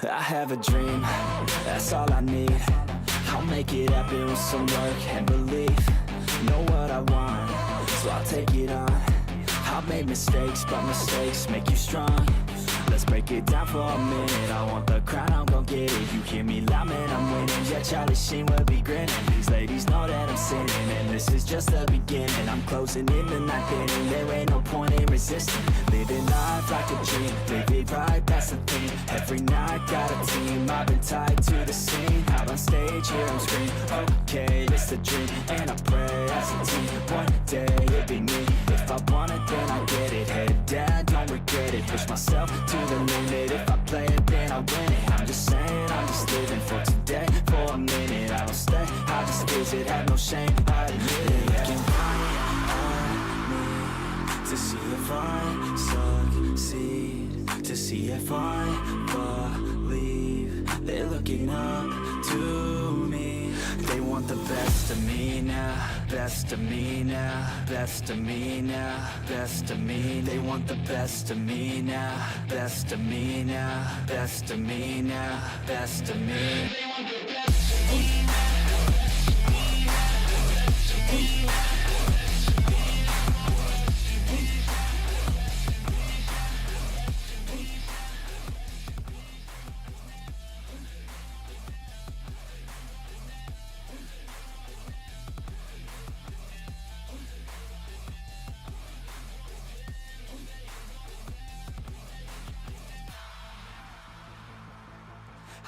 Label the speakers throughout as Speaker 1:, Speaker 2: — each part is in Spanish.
Speaker 1: I have a dream, that's all I need. I'll make it happen with some work and belief. Know what I want, so I'll take it on. I've made mistakes, but mistakes make you strong. Let's break it down for a minute. I want the crown, I'm gon' get it. You hear me loud, man, I'm winning. Yeah, Charlie Sheen will be grinning. These ladies know that I'm sinning, and this is just the beginning. I'm closing in the ninth inning. There ain't no point in resisting. Living life like a dream, live it right, that's the thing. Every night got a team, I've been tied to the scene. Out on stage, here I'm screaming. Okay, it's a dream, and I pray as a team. One day it'll be me. If I want it, then I get it. Head down, don't regret it. Push myself to the limit. If I play it, then I win it. I'm just saying, I'm just living for today. For a minute, I don't stay, I just visit. Have no shame, I admit it. Looking right on me to see if I succeed, to see if I believe. They're looking up to me. They want the best of me now, best of me now, best of me now, best of me. They want the best of me now, best of me now, best of me now, best of me. They want the best of me now.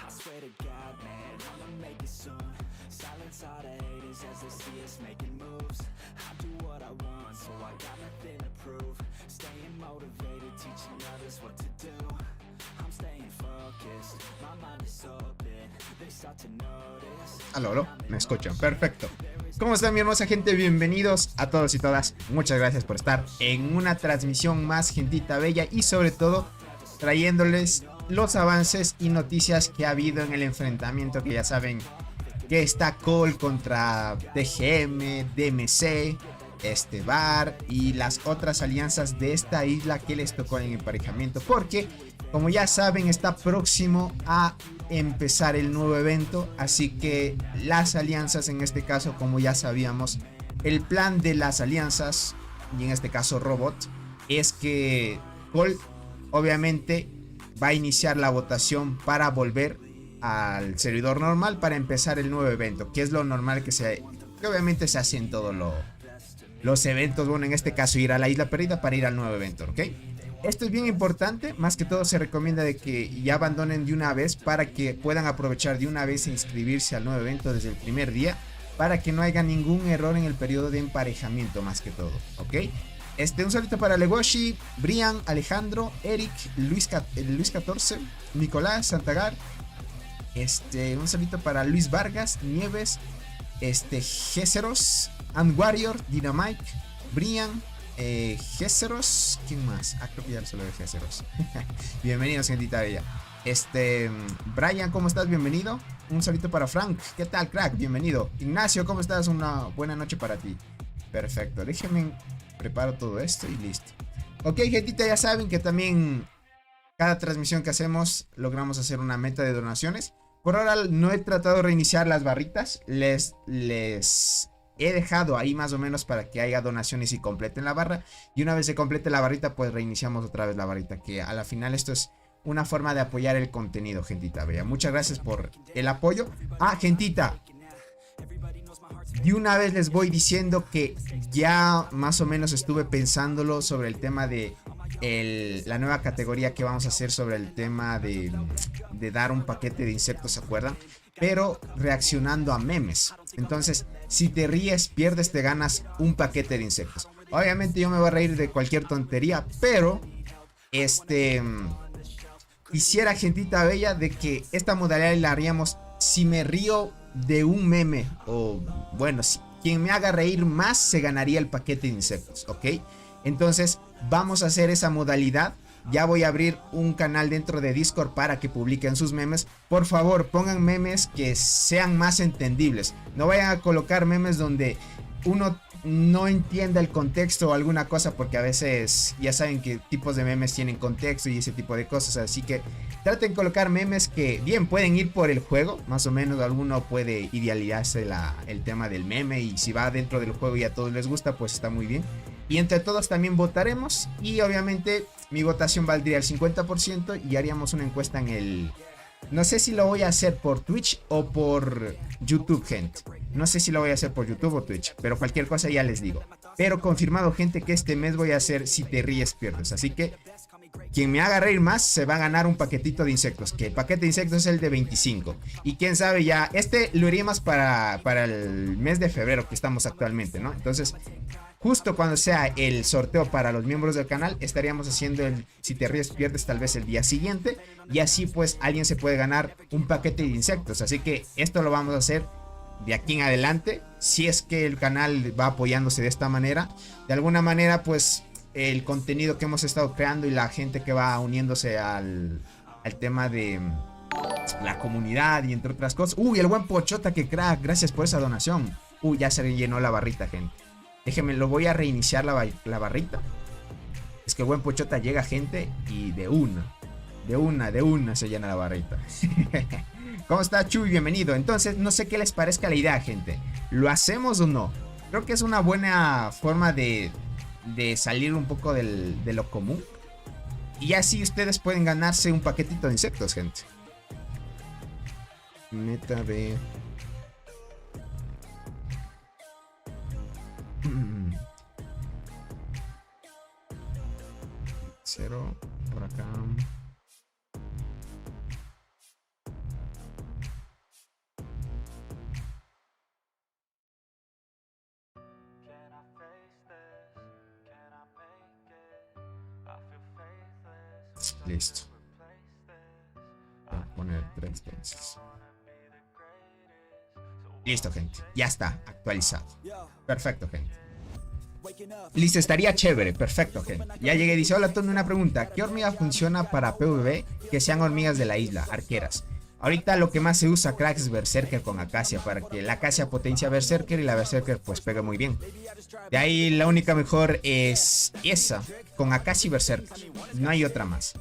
Speaker 1: I swear to God, man, I'ma make it soon. Silence all the haters as they see us making moves. I do what I want, so I got nothing to prove. Staying motivated, teaching others what to do. I'm staying focused, my mind is open. They start to notice.
Speaker 2: Aló, me escuchan, perfecto. ¿Cómo están, mi hermosa gente? Bienvenidos a todos y todas. Muchas gracias por estar en una transmisión más, gentita bella, y sobre todo trayéndoles los avances y noticias que ha habido en el enfrentamiento, que ya saben que está Cole contra TGM, DMC, VAR y las otras alianzas de esta isla que les tocó en el emparejamiento, porque como ya saben está próximo a empezar el nuevo evento. Así que las alianzas, en este caso, como ya sabíamos, el plan de las alianzas, y en este caso Robot, es que Cole obviamente va a iniciar la votación para volver al servidor normal para empezar el nuevo evento, que es lo normal que obviamente se hace en todos los eventos. Bueno, en este caso ir a la isla perdida para ir al nuevo evento, ¿ok? Esto es bien importante. Más que todo se recomienda de que ya abandonen de una vez para que puedan aprovechar de una vez e inscribirse al nuevo evento desde el primer día, para que no haya ningún error en el periodo de emparejamiento, más que todo, ¿ok? Un saludo para Legoshi, Brian, Alejandro, Eric, Luis 14, Nicolás, Santagar. Un saludo para Luis Vargas, Nieves, Géceros, And Warrior, Dynamite, Brian, Géceros. ¿Quién más? Creo que ya solo de Géceros. Bienvenidos, gentita bella. Brian, ¿cómo estás? Bienvenido. Un saludo para Frank. ¿Qué tal, crack? Bienvenido. Ignacio, ¿cómo estás? Una buena noche para ti. Perfecto. Déjenme preparo todo esto y listo. Ok, gentita, ya saben que también cada transmisión que hacemos logramos hacer una meta de donaciones. Por ahora no he tratado de reiniciar las barritas. Les he dejado ahí más o menos para que haya donaciones y completen la barra. Y una vez se complete la barrita, pues reiniciamos otra vez la barrita. Que a la final esto es una forma de apoyar el contenido, gentita bella. Muchas gracias por el apoyo. Gentita, de una vez les voy diciendo que ya más o menos estuve pensándolo sobre el tema de la nueva categoría que vamos a hacer, sobre el tema de dar un paquete de insectos, ¿se acuerdan? Pero reaccionando a memes. Entonces, si te ríes, pierdes, te ganas un paquete de insectos. Obviamente yo me voy a reír de cualquier tontería, pero quisiera, gentita bella, de que esta modalidad la haríamos si me río de un meme, o bueno, si quien me haga reír más se ganaría el paquete de insectos, ¿ok? Entonces vamos a hacer esa modalidad. Ya voy a abrir un canal dentro de Discord para que publiquen sus memes. Por favor, pongan memes que sean más entendibles. No vayan a colocar memes donde uno no entienda el contexto o alguna cosa, porque a veces ya saben que tipos de memes tienen contexto y ese tipo de cosas, así que traten de colocar memes que bien pueden ir por el juego, más o menos alguno puede idealizarse el tema del meme, y si va dentro del juego y a todos les gusta, pues está muy bien. Y entre todos también votaremos, y obviamente mi votación valdría el 50% y haríamos una encuesta en el... No sé si lo voy a hacer por Twitch o por YouTube, gente. No sé si lo voy a hacer por YouTube o Twitch, pero cualquier cosa ya les digo. Pero confirmado, gente, que este mes voy a hacer Si te ríes pierdes. Así que quien me haga reír más se va a ganar un paquetito de insectos, que el paquete de insectos es el de 25. Y quién sabe ya, este lo haría más para el mes de febrero que estamos actualmente, ¿no? Entonces, justo cuando sea el sorteo para los miembros del canal, estaríamos haciendo el Si te ríes pierdes tal vez el día siguiente. Y así pues alguien se puede ganar un paquete de insectos. Así que esto lo vamos a hacer de aquí en adelante, si es que el canal va apoyándose de esta manera. De alguna manera pues el contenido que hemos estado creando y la gente que va uniéndose al tema de la comunidad y entre otras cosas. Uy, el buen Pochota, que crack, gracias por esa donación. Uy, ya se llenó la barrita, gente. Déjenme, lo voy a reiniciar la barrita. Es que el buen Pochota llega, gente, y de una se llena la barrita. ¿Cómo está, Chuy? Bienvenido. Entonces, no sé qué les parezca la idea, gente. ¿Lo hacemos o no? Creo que es una buena forma de salir un poco de lo común. Y así ustedes pueden ganarse un paquetito de insectos, gente. Meta de... Cero por acá. Listo. Voy a poner 3 veces. Listo, gente. Ya está actualizado. Perfecto, gente. Listo, estaría chévere. Perfecto, gente. Ya llegué. Dice: hola, Tony, una pregunta. ¿Qué hormiga funciona para PvP? Que sean hormigas de la isla, arqueras. Ahorita lo que más se usa, crack, es Berserker con Acacia, para que la Acacia potencia Berserker y la Berserker pues pegue muy bien. De ahí la única mejor es esa, con Acacia y Berserker. No hay otra más.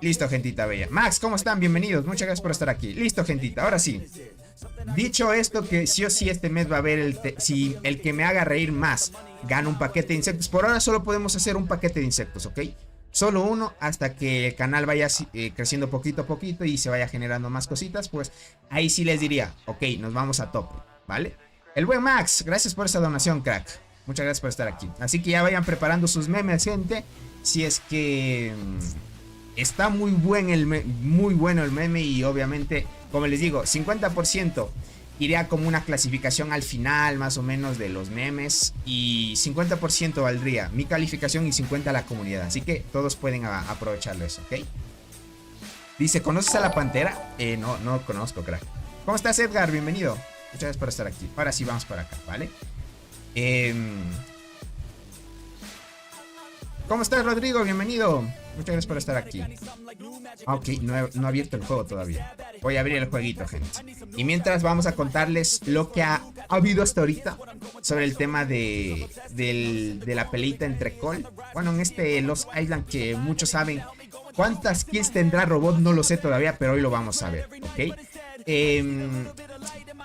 Speaker 2: Listo, gentita bella. Max, ¿cómo están? Bienvenidos. Muchas gracias por estar aquí. Listo, gentita. Ahora sí. Dicho esto, que sí o sí este mes va a haber si el que me haga reír más gana un paquete de insectos. Por ahora solo podemos hacer un paquete de insectos, ¿ok? Solo uno, hasta que el canal vaya creciendo poquito a poquito y se vaya generando más cositas. Pues ahí sí les diría, ok, nos vamos a tope, ¿vale? El buen Max, gracias por esa donación, crack. Muchas gracias por estar aquí. Así que ya vayan preparando sus memes, gente. Si es que está muy bueno el meme. Y obviamente, como les digo, 50% iría como una clasificación al final, más o menos, de los memes. Y 50% valdría mi calificación y 50% la comunidad. Así que todos pueden aprovecharlo eso, ¿ok? Dice: ¿conoces a la Pantera? No conozco, crack. ¿Cómo estás, Edgar? Bienvenido. Muchas gracias por estar aquí. Ahora sí vamos para acá, ¿vale? ¿Cómo estás, Rodrigo? Bienvenido. Muchas gracias por estar aquí. Ok, no he abierto el juego todavía. Voy a abrir el jueguito, gente. Y mientras vamos a contarles lo que ha habido hasta ahorita sobre el tema de la peleita entre Cole. Bueno, en este Lost Island, que muchos saben. ¿Cuántas kills tendrá Robot? No lo sé todavía, pero hoy lo vamos a ver, ¿ok?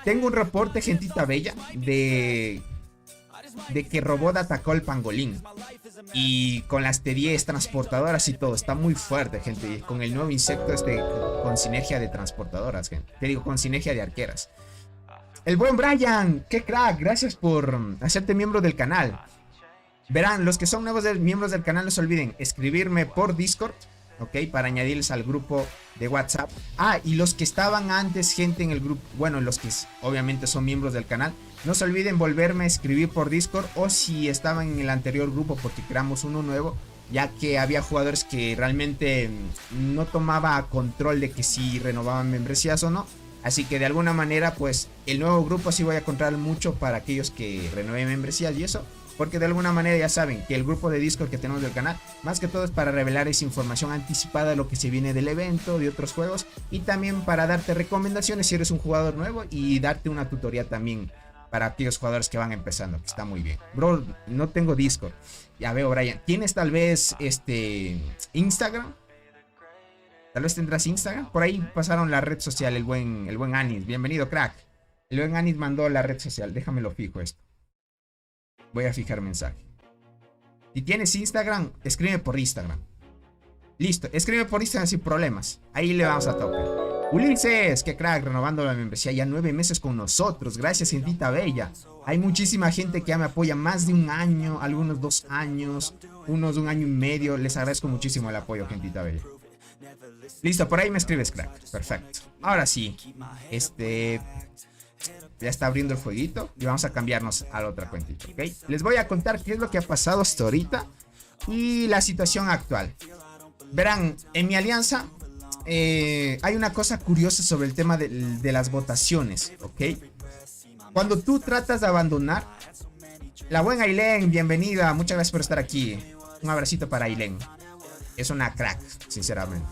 Speaker 2: Tengo un reporte, gentita bella, de que Robot atacó al pangolín. Y con las T10 transportadoras y todo. Está muy fuerte, gente. Y con el nuevo insecto con sinergia de transportadoras, gente. Te digo, con sinergia de arqueras. El buen Brian, qué crack. Gracias por hacerte miembro del canal. Verán, los que son nuevos miembros del canal, no se olviden escribirme por Discord, ¿ok? Para añadirles al grupo de WhatsApp. Ah, y los que estaban antes, gente, en el grupo, bueno, los que obviamente son miembros del canal, no se olviden volverme a escribir por Discord, o si estaban en el anterior grupo, porque creamos uno nuevo, ya que había jugadores que realmente no tomaba control de que si renovaban membresías o no. Así que de alguna manera, pues el nuevo grupo sí voy a contar mucho para aquellos que renueven membresías y eso. Porque de alguna manera ya saben que el grupo de Discord que tenemos del canal, más que todo es para revelar esa información anticipada de lo que se viene del evento, de otros juegos. Y también para darte recomendaciones si eres un jugador nuevo y darte una tutoría también para aquellos jugadores que van empezando, que está muy bien. Bro, no tengo Discord. Ya veo, Brian. ¿Tienes tal vez Instagram? Tal vez tendrás Instagram. Por ahí pasaron la red social, el buen Anis. Bienvenido, crack. El buen Anis mandó la red social. Déjame lo fijo esto. Voy a fijar mensaje. Si tienes Instagram, escribe por Instagram. Listo, escribe por Instagram sin problemas. Ahí le vamos a tope. Ulises, qué crack, renovando la membresía ya 9 meses con nosotros. Gracias, gentita bella. Hay muchísima gente que ya me apoya más de un año, algunos 2 años, unos 1 año y medio. Les agradezco muchísimo el apoyo, gentita bella. Listo, por ahí me escribes, crack. Perfecto. Ahora sí, ya está abriendo el fueguito y vamos a cambiarnos a la otra cuentita, ¿ok? Les voy a contar qué es lo que ha pasado hasta ahorita y la situación actual. Verán, en mi alianza hay una cosa curiosa sobre el tema de las votaciones, ¿ok? Cuando tú tratas de abandonar, la buena Ailén, bienvenida, muchas gracias por estar aquí. Un abracito para Ailén. Es una crack, sinceramente.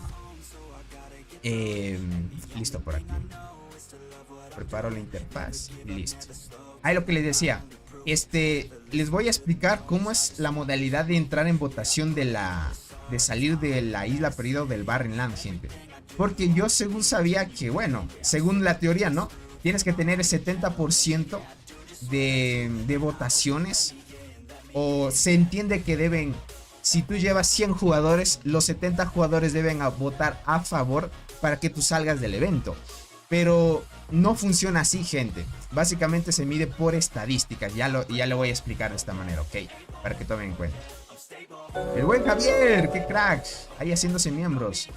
Speaker 2: Listo por aquí. Preparo la interfaz y listo. Ahí lo que les decía, les voy a explicar cómo es la modalidad de entrar en votación de salir de la isla perdida o del Barrenland, gente. Porque yo según sabía que, bueno, según la teoría, ¿no? Tienes que tener el 70% de votaciones. O se entiende que deben, si tú llevas 100 jugadores, los 70 jugadores deben votar a favor para que tú salgas del evento. Pero no funciona así, gente. Básicamente se mide por estadísticas. Ya lo voy a explicar de esta manera, ¿ok? Para que tomen en cuenta. El buen Javier, qué crack. Ahí haciéndose miembros.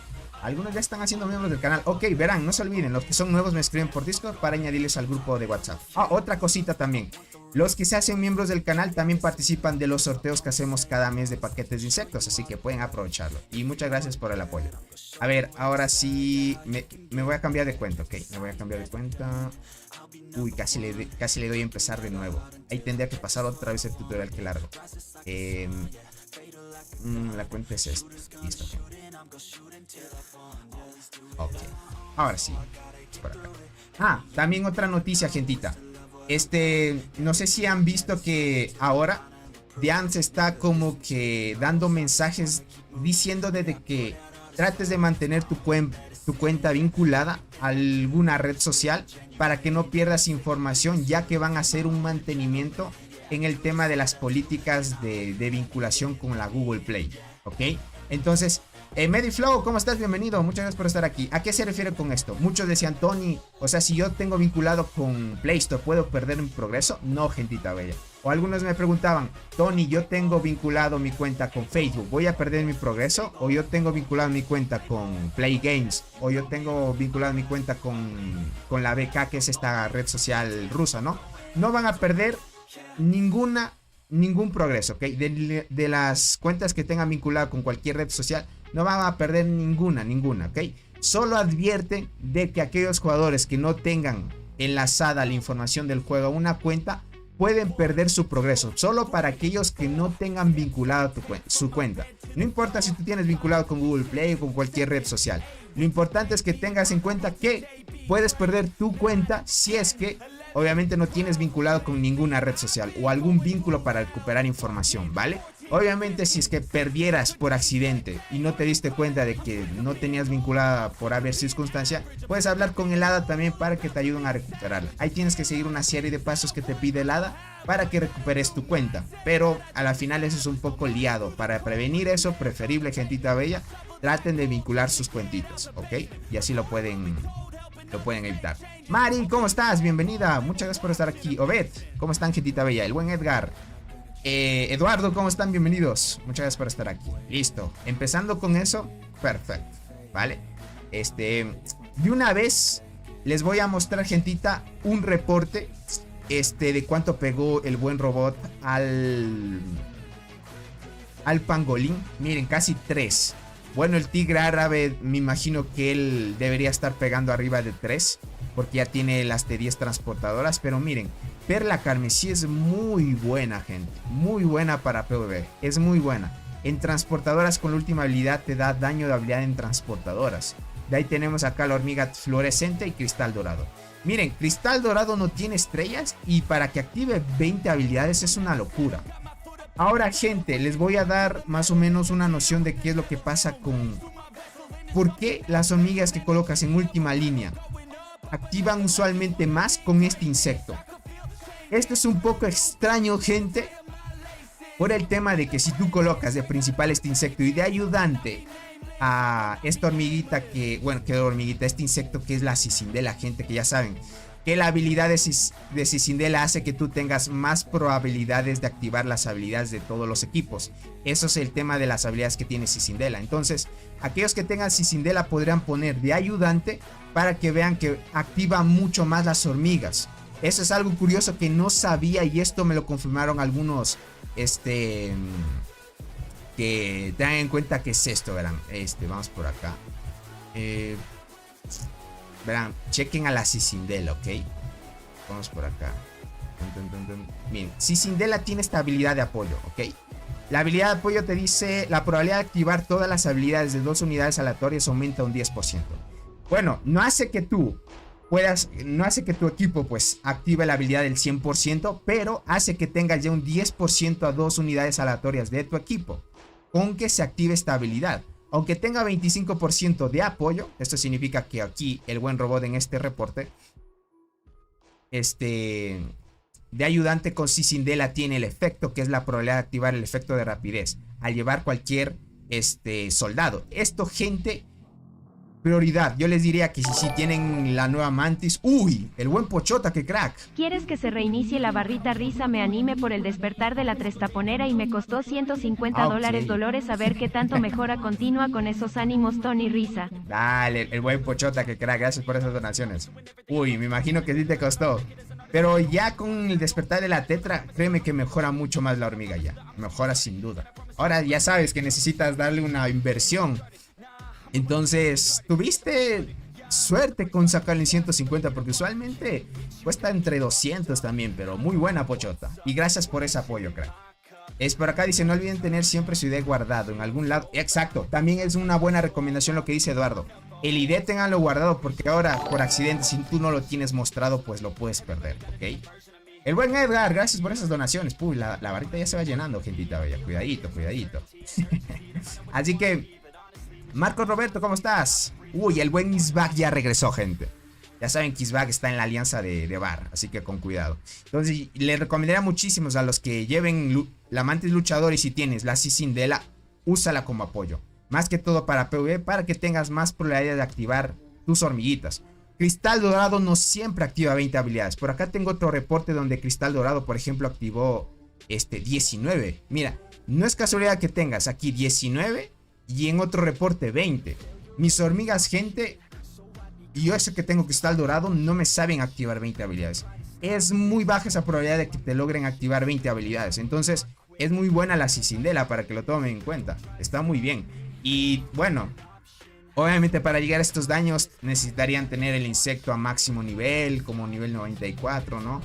Speaker 2: Algunos ya están haciendo miembros del canal. Ok, verán, no se olviden, los que son nuevos me escriben por Discord para añadirles al grupo de WhatsApp. Ah, otra cosita también. Los que se hacen miembros del canal también participan de los sorteos que hacemos cada mes de paquetes de insectos, así que pueden aprovecharlo. Y muchas gracias por el apoyo. A ver, ahora sí me voy a cambiar de cuenta, ok. Me voy a cambiar de cuenta. Uy, casi le doy a empezar de nuevo. Ahí tendría que pasar otra vez el tutorial que largo. La cuenta es esta. Listo. Ok. Ahora sí. Por acá. Ah, también otra noticia, gentita. No sé si han visto que ahora Deance está como que dando mensajes diciendo de que trates de mantener tu cuenta vinculada a alguna red social para que no pierdas información, ya que van a hacer un mantenimiento en el tema de las políticas de vinculación con la Google Play, ¿ok? Entonces, Mediflow, ¿cómo estás? Bienvenido, muchas gracias por estar aquí. ¿A qué se refiere con esto? Muchos decían, Tony, o sea, si yo tengo vinculado con Play Store, ¿puedo perder mi progreso? No, gentita bella. O algunos me preguntaban, Tony, yo tengo vinculado mi cuenta con Facebook, ¿voy a perder mi progreso? O yo tengo vinculado mi cuenta con Play Games, o yo tengo vinculado mi cuenta con la BK, que es esta red social rusa, ¿no? No van a perder ningún progreso, ¿ok? De las cuentas que tengan vinculado con cualquier red social, no van a perder ninguna, ¿ok? Solo advierten de que aquellos jugadores que no tengan enlazada la información del juego a una cuenta pueden perder su progreso. Solo para aquellos que no tengan vinculado su cuenta. No importa si tú tienes vinculado con Google Play o con cualquier red social. Lo importante es que tengas en cuenta que puedes perder tu cuenta si es que obviamente no tienes vinculado con ninguna red social o algún vínculo para recuperar información, ¿vale? Obviamente si es que perdieras por accidente y no te diste cuenta de que no tenías vinculada por haber circunstancia, puedes hablar con el hada también para que te ayuden a recuperarla. Ahí tienes que seguir una serie de pasos que te pide el hada para que recuperes tu cuenta, pero a la final eso es un poco liado. Para prevenir eso, preferible, gentita bella, traten de vincular sus cuentitas, ¿ok? Y así lo pueden evitar. Mari, ¿cómo estás? Bienvenida, muchas gracias por estar aquí. Obed, ¿cómo están, gentita bella? El buen Edgar. Eduardo, ¿cómo están? Bienvenidos. Muchas gracias por estar aquí. Listo. Empezando con eso. Perfecto. ¿Vale? De una vez les voy a mostrar, gentita, un reporte de cuánto pegó el buen robot al pangolín. Miren, casi 3. Bueno, el tigre árabe, me imagino que él debería estar pegando arriba de 3, porque ya tiene las T10 transportadoras. Pero miren, Perla Carmesí es muy buena, gente. Muy buena para PvP. Es muy buena. En transportadoras con la última habilidad te da daño de habilidad en transportadoras. De ahí tenemos acá la hormiga fluorescente y cristal dorado. Miren, cristal dorado no tiene estrellas y para que active 20 habilidades es una locura. Ahora, gente, les voy a dar más o menos una noción de qué es lo que pasa con... ¿Por qué las hormigas que colocas en última línea activan usualmente más con este insecto? Esto es un poco extraño, gente, por el tema de que si tú colocas de principal este insecto y de ayudante a esta hormiguita que, bueno, que hormiguita, este insecto que es la Cicindela, gente, que ya saben que la habilidad de Cicindela hace que tú tengas más probabilidades de activar las habilidades de todos los equipos. Eso es el tema de las habilidades que tiene Cicindela. Entonces, aquellos que tengan Cicindela podrían poner de ayudante para que vean que activa mucho más las hormigas. Eso es algo curioso que no sabía y esto me lo confirmaron algunos, que tengan en cuenta que es esto, verán. Vamos por acá. Verán, chequen a la Cicindela, ¿ok? Vamos por acá. Bien, Cicindela tiene esta habilidad de apoyo, ¿ok? La habilidad de apoyo te dice: la probabilidad de activar todas las habilidades de 2 unidades aleatorias aumenta un 10%. Bueno, no hace que tu equipo pues active la habilidad del 100%, pero hace que tengas ya un 10% a 2 unidades aleatorias de tu equipo con que se active esta habilidad. Aunque tenga 25% de apoyo, esto significa que aquí el buen robot en este reporte, de ayudante con Cicindela tiene el efecto que es la probabilidad de activar el efecto de rapidez al llevar cualquier soldado. Esto, gente, prioridad. Yo les diría que si tienen la nueva Mantis. ¡Uy! El buen Pochota, que crack.
Speaker 3: ¿Quieres que se reinicie la barrita risa? Me anime por el despertar de la trestaponera y me costó $150 Dolores. A ver qué tanto mejora. Continúa con esos ánimos, Tony Risa.
Speaker 2: Dale, el buen Pochota, que crack. Gracias por esas donaciones. Uy, me imagino que sí te costó. Pero ya con el despertar de la tetra, créeme que mejora mucho más la hormiga ya. Mejora sin duda. Ahora ya sabes que necesitas darle una inversión. Entonces, tuviste suerte con sacarle en 150, porque usualmente cuesta entre 200 también, pero muy buena, Pochota. Y gracias por ese apoyo, crack. Es por acá, dice: no olviden tener siempre su ID guardado en algún lado. Exacto, también es una buena recomendación lo que dice Eduardo. El ID ténganlo guardado, porque ahora, por accidente, si tú no lo tienes mostrado, pues lo puedes perder, ¿ok? El buen Edgar, gracias por esas donaciones. Uy, la varita ya se va llenando, gentita bella. Cuidadito, cuidadito. Así que... Marco Roberto, ¿cómo estás? Uy, el buen Isbag ya regresó, gente. Ya saben que Isbag está en la alianza de Bar, así que con cuidado. Entonces, les recomendaría muchísimos a los que lleven la Mantis luchador, y si tienes la Cicindela, úsala como apoyo. Más que todo para PvE, para que tengas más probabilidad de activar tus hormiguitas. Cristal Dorado no siempre activa 20 habilidades. Por acá tengo otro reporte donde Cristal Dorado, por ejemplo, activó 19. Mira, no es casualidad que tengas aquí 19... y en otro reporte 20. Mis hormigas, gente, y yo sé que tengo Cristal Dorado, no me saben activar 20 habilidades. Es muy baja esa probabilidad de que te logren activar 20 habilidades. Entonces es muy buena la Cicindela, para que lo tomen en cuenta. Está muy bien. Y bueno, obviamente para llegar a estos daños necesitarían tener el insecto a máximo nivel, como nivel 94, ¿no?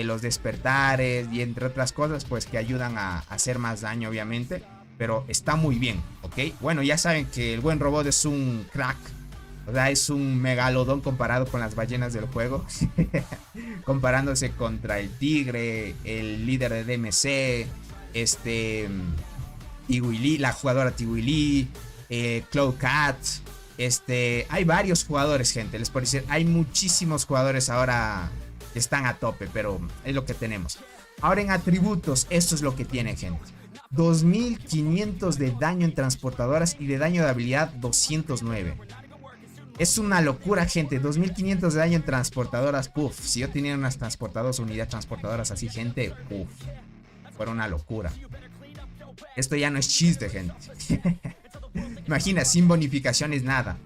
Speaker 2: Los despertares y entre otras cosas, pues que ayudan a hacer más daño, obviamente. Pero está muy bien, ¿ok? Bueno, ya saben que el buen robot es un crack. O sea, es un megalodón comparado con las ballenas del juego. Comparándose contra el tigre, el líder de DMC, Tiwili, la jugadora Tiwili, Cloud Cat. Hay varios jugadores, gente. Les puedo decir, hay muchísimos jugadores ahora que están a tope, pero es lo que tenemos. Ahora en atributos, esto es lo que tiene, gente. 2500 de daño en transportadoras y de daño de habilidad 209. Es una locura, gente. 2500 de daño en transportadoras. Puff, si yo tenía unas transportadoras, unidades transportadoras así, gente, puff, fuera una locura. Esto ya no es chiste, gente. Imagina, sin bonificaciones, nada.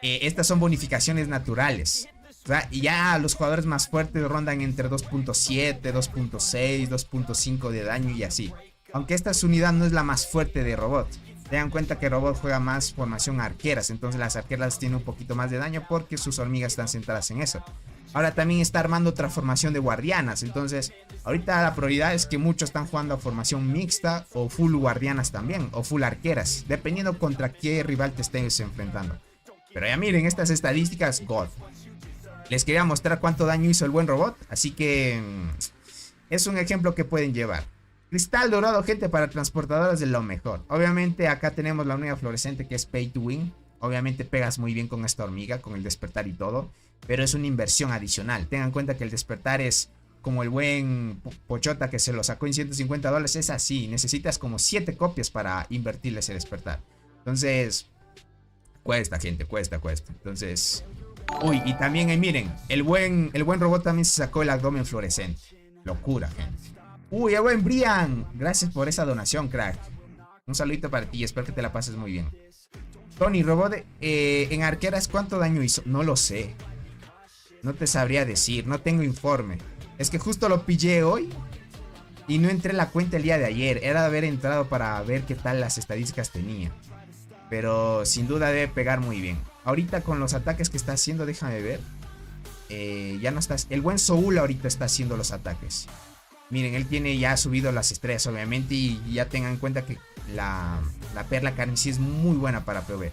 Speaker 2: Estas son bonificaciones naturales. O sea, y ya los jugadores más fuertes rondan entre 2.7, 2.6, 2.5 de daño y así. Aunque esta unidad no es la más fuerte de robot. Tengan en cuenta que robot juega más formación arqueras. Entonces las arqueras tienen un poquito más de daño porque sus hormigas están centradas en eso. Ahora también está armando otra formación de guardianas. Entonces ahorita la prioridad es que muchos están jugando a formación mixta o full guardianas también. O full arqueras. Dependiendo contra qué rival te estés enfrentando. Pero ya miren estas estadísticas, God. Les quería mostrar cuánto daño hizo el buen robot, así que es un ejemplo que pueden llevar. Cristal dorado, gente, para transportadoras de lo mejor. Obviamente acá tenemos la hormiga fluorescente que es Pay to Win. Obviamente pegas muy bien con esta hormiga, con el despertar y todo. Pero es una inversión adicional. Tengan en cuenta que el despertar es como el buen Pochota que se lo sacó en $150. Es así, necesitas como 7 copias para invertirle ese despertar. Entonces, cuesta, gente, cuesta. Entonces, uy, y también miren, el buen robot también se sacó el abdomen fluorescente. Locura, gente. Uy, el buen Brian, gracias por esa donación, crack. Un saludito para ti, espero que te la pases muy bien. Tony, robot en arqueras, ¿cuánto daño hizo? No lo sé. No te sabría decir, no tengo informe. Es que justo lo pillé hoy y no entré en la cuenta el día de ayer. Era de haber entrado para ver qué tal las estadísticas tenía. Pero sin duda debe pegar muy bien. Ahorita con los ataques que está haciendo, déjame ver. Ya no está. El buen Soul ahorita está haciendo los ataques. Miren, él tiene ya subido las estrellas, obviamente. Y ya tengan en cuenta que la perla carmesí es muy buena para PvP.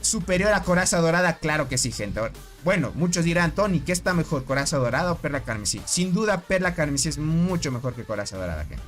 Speaker 2: Superior a coraza dorada, claro que sí, gente. Bueno, muchos dirán, Tony, ¿qué está mejor, coraza dorada o perla carmesí? Sin duda, perla carmesí es mucho mejor que coraza dorada, gente.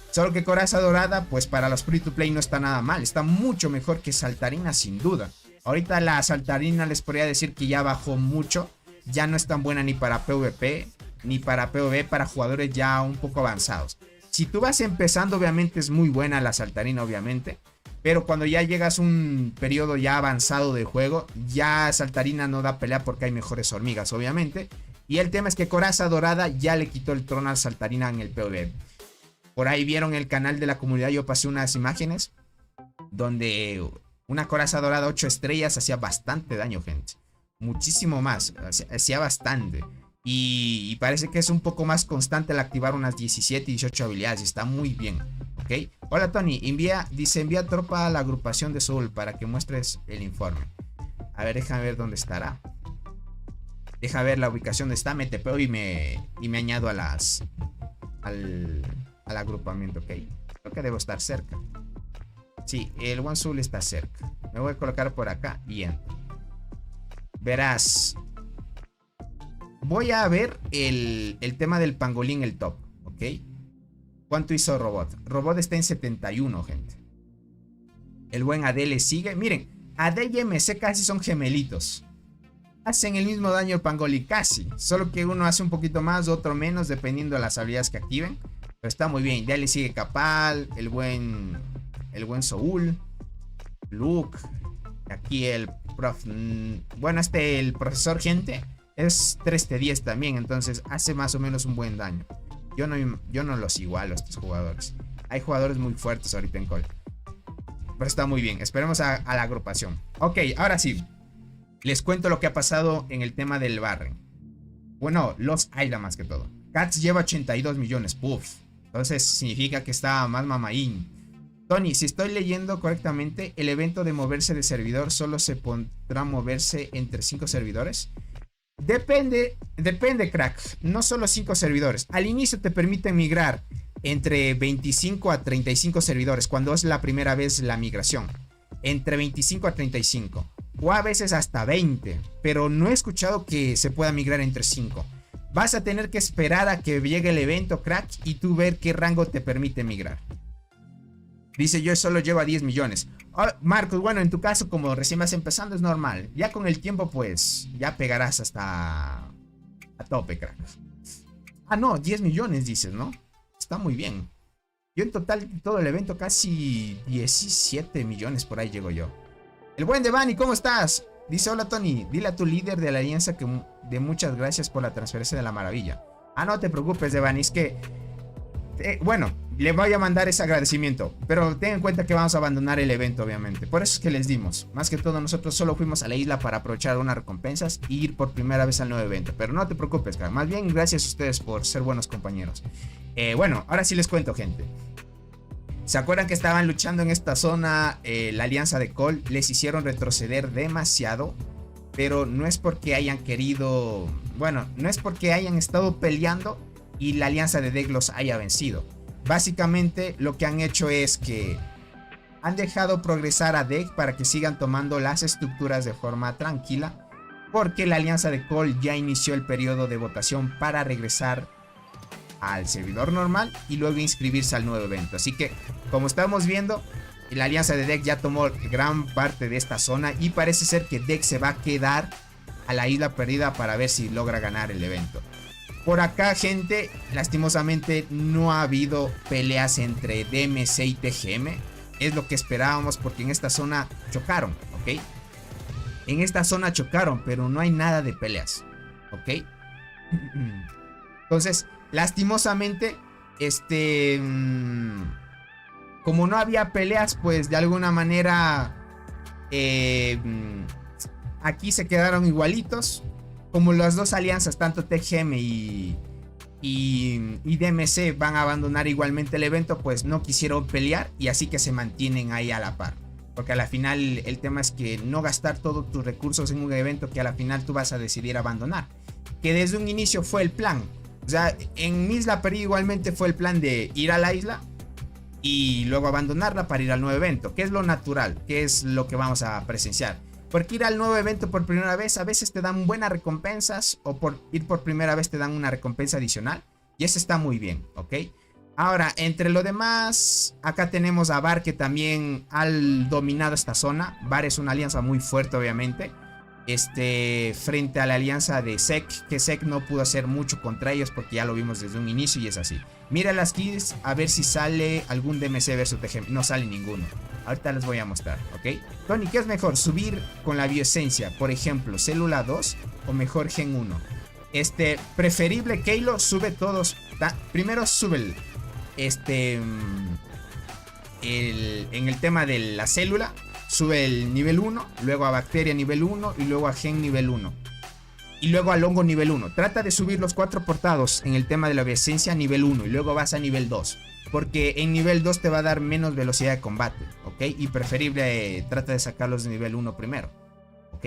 Speaker 2: Solo que coraza dorada, pues para los free to play no está nada mal. Está mucho mejor que saltarina, sin duda. Ahorita la saltarina les podría decir que ya bajó mucho. Ya no es tan buena ni para PvP, ni para PvE, para jugadores ya un poco avanzados. Si tú vas empezando, obviamente es muy buena la saltarina, obviamente. Pero cuando ya llegas a un periodo ya avanzado de juego, ya saltarina no da pelea porque hay mejores hormigas, obviamente. Y el tema es que coraza dorada ya le quitó el trono a saltarina en el PvE. Por ahí vieron el canal de la comunidad, yo pasé unas imágenes donde una coraza dorada 8 estrellas hacía bastante daño, gente. Muchísimo más, hacía bastante. Y parece que es un poco más constante al activar unas 17, 18 habilidades. Y está muy bien, ¿ok? Hola Tony, envía tropa a la agrupación de Soul para que muestres el informe. A ver, déjame ver dónde estará. Deja ver la ubicación donde está, me tepeo y me añado al agrupamiento, ok. Creo que debo estar cerca. Sí, el One Soul está cerca. Me voy a colocar por acá y entro. Verás. Voy a ver el tema del pangolín, el top, ok. ¿Cuánto hizo Robot? Robot está en 71, gente. El buen AD le sigue. Miren, AD y MC casi son gemelitos. Hacen el mismo daño el pangolín, casi. Solo que uno hace un poquito más, otro menos, dependiendo de las habilidades que activen. Pero está muy bien. Ya le sigue Capal, el buen Soul, Luke. Aquí el prof. Bueno, el profesor, gente, es 3T10 también. Entonces hace más o menos un buen daño. Yo no los igualo a estos jugadores. Hay jugadores muy fuertes ahorita en Call. Pero está muy bien. Esperemos a la agrupación. Ok, ahora sí. Les cuento lo que ha pasado en el tema del Barren. Bueno, los Ayla más que todo. Cats lleva 82 millones. Puff. Entonces significa que está más mamaín. Tony, si estoy leyendo correctamente, el evento de moverse de servidor solo se podrá moverse entre 5 servidores. Depende, crack. No solo 5 servidores. Al inicio te permiten migrar entre 25 a 35 servidores cuando es la primera vez la migración. Entre 25 a 35. O a veces hasta 20. Pero no he escuchado que se pueda migrar entre 5. Vas a tener que esperar a que llegue el evento, crack, y tú ver qué rango te permite migrar. Dice, yo solo llevo a 10 millones. Oh, Marcos, bueno, en tu caso, como recién vas empezando, es normal. Ya con el tiempo, pues, ya pegarás hasta a tope, crack. Ah, no, 10 millones dices, ¿no? Está muy bien. Yo en total, todo el evento, casi 17 millones por ahí llego yo. El buen Devani, ¿cómo estás? Dice, hola Tony, dile a tu líder de la alianza que de muchas gracias por la transferencia de la maravilla. Ah, no te preocupes, Devani, es que... bueno, le voy a mandar ese agradecimiento, pero ten en cuenta que vamos a abandonar el evento, obviamente. Por eso es que les dimos. Más que todo, nosotros solo fuimos a la isla para aprovechar unas recompensas e ir por primera vez al nuevo evento. Pero no te preocupes, cara. Más bien, gracias a ustedes por ser buenos compañeros. Bueno, ahora sí les cuento, gente. ¿Se acuerdan que estaban luchando en esta zona? La alianza de Cole les hicieron retroceder demasiado. Pero no es porque hayan querido... Bueno, no es porque hayan estado peleando y la alianza de Deck los haya vencido. Básicamente lo que han hecho es que han dejado progresar a DEC para que sigan tomando las estructuras de forma tranquila, porque la alianza de Cole ya inició el periodo de votación para regresar al servidor normal y luego inscribirse al nuevo evento. Así que, como estamos viendo, la alianza de DEC ya tomó gran parte de esta zona y parece ser que DEC se va a quedar a la isla perdida para ver si logra ganar el evento. Por acá, gente, lastimosamente no ha habido peleas entre DMC y TGM. Es lo que esperábamos porque en esta zona chocaron, ¿ok? En esta zona chocaron, pero no hay nada de peleas, ¿ok? Entonces, lastimosamente, como no había peleas, pues de alguna manera aquí se quedaron igualitos. Como las dos alianzas, tanto TGM y DMC van a abandonar igualmente el evento, pues no quisieron pelear y así que se mantienen ahí a la par. Porque a la final el tema es que no gastar todos tus recursos en un evento que a la final tú vas a decidir abandonar. Que desde un inicio fue el plan. O sea, en mi isla perdida igualmente fue el plan de ir a la isla y luego abandonarla para ir al nuevo evento. Que es lo natural, que es lo que vamos a presenciar. Porque ir al nuevo evento por primera vez a veces te dan buenas recompensas, o por ir por primera vez te dan una recompensa adicional. Y eso está muy bien, ¿ok? Ahora, entre lo demás, acá tenemos a VAR, que también ha dominado esta zona. VAR es una alianza muy fuerte, obviamente. Frente a la alianza de SEC, que SEC no pudo hacer mucho contra ellos porque ya lo vimos desde un inicio y es así. Mira las kills a ver si sale algún DMC versus TGM. No sale ninguno. Ahorita les voy a mostrar, ¿ok? Tony, ¿qué es mejor? ¿Subir con la bioesencia, por ejemplo, célula 2 o mejor gen 1? Preferible Keilo, sube todos. Primero sube en el tema de la célula, sube el nivel 1, luego a bacteria nivel 1 y luego a gen nivel 1. Y luego al hongo nivel 1. Trata de subir los 4 portados en el tema de la bioesencia a nivel 1 y luego vas a nivel 2. Porque en nivel 2 te va a dar menos velocidad de combate, ¿ok? Y preferible trata de sacarlos de nivel 1 primero, ¿ok?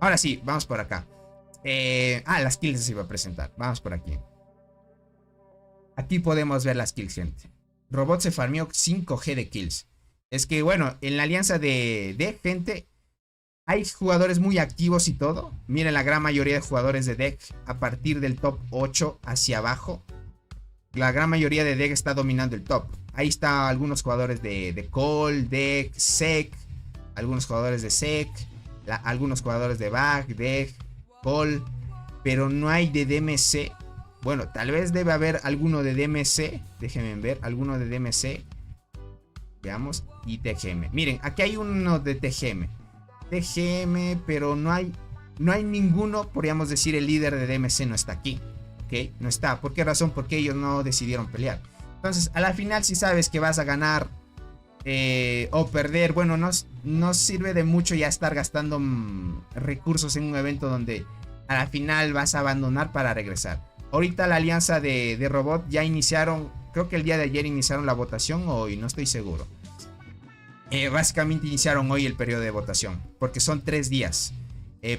Speaker 2: Ahora sí, vamos por acá. Las kills se iba a presentar. Vamos por aquí. Aquí podemos ver las kills, gente. Robot se farmeó 5G de kills. Es que, bueno, en la alianza de gente, hay jugadores muy activos y todo. Miren, la gran mayoría de jugadores de deck a partir del top 8 hacia abajo. La gran mayoría de deck está dominando el top. Ahí está algunos jugadores de Cole, deck, Sec. Algunos jugadores de Sec. Algunos jugadores de Bag, deck, Cole. Pero no hay de DMC. Bueno, tal vez debe haber alguno de DMC. Déjenme ver. Alguno de DMC. Veamos. Y TGM. Miren, aquí hay uno de TGM. TGM, pero no hay ninguno. Podríamos decir el líder de DMC no está aquí. ¿Ok? No está. ¿Por qué razón? Porque ellos no decidieron pelear. Entonces, a la final, si sabes que vas a ganar o perder, bueno, no sirve de mucho ya estar gastando recursos en un evento donde a la final vas a abandonar para regresar. Ahorita la alianza de Robot ya iniciaron, creo que el día de ayer iniciaron la votación, o hoy, no estoy seguro. Básicamente iniciaron hoy el periodo de votación, porque son 3 días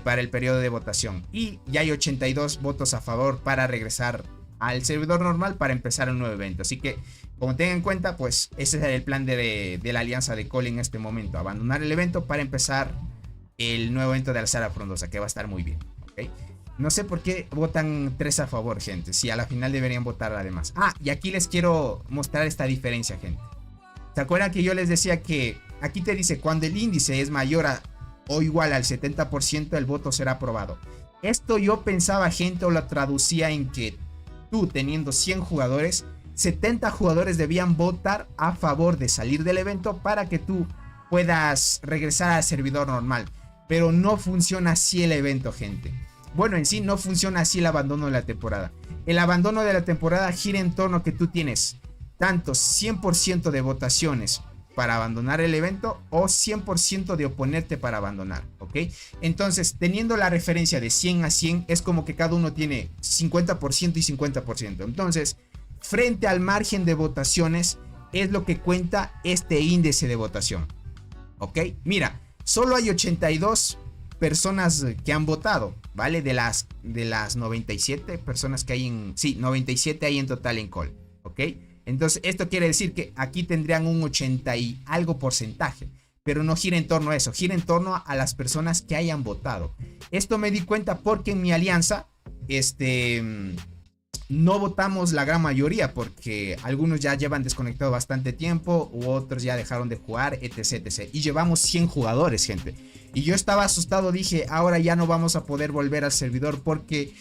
Speaker 2: para el periodo de votación. Y ya hay 82 votos a favor para regresar al servidor normal para empezar un nuevo evento. Así que, como tengan en cuenta, pues ese es el plan de la alianza de Cole en este momento. Abandonar el evento para empezar el nuevo evento de Alzara Frondosa, que va a estar muy bien, ¿ok? No sé por qué votan 3 a favor, gente. Si a la final deberían votar además. Y aquí les quiero mostrar esta diferencia, gente. ¿Se acuerdan que yo les decía que aquí te dice cuando el índice es mayor a o igual al 70%, el voto será aprobado? Esto yo pensaba, gente, o lo traducía en que tú, teniendo 100 jugadores, 70 jugadores debían votar a favor de salir del evento para que tú puedas regresar al servidor normal. Pero no funciona así el evento, gente. Bueno, en sí no funciona así el abandono de la temporada. El abandono de la temporada gira en torno a que tú tienes tanto 100% de votaciones para abandonar el evento o 100% de oponerte para abandonar, ¿ok? Entonces, teniendo la referencia de 100 a 100, es como que cada uno tiene 50% y 50%. Entonces, frente al margen de votaciones, es lo que cuenta este índice de votación, ¿ok? Mira, solo hay 82 personas que han votado, ¿vale? De las 97 personas que hay en... Sí, 97 hay en total en Call, ¿ok? Entonces esto quiere decir que aquí tendrían un 80 y algo porcentaje. Pero no gira en torno a eso, gira en torno a las personas que hayan votado. Esto me di cuenta porque en mi alianza, no votamos la gran mayoría, porque algunos ya llevan desconectado bastante tiempo, u otros ya dejaron de jugar, etc, etc. Y llevamos 100 jugadores, gente. Y yo estaba asustado, dije, ahora ya no vamos a poder volver al servidor, porque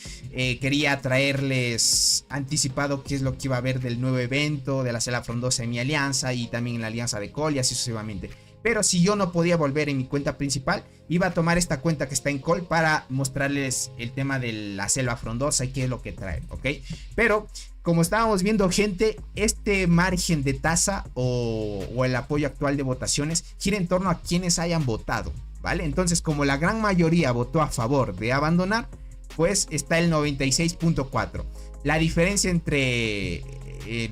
Speaker 2: quería traerles anticipado qué es lo que iba a haber del nuevo evento, de la Selva Frondosa en mi alianza, y también en la alianza de Col, y así sucesivamente. Pero si yo no podía volver en mi cuenta principal, iba a tomar esta cuenta que está en Col para mostrarles el tema de la Selva Frondosa y qué es lo que trae, ¿ok? Pero como estábamos viendo, gente, este margen de tasa o el apoyo actual de votaciones gira en torno a quienes hayan votado, ¿vale? Entonces, como la gran mayoría votó a favor de abandonar, pues está el 96.4. La diferencia entre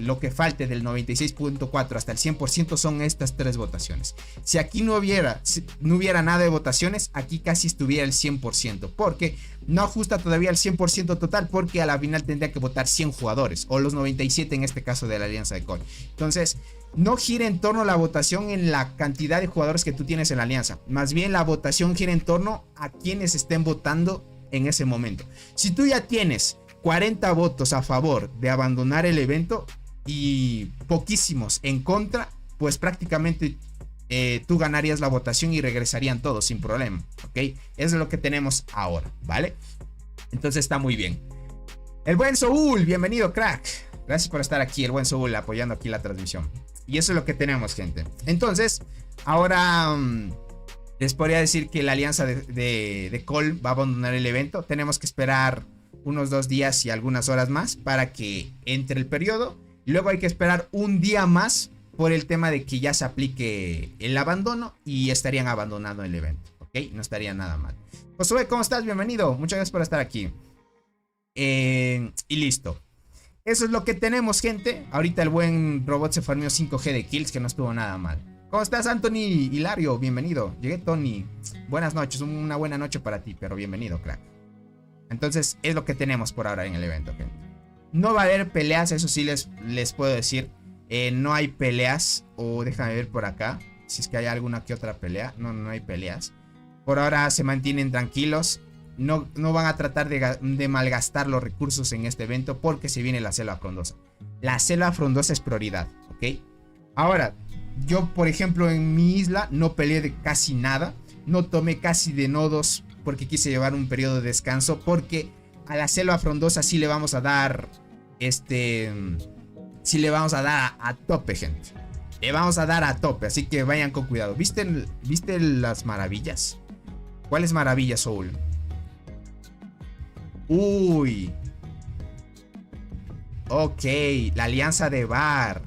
Speaker 2: lo que falte del 96.4 hasta el 100% son estas tres votaciones. Si aquí no hubiera nada de votaciones, aquí casi estuviera el 100%, porque no ajusta todavía el 100% total, porque a la final tendría que votar 100 jugadores, o los 97 en este caso de la alianza de Col. Entonces, no gira en torno a la votación en la cantidad de jugadores que tú tienes en la alianza, más bien la votación gira en torno a quienes estén votando en ese momento. Si tú ya tienes 40 votos a favor de abandonar el evento y poquísimos en contra, pues prácticamente tú ganarías la votación y regresarían todos sin problema, ¿ok? Eso es lo que tenemos ahora, ¿vale? Entonces está muy bien. El buen Soul, bienvenido, crack. Gracias por estar aquí, el buen Soul, apoyando aquí la transmisión. Y eso es lo que tenemos, gente. Entonces, ahora les podría decir que la alianza de Col va a abandonar el evento. Tenemos que esperar unos 2 días y algunas horas más para que entre el periodo. Luego hay que esperar un día más por el tema de que ya se aplique el abandono y estarían abandonando el evento, ¿ok? No estaría nada mal. Josué, ¿cómo estás? Bienvenido. Muchas gracias por estar aquí. Y listo. Eso es lo que tenemos, gente. Ahorita el buen robot se farmeó 5G de kills, que no estuvo nada mal. ¿Cómo estás, Anthony Hilario? Bienvenido. Llegué, Tony. Buenas noches. Una buena noche para ti, pero bienvenido, crack. Entonces es lo que tenemos por ahora en el evento, gente. No va a haber peleas, eso sí les puedo decir. No hay peleas. O déjame ver por acá si es que hay alguna que otra pelea. No hay peleas. Por ahora se mantienen tranquilos. No van a tratar de malgastar los recursos en este evento, porque se viene la Selva Frondosa. La Selva Frondosa es prioridad, ¿ok? Ahora, yo por ejemplo en mi isla no peleé de casi nada. No tomé casi de nodos, porque quise llevar un periodo de descanso, porque a la Selva Frondosa sí le vamos a dar sí le vamos a dar a tope, gente. Le vamos a dar a tope, así que vayan con cuidado. ¿Viste las maravillas? ¿Cuáles maravillas, Soul? Uy. Ok, la alianza de Bar.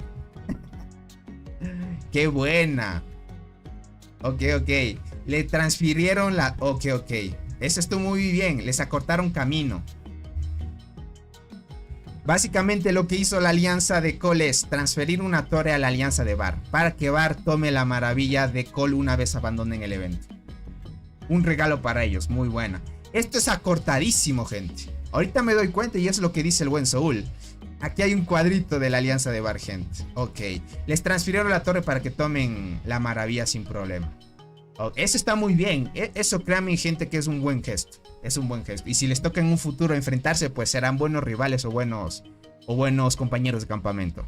Speaker 2: Qué buena. Ok. Le transfirieron la... Ok. Eso estuvo muy bien. Les acortaron camino. Básicamente lo que hizo la alianza de Col es transferir una torre a la alianza de Bar, para que Bar tome la maravilla de Col una vez abandonen el evento. Un regalo para ellos, muy buena. Esto es acortadísimo, gente. Ahorita me doy cuenta y eso es lo que dice el buen Soul. Aquí hay un cuadrito de la alianza de Bar, gente. Ok. Les transfirieron la torre para que tomen la maravilla sin problema. Okay. Eso está muy bien. Eso, créanme, gente, que es un buen gesto. Es un buen gesto. Y si les toca en un futuro enfrentarse, pues serán buenos rivales o buenos compañeros de campamento.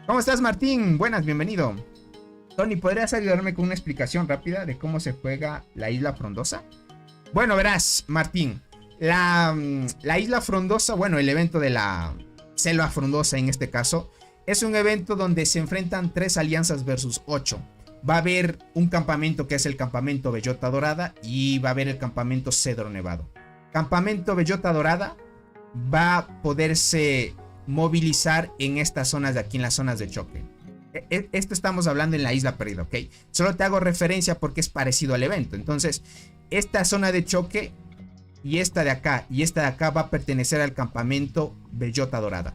Speaker 2: ¿Cómo estás, Martín? Buenas, bienvenido. Tony, ¿podrías ayudarme con una explicación rápida de cómo se juega la Isla Frondosa? Bueno, verás, Martín. La Isla Frondosa, bueno, el evento de la Selva Frondosa en este caso, es un evento donde se enfrentan 3 alianzas versus 8. Va a haber un campamento que es el campamento Bellota Dorada, y va a haber el campamento Cedro Nevado. Campamento Bellota Dorada va a poderse movilizar en estas zonas de aquí, en las zonas de choque. Esto estamos hablando en la Isla Perdida, ¿ok? Solo te hago referencia porque es parecido al evento. Entonces, esta zona de choque y esta de acá va a pertenecer al campamento Bellota Dorada.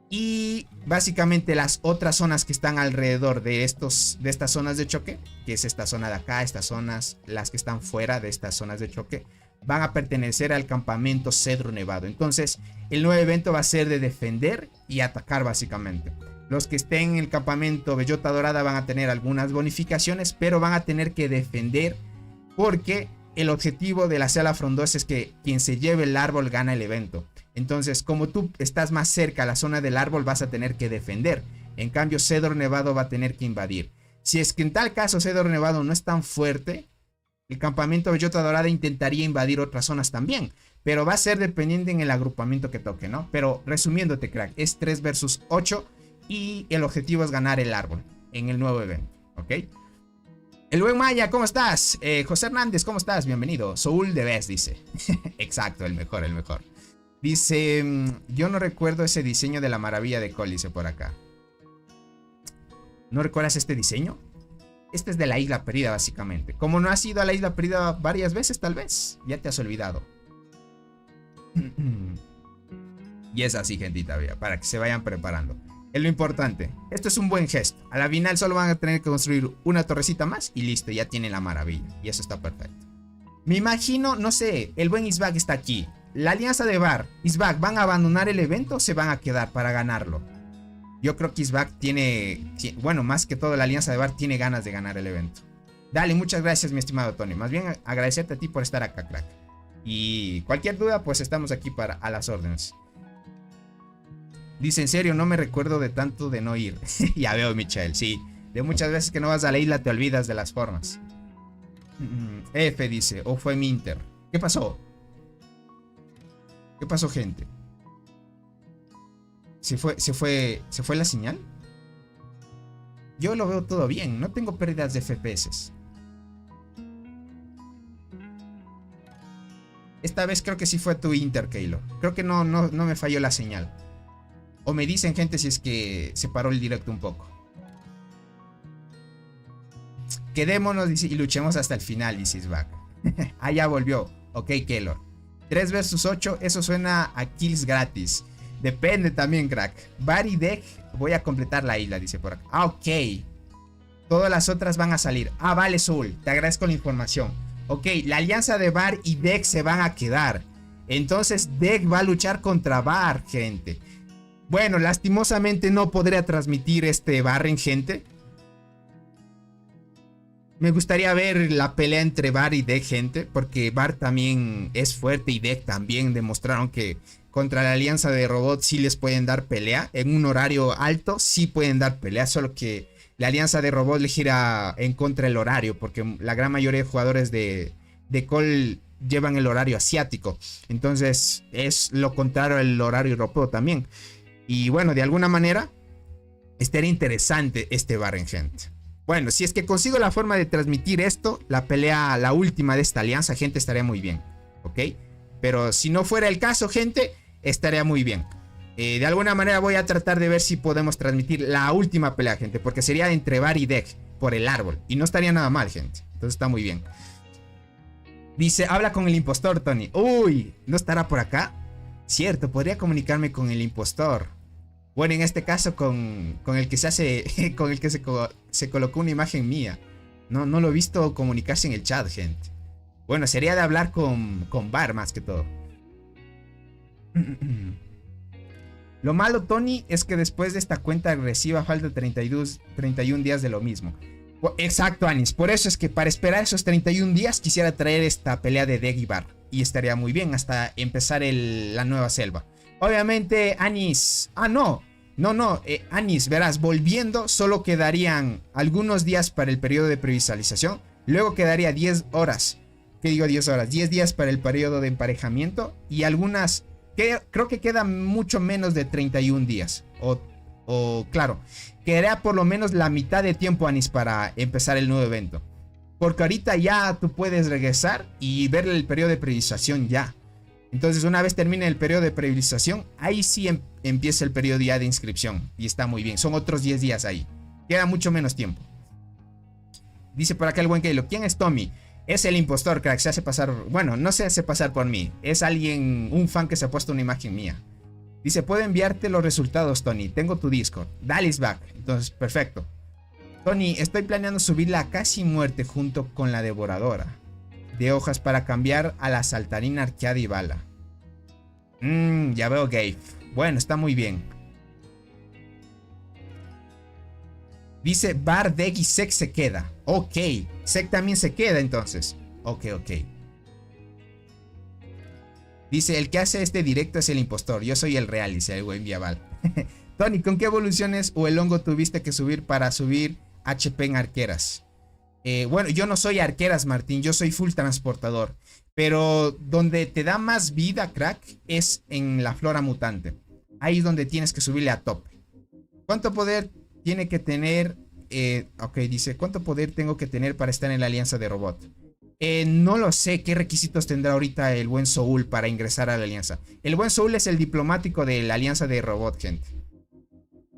Speaker 2: Y básicamente las otras zonas que están alrededor de estas zonas de choque, que es esta zona de acá, estas zonas, las que están fuera de estas zonas de choque, van a pertenecer al campamento Cedro Nevado. Entonces el nuevo evento va a ser de defender y atacar básicamente. Los que estén en el campamento Bellota Dorada van a tener algunas bonificaciones, pero van a tener que defender porque el objetivo de la selva frondosa es que quien se lleve el árbol gana el evento. Entonces, como tú estás más cerca a la zona del árbol, vas a tener que defender. En cambio, Cedro Nevado va a tener que invadir. Si es que en tal caso Cedro Nevado no es tan fuerte, el campamento Bellota Dorada intentaría invadir otras zonas también. Pero va a ser dependiente en el agrupamiento que toque, ¿no? Pero resumiéndote, crack, es 3 versus 8 y el objetivo es ganar el árbol en el nuevo evento, ¿ok? El buen Maya, ¿cómo estás? José Hernández, ¿cómo estás? Bienvenido. Soul de Best, dice. Exacto, el mejor, el mejor. Dice, yo no recuerdo ese diseño de la maravilla de Cole, dice por acá. ¿No recuerdas este diseño? Este es de la Isla Perdida, básicamente. Como no has ido a la Isla Perdida varias veces, tal vez, ya te has olvidado. Y es así, gentita, para que se vayan preparando. Es lo importante. Esto es un buen gesto. A la final solo van a tener que construir una torrecita más y listo, ya tienen la maravilla. Y eso está perfecto. Me imagino, no sé, el buen Isbak está aquí. La alianza de Bar, Isbak, ¿van a abandonar el evento o se van a quedar para ganarlo? Yo creo que Isbak tiene, bueno, más que todo la alianza de Bar tiene ganas de ganar el evento. Dale, muchas gracias, mi estimado Tony. Más bien agradecerte a ti por estar acá, crack. Y cualquier duda, pues estamos aquí a las órdenes. Dice, en serio, no me recuerdo de tanto de no ir. Ya veo, Michael, sí. De muchas veces que no vas a la isla te olvidas de las formas. F dice, o fue Minter. ¿Qué pasó? ¿Qué pasó, gente? ¿Se fue la señal? Yo lo veo todo bien, no tengo pérdidas de FPS. Esta vez creo que sí fue tu Inter, Keilo. Creo que no me falló la señal. O me dicen, gente, si es que se paró el directo un poco. Quedémonos, dice, y luchemos hasta el final, dice Isbak. Ah, ya volvió. Ok, Keylor. 3 versus 8, eso suena a kills gratis. Depende también, crack. Bar y Deck, voy a completar la isla, dice por acá. Ah, ok. Todas las otras van a salir. Ah, vale, Soul, te agradezco la información. Ok, la alianza de Bar y Deck se van a quedar. Entonces Deck va a luchar contra Bar, gente. Bueno, lastimosamente no podré transmitir este Barren, gente. Me gustaría ver la pelea entre Bar y Deck, gente, porque Bar también es fuerte y Deck también demostraron que contra la alianza de robots sí les pueden dar pelea. En un horario alto sí pueden dar pelea, solo que la alianza de robots le gira en contra del horario, porque la gran mayoría de jugadores de Call llevan el horario asiático. Entonces es lo contrario al horario europeo también. Y bueno, de alguna manera estaría interesante este Barren, gente. Bueno, si es que consigo la forma de transmitir esto, la pelea, la última de esta alianza, gente, estaría muy bien. ¿Ok? Pero si no fuera el caso, gente, estaría muy bien. De alguna manera voy a tratar de ver si podemos transmitir la última pelea, gente. Porque sería entre Bar y Deck por el árbol. Y no estaría nada mal, gente. Entonces está muy bien. Dice, habla con el impostor, Tony. Uy, ¿no estará por acá? Cierto, podría comunicarme con el impostor. Bueno, en este caso con el que se hace, con el que se colocó una imagen mía. No lo he visto comunicarse en el chat, gente. Bueno, sería de hablar con Bar más que todo. Lo malo, Tony, es que después de esta cuenta agresiva falta 31 días de lo mismo. Exacto, Anis. Por eso es que para esperar esos 31 días quisiera traer esta pelea de Deck y Bar. Y estaría muy bien hasta empezar la nueva selva. Obviamente, Anis... Ah, no. Anis, verás, volviendo solo quedarían algunos días para el periodo de previsualización. Luego quedaría 10 horas. ¿Qué digo 10 horas? 10 días para el periodo de emparejamiento. Y algunas... creo que quedan mucho menos de 31 días. O claro, quedaría por lo menos la mitad de tiempo, Anis, para empezar el nuevo evento. Porque ahorita ya tú puedes regresar y ver el periodo de previsualización ya. Entonces una vez termine el periodo de previsualización, ahí sí empieza el periodo ya de inscripción. Y está muy bien, son otros 10 días ahí. Queda mucho menos tiempo. Dice por acá el buen Keilo, ¿quién es Tommy? Es el impostor, crack, se hace pasar... Bueno, no se hace pasar por mí. Es alguien, un fan que se ha puesto una imagen mía. Dice, puedo enviarte los resultados, Tony. Tengo tu Discord. Dale, is back. Entonces, perfecto. Tony, estoy planeando subir la casi muerte junto con la devoradora de hojas para cambiar a la saltarina arqueada y bala. Ya veo, Gabe. Bueno, está muy bien. Dice Bar, Deg y Sek se queda. Ok. Sek también se queda entonces. Ok. Dice, el que hace este directo es el impostor. Yo soy el real, dice el buen Viaval. Tony, ¿con qué evoluciones o el hongo tuviste que subir para subir HP en arqueras? Bueno, yo no soy arqueras, Martín. Yo soy full transportador. Pero donde te da más vida, crack, es en la flora mutante. Ahí es donde tienes que subirle a tope. ¿Cuánto poder tiene que tener? Ok, dice, ¿cuánto poder tengo que tener para estar en la alianza de robot? No lo sé qué requisitos tendrá ahorita el buen Soul para ingresar a la alianza. El buen Soul es el diplomático de la alianza de robot, gente.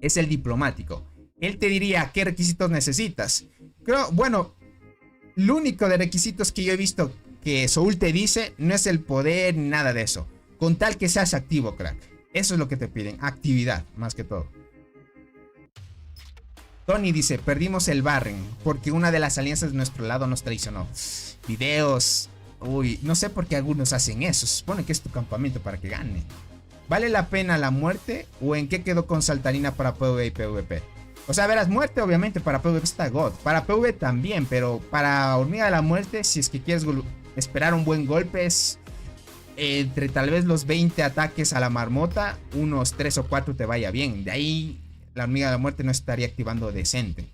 Speaker 2: Es el diplomático. Él te diría qué requisitos necesitas. Creo, bueno, lo único de requisitos que yo he visto que Soul te dice no es el poder ni nada de eso. Con tal que seas activo, crack. Eso es lo que te piden. Actividad, más que todo. Tony dice, perdimos el Barren porque una de las alianzas de nuestro lado nos traicionó. Videos. Uy, no sé por qué algunos hacen eso. Se supone que es tu campamento para que gane. ¿Vale la pena la muerte o en qué quedó con Saltarina para PvE y PvP? O sea, verás, muerte obviamente para PvP está God. Para PvE también, pero para Hormiga de la Muerte, si es que quieres esperar un buen golpe, es entre tal vez los 20 ataques a la marmota, unos 3 o 4 te vaya bien. De ahí la Hormiga de la Muerte no estaría activando decente.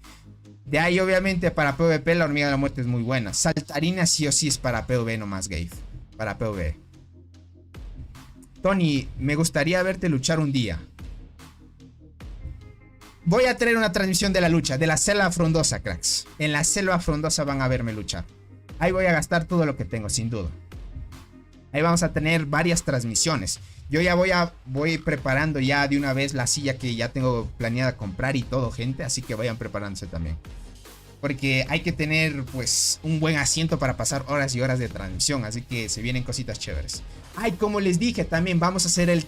Speaker 2: De ahí obviamente para PvP la Hormiga de la Muerte es muy buena. Saltarina sí o sí es para PvE nomás, Gabe. Para PvE. Tony, me gustaría verte luchar un día. Voy a traer una transmisión de la lucha, de la selva frondosa, cracks. En la selva frondosa van a verme luchar. Ahí voy a gastar todo lo que tengo, sin duda. Ahí vamos a tener varias transmisiones. Yo ya voy preparando ya de una vez la silla que ya tengo planeada comprar y todo, gente. Así que vayan preparándose también. Porque hay que tener, pues, un buen asiento para pasar horas y horas de transmisión. Así que se vienen cositas chéveres. Ay, como les dije, también vamos a hacer el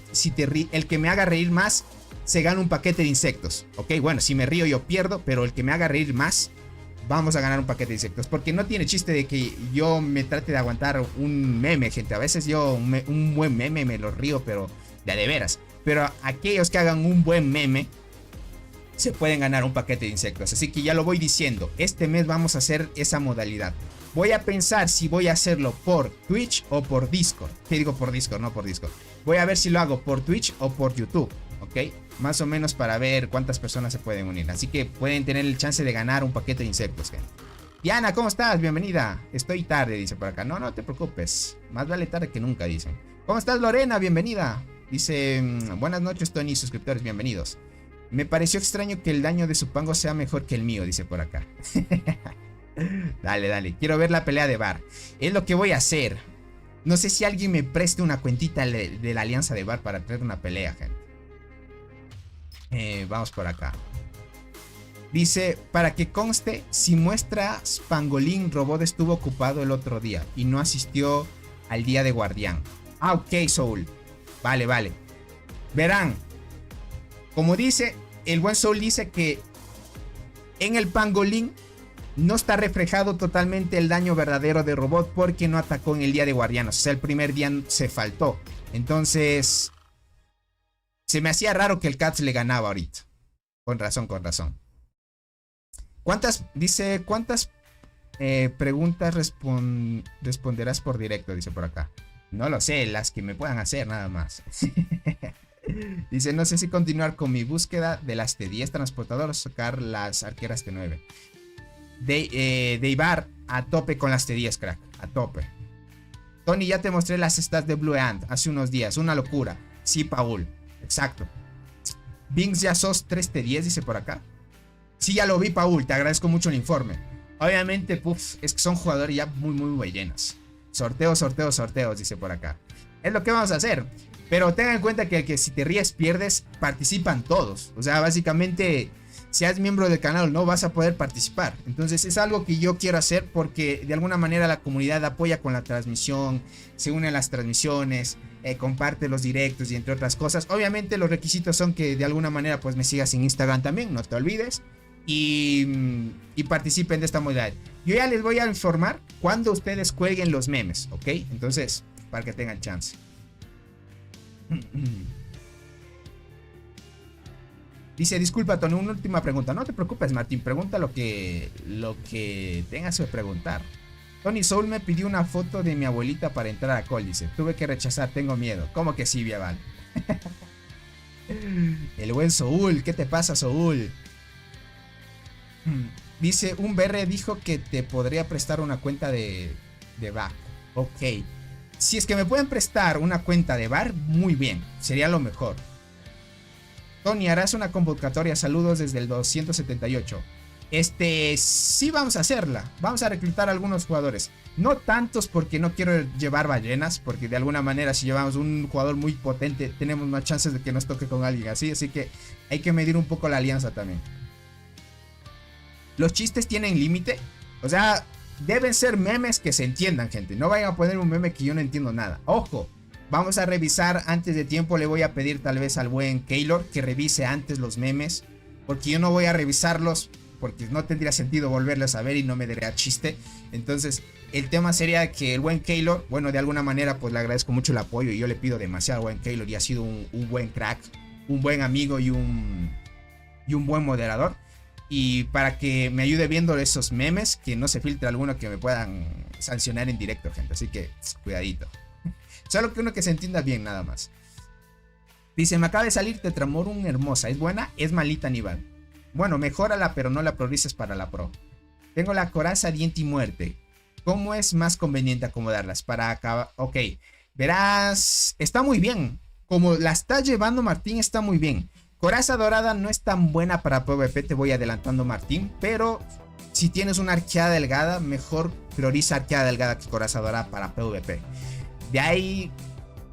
Speaker 2: que me haga reír más, se gana un paquete de insectos. Ok, bueno, si me río yo pierdo, pero el que me haga reír más, vamos a ganar un paquete de insectos. Porque no tiene chiste de que yo me trate de aguantar un meme, gente. A veces yo un buen meme me lo río, pero de veras. Pero aquellos que hagan un buen meme se pueden ganar un paquete de insectos. Así que ya lo voy diciendo. Este mes vamos a hacer esa modalidad. Voy a pensar si voy a hacerlo por Twitch o por Discord. ¿Qué digo por Discord? No por Discord. Voy a ver si lo hago por Twitch o por YouTube. ¿Ok? Más o menos para ver cuántas personas se pueden unir. Así que pueden tener el chance de ganar un paquete de insectos, gente. Diana, ¿cómo estás? Bienvenida. Estoy tarde, dice por acá. No, no te preocupes. Más vale tarde que nunca, dicen. ¿Cómo estás, Lorena? Bienvenida. Dice, buenas noches, Tony, suscriptores, bienvenidos. Me pareció extraño que el daño de Supango sea mejor que el mío, dice por acá. Dale, dale. Quiero ver la pelea de Bar. Es lo que voy a hacer. No sé si alguien me preste una cuentita de la alianza de Bar para traer una pelea, gente. Vamos por acá. Dice, para que conste, si muestras Pangolín, Robot estuvo ocupado el otro día y no asistió al día de Guardián. Ah, ok, Soul. Vale, vale. Verán, como dice, el buen Soul dice que en el Pangolín no está reflejado totalmente el daño verdadero de Robot porque no atacó en el día de Guardianos. O sea, el primer día se faltó. Entonces, se me hacía raro que el Cats le ganaba ahorita. Con razón, con razón. ¿Cuántas preguntas responderás por directo? Dice por acá. No lo sé, las que me puedan hacer nada más. Dice, no sé si continuar con mi búsqueda de las T10 transportadoras o sacar las arqueras T9. De Ibar a tope con las T10, crack. A tope. Tony, ya te mostré las stats de Blue Ant hace unos días. Una locura. Sí, Paul. Exacto. Binks, ya sos 3T10, dice por acá. Sí, ya lo vi, Paul. Te agradezco mucho el informe. Obviamente, es que son jugadores ya muy ballenas. Sorteos, dice por acá. Es lo que vamos a hacer. Pero tengan en cuenta que si te ríes, pierdes, participan todos. O sea, básicamente, seas miembro del canal o no, vas a poder participar. Entonces es algo que yo quiero hacer porque de alguna manera la comunidad apoya con la transmisión, se une a las transmisiones, comparte los directos y entre otras cosas. Obviamente los requisitos son que de alguna manera pues me sigas en Instagram también, no te olvides. Y participen de esta modalidad. Yo ya les voy a informar cuando ustedes cuelguen los memes, ¿ok? Entonces, para que tengan chance. Dice, disculpa, Tony, una última pregunta. No te preocupes, Martín, pregunta lo que tengas que preguntar. Tony Soul me pidió una foto de mi abuelita para entrar a Call, dice. Tuve que rechazar, tengo miedo. ¿Cómo que sí, Viaval? El buen Soul, ¿qué te pasa, Soul? Dice, un BR dijo que te podría prestar una cuenta de bar. Ok. Si es que me pueden prestar una cuenta de bar, muy bien. Sería lo mejor. Tony, harás una convocatoria. Saludos desde el 278. Sí, vamos a hacerla. Vamos a reclutar a algunos jugadores. No tantos porque no quiero llevar ballenas. Porque de alguna manera si llevamos un jugador muy potente, tenemos más chances de que nos toque con alguien así. Así que hay que medir un poco la alianza también. Los chistes tienen límite. O sea, deben ser memes que se entiendan, gente. No vayan a poner un meme que yo no entiendo nada. Ojo. Vamos a revisar antes de tiempo. Le voy a pedir tal vez al buen Keylor que revise antes los memes. Porque yo no voy a revisarlos. Porque no tendría sentido volverlos a ver y no me daría chiste. Entonces el tema sería que el buen Keylor, bueno, de alguna manera pues le agradezco mucho el apoyo. Y yo le pido demasiado al buen Keylor. Y ha sido un buen crack, un buen amigo y un buen moderador. Y para que me ayude viendo esos memes, que no se filtre alguno que me puedan sancionar en directo, gente. Así que cuidadito. Solo que uno que se entienda bien, nada más. Dice, me acaba de salir Tetramorum hermosa. ¿Es buena? Es malita, Aníbal. Bueno, mejórala, pero no la priorices para la pro. Tengo la coraza, diente y muerte. ¿Cómo es más conveniente acomodarlas? Para acabar... Ok, verás... Está muy bien. Como la está llevando Martín, está muy bien. Coraza dorada no es tan buena para PvP, te voy adelantando, Martín. Pero si tienes una arqueada delgada, mejor prioriza arqueada delgada que coraza dorada para PvP. De ahí,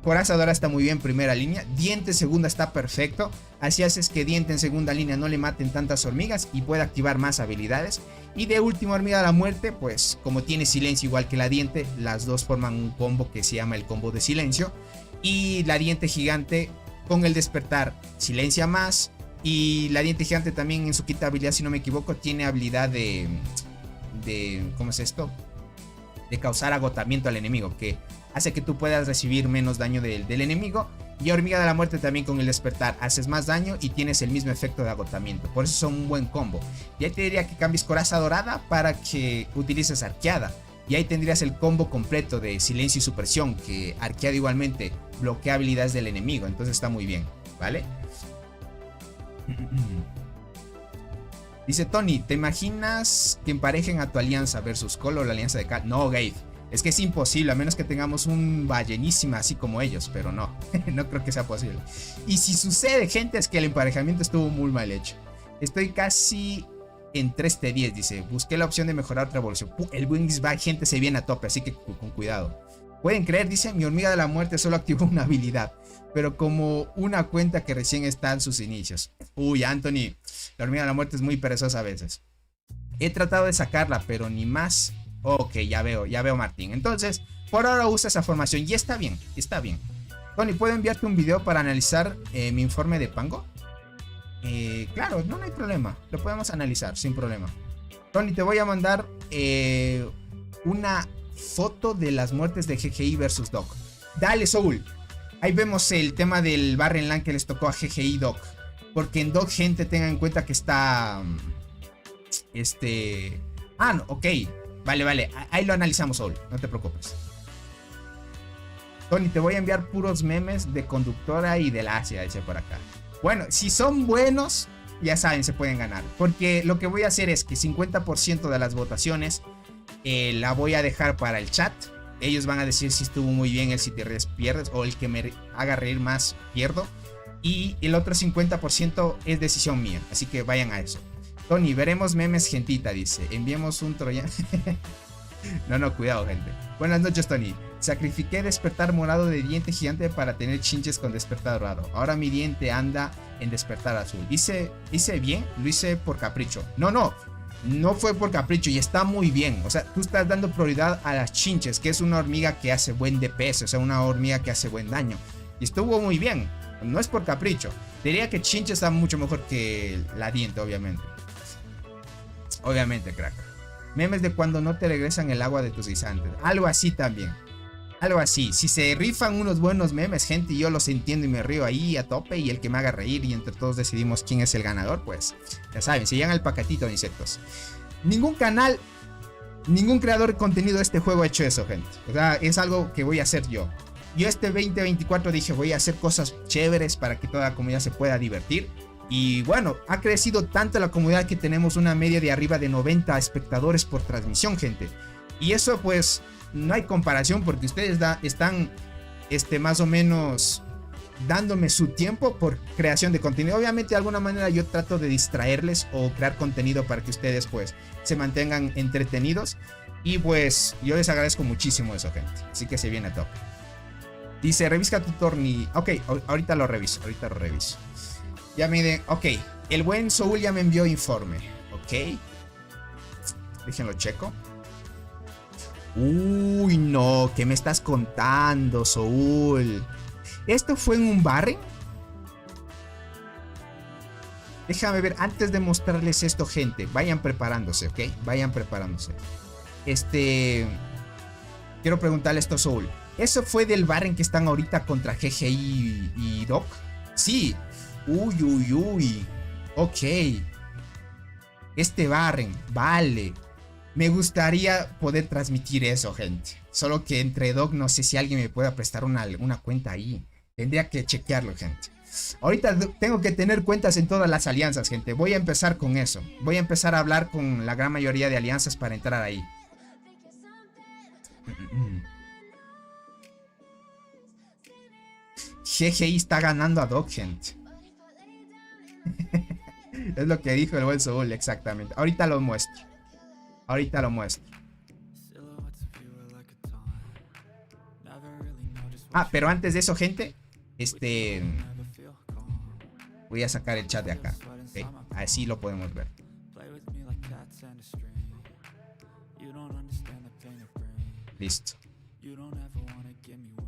Speaker 2: coraza dorada está muy bien, primera línea. Diente segunda está perfecto. Así haces que diente en segunda línea no le maten tantas hormigas y pueda activar más habilidades. Y de última, hormiga de la muerte, pues como tiene silencio igual que la diente, las dos forman un combo que se llama el combo de silencio. Y la diente gigante con el despertar silencia más. Y la diente gigante también en su quinta habilidad, si no me equivoco, tiene habilidad de ¿cómo es esto? De causar agotamiento al enemigo, que hace que tú puedas recibir menos daño del enemigo. Y hormiga de la muerte también con el despertar haces más daño y tienes el mismo efecto de agotamiento. Por eso son un buen combo. Y ahí te diría que cambies coraza dorada para que utilices arqueada. Y ahí tendrías el combo completo de silencio y supresión, que arqueada igualmente bloquea habilidades del enemigo. Entonces está muy bien, ¿vale? Dice Tony, ¿te imaginas que emparejen a tu alianza versus Colo o la alianza de Cal? No, Gabe. Es que es imposible, a menos que tengamos un ballenísima así como ellos, pero no, no creo que sea posible. Y si sucede, gente, es que el emparejamiento estuvo muy mal hecho. Estoy casi en 3T10, dice. Busqué la opción de mejorar otra evolución. El Wingsback, gente, se viene a tope, así que con cuidado. Pueden creer, dice, mi hormiga de la muerte solo activó una habilidad, pero como una cuenta que recién está en sus inicios. Uy, Anthony, la hormiga de la muerte es muy perezosa a veces. He tratado de sacarla, pero ni más... Ok, ya veo, Martín. Entonces, por ahora usa esa formación y está bien, está bien. Tony, ¿puedo enviarte un video para analizar mi informe de Pango? Claro, no hay problema. Lo podemos analizar sin problema. Tony, te voy a mandar una foto de las muertes de GGI versus Doc. Dale, Soul. Ahí vemos el tema del Barren Land que les tocó a GGI Doc. Porque en Doc, gente, tengan en cuenta que está... Ah, no, ok. Vale, ahí lo analizamos, Soul, no te preocupes. Tony, te voy a enviar puros memes de Conductora y del Asia, dice por acá. Bueno, si son buenos, ya saben, se pueden ganar. Porque lo que voy a hacer es que 50% de las votaciones la voy a dejar para el chat. Ellos van a decir si estuvo muy bien el si te ríes pierdes, o el que me haga reír más pierdo. Y el otro 50% es decisión mía, así que vayan a eso. Tony, veremos memes, gentita, dice. Enviemos un troyano. No, cuidado, gente. Buenas noches, Tony. Sacrifiqué despertar morado de diente gigante para tener chinches con despertar dorado. Ahora mi diente anda en despertar azul. ¿Hice bien? Lo hice por capricho. No fue por capricho y está muy bien. O sea, tú estás dando prioridad a las chinches, que es una hormiga que hace buen DPS. O sea, una hormiga que hace buen daño. Y estuvo muy bien. No es por capricho. Diría que chinches está mucho mejor que la diente, obviamente. Obviamente, crack. Memes de cuando no te regresan el agua de tus guisantes. Algo así también. Algo así. Si se rifan unos buenos memes, gente, y yo los entiendo y me río ahí a tope, y el que me haga reír y entre todos decidimos quién es el ganador, pues ya saben, se llegan al paquetito de insectos. Ningún canal, ningún creador de contenido de este juego ha hecho eso, gente. O sea, es algo que voy a hacer yo. Yo este 2024 dije, voy a hacer cosas chéveres para que toda la comunidad se pueda divertir. Y bueno, ha crecido tanto la comunidad que tenemos una media de arriba de 90 espectadores por transmisión, gente. Y eso pues no hay comparación porque ustedes están más o menos dándome su tiempo por creación de contenido. Obviamente de alguna manera yo trato de distraerles o crear contenido para que ustedes pues se mantengan entretenidos. Y pues yo les agradezco muchísimo eso, gente. Así que se viene a tope. Dice, revisa tu torneo. Ok, ahorita lo reviso. Ya me ok, el buen Soul ya me envió informe. Ok. Déjenlo checo. Uy, no, ¿qué me estás contando, Soul? ¿Esto fue en un barrio? Déjame ver, antes de mostrarles esto, gente. Vayan preparándose, ¿ok? Vayan preparándose. Quiero preguntarle esto a Soul. ¿Eso fue del bar en que están ahorita contra GGI y Doc? Sí. Uy. Ok. Barren, vale. Me gustaría poder transmitir eso, gente. Solo que entre Doc no sé si alguien me pueda prestar una cuenta ahí. Tendría que chequearlo, gente. Ahorita tengo que tener cuentas en todas las alianzas, gente. Voy a empezar con eso. Voy a empezar a hablar con la gran mayoría de alianzas para entrar ahí. GGI está ganando a Doc, gente. Es lo que dijo el buen Soul, exactamente. Ahorita lo muestro. Ah, pero antes de eso, gente, voy a sacar el chat de acá, ¿okay? Así lo podemos ver. Listo,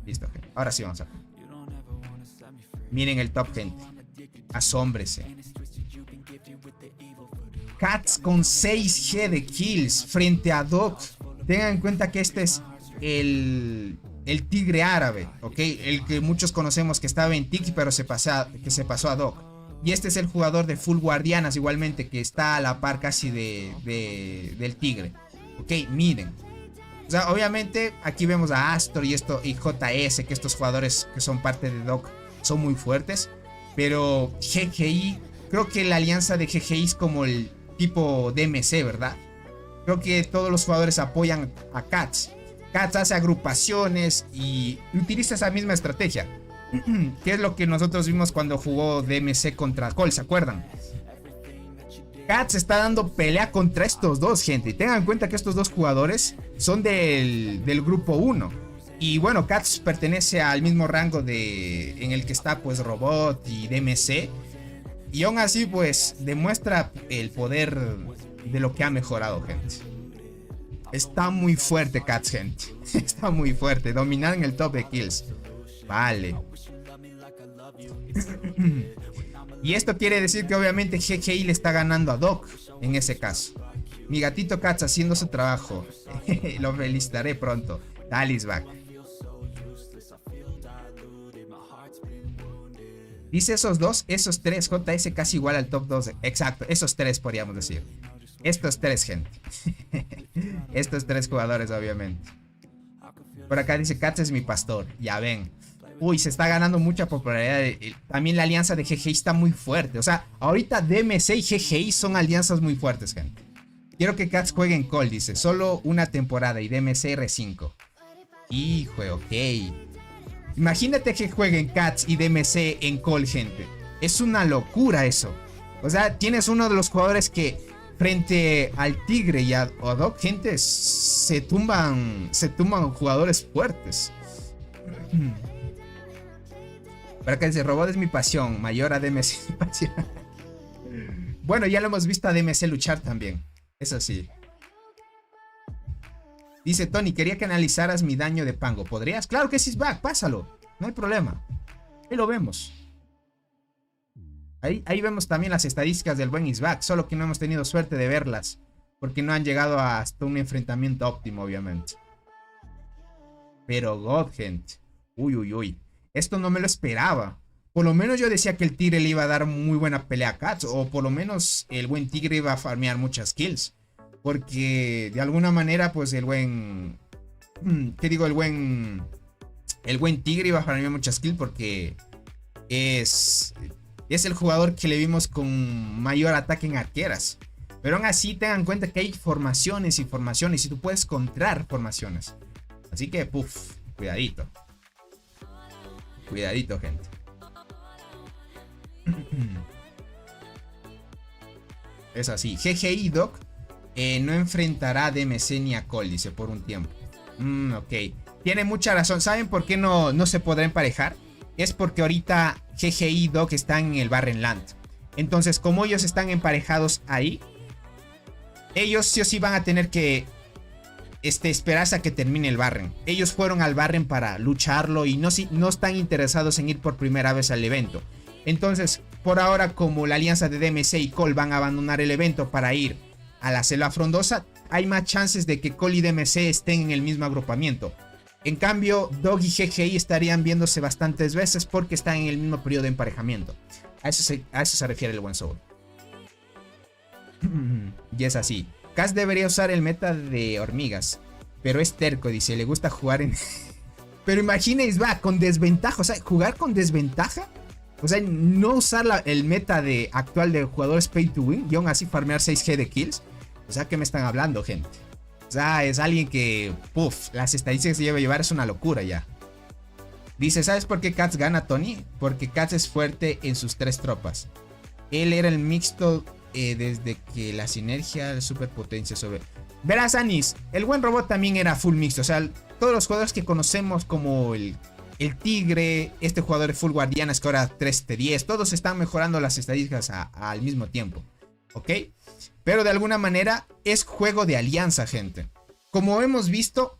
Speaker 2: gente. Ahora sí vamos a ver. Miren el top, gente. Asómbrese. Cats con 6G de kills frente a Doc. Tengan en cuenta que este es el tigre árabe, ¿ok? El que muchos conocemos que estaba en Tiki pero se pasó a Doc. Y este es el jugador de Full Guardianas igualmente, que está a la par casi del tigre. Ok, miren. O sea, obviamente aquí vemos a Astor y JS, que estos jugadores que son parte de Doc son muy fuertes. Pero GGI, creo que la alianza de GGI es como el tipo DMC, ¿verdad? Creo que todos los jugadores apoyan a Cats. Cats hace agrupaciones y utiliza esa misma estrategia. Que es lo que nosotros vimos cuando jugó DMC contra Cole, ¿se acuerdan? Cats está dando pelea contra estos dos, gente. Y tengan en cuenta que estos dos jugadores son del grupo 1. Y bueno, Cats pertenece al mismo rango en el que está pues Robot y DMC. Y aún así pues demuestra el poder de lo que ha mejorado, gente. Está muy fuerte Cats, gente. Está muy fuerte. Dominar en el top de kills. Vale. Y esto quiere decir que obviamente GGI le está ganando a Doc en ese caso. Mi gatito Cats haciendo su trabajo. Lo felicitaré pronto. Dale, back. Dice esos tres, JS casi igual al top 2. Exacto, esos tres podríamos decir. Estos tres, gente. Estos tres jugadores, obviamente. Por acá dice, Cats es mi pastor. Ya ven. Uy, se está ganando mucha popularidad. También la alianza de GGI está muy fuerte. O sea, ahorita DMC y GGI son alianzas muy fuertes, gente. Quiero que Cats juegue en Call, dice. Solo una temporada y DMC R5. Hijo, ok. Imagínate que jueguen Cats y DMC en Call, gente. Es una locura eso. O sea, tienes uno de los jugadores que frente al Tigre y a Doc, gente, se tumban jugadores fuertes. Pero acá dice, Robot es mi pasión, mayor a DMC mi pasión. Bueno, ya lo hemos visto a DMC luchar también. Eso sí. Dice Tony, quería que analizaras mi daño de Pango. ¿Podrías? Claro que sí, Isback, pásalo. No hay problema. Ahí lo vemos. Ahí vemos también las estadísticas del buen Isback. Solo que no hemos tenido suerte de verlas. Porque no han llegado hasta un enfrentamiento óptimo, obviamente. Pero God, gente. Uy, uy, uy. Esto no me lo esperaba. Por lo menos yo decía que el tigre le iba a dar muy buena pelea a Cats. O por lo menos el buen tigre iba a farmear muchas kills. Porque de alguna manera, pues el buen... ¿Qué digo? El buen tigre iba a farmear muchas kills porque es el jugador que le vimos con mayor ataque en arqueras. Pero aún así tengan en cuenta que hay formaciones y formaciones y tú puedes contrar formaciones. Así que, puff, cuidadito. Cuidadito, gente. Es así. GGI Doc no enfrentará a DMC ni a Cole, dice, por un tiempo. Ok. Tiene mucha razón. ¿Saben por qué no se podrá emparejar? Es porque ahorita GGI Doc está en el Barren Land. Entonces, como ellos están emparejados ahí, ellos sí o sí van a tener que esperarse a que termine el Barren. Ellos fueron al Barren para lucharlo y no están interesados en ir por primera vez al evento. Entonces, por ahora, como la alianza de DMC y Cole van a abandonar el evento para ir a la Selva Frondosa, hay más chances de que Cole y DMC estén en el mismo agrupamiento. En cambio, Dog y GGI estarían viéndose bastantes veces porque están en el mismo periodo de emparejamiento. A eso se refiere el buen Soul. Y es así. Cass debería usar el meta de hormigas, pero es terco, dice, le gusta jugar en... Pero imagínense, va, con desventaja, o sea, jugar con desventaja. O sea, no usar el meta actual de jugadores pay to win y aún así farmear 6G de kills. O sea, ¿qué me están hablando, gente? O sea, es alguien que, puff, las estadísticas que lleva a llevar es una locura ya. Dice, ¿sabes por qué Cats gana, Tony? Porque Cats es fuerte en sus 3 tropas. Él era el mixto desde que la sinergia de superpotencia sobre... Verás, Anis, el buen robot también era full mixto. O sea, todos los jugadores que conocemos como el tigre, este jugador de full guardianas que ahora 3T10, todos están mejorando las estadísticas al mismo tiempo. ¿Ok? Pero de alguna manera es juego de alianza, gente. Como hemos visto,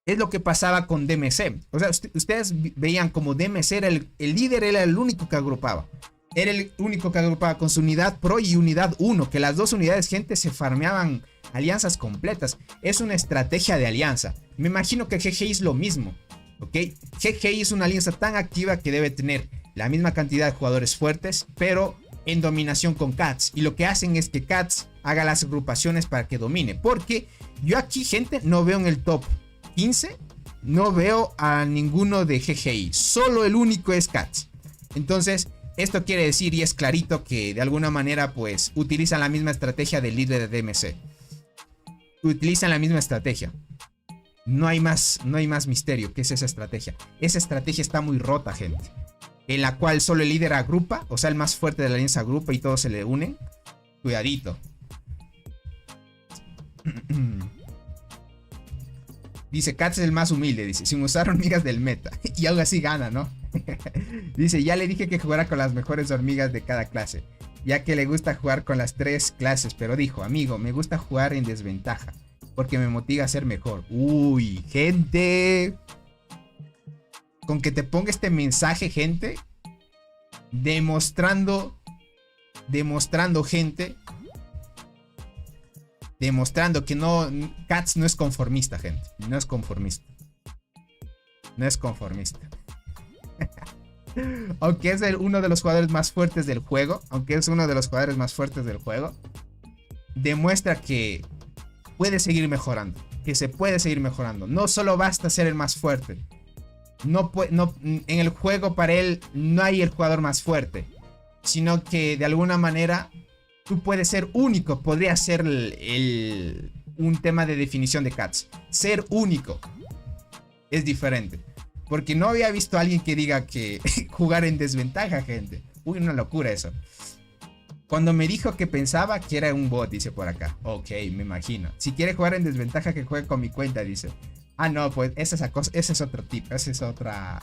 Speaker 2: es lo que pasaba con DMC. O sea, ustedes veían como DMC era el líder, era el único que agrupaba. Era el único que agrupaba con su unidad Pro y unidad 1. Que las dos unidades, gente, se farmeaban alianzas completas. Es una estrategia de alianza. Me imagino que GGI es lo mismo. ¿Ok? GGI es una alianza tan activa que debe tener la misma cantidad de jugadores fuertes, pero en dominación con Cats. Y lo que hacen es que Cats haga las agrupaciones para que domine. Porque yo aquí, gente, no veo en el top 15, no veo a ninguno de GGI. Solo el único es Cats. Entonces, esto quiere decir, y es clarito, que de alguna manera, pues, utilizan la misma estrategia del líder de DMC. Utilizan la misma estrategia. No hay más misterio que es esa estrategia. Esa estrategia está muy rota, gente. En la cual solo el líder agrupa, o sea, el más fuerte de la alianza agrupa y todos se le unen. Cuidadito. Dice, Cats es el más humilde, dice, sin usar hormigas del meta. Y aún así gana, ¿no? Dice, ya le dije que jugara con las mejores hormigas de cada clase, ya que le gusta jugar con las 3 clases, pero dijo, amigo, me gusta jugar en desventaja, porque me motiva a ser mejor. Uy, gente. Con que te ponga este mensaje, gente, demostrando, gente, demostrando que no, Cats no es conformista, gente, no es conformista. No es conformista. Aunque es uno de los jugadores más fuertes del juego, demuestra que puede seguir mejorando, que se puede seguir mejorando. No solo basta ser el más fuerte. En el juego para él no hay el jugador más fuerte, sino que de alguna manera tú puedes ser único. Podría ser un tema de definición de Cats. Ser único es diferente. Porque no había visto a alguien que diga que jugar en desventaja, gente. Uy, una locura eso. Cuando me dijo que pensaba que era un bot, dice por acá. Ok, me imagino. Si quiere jugar en desventaja, que juegue con mi cuenta, dice. Ah, no, pues ese es otro tip. Esa es otra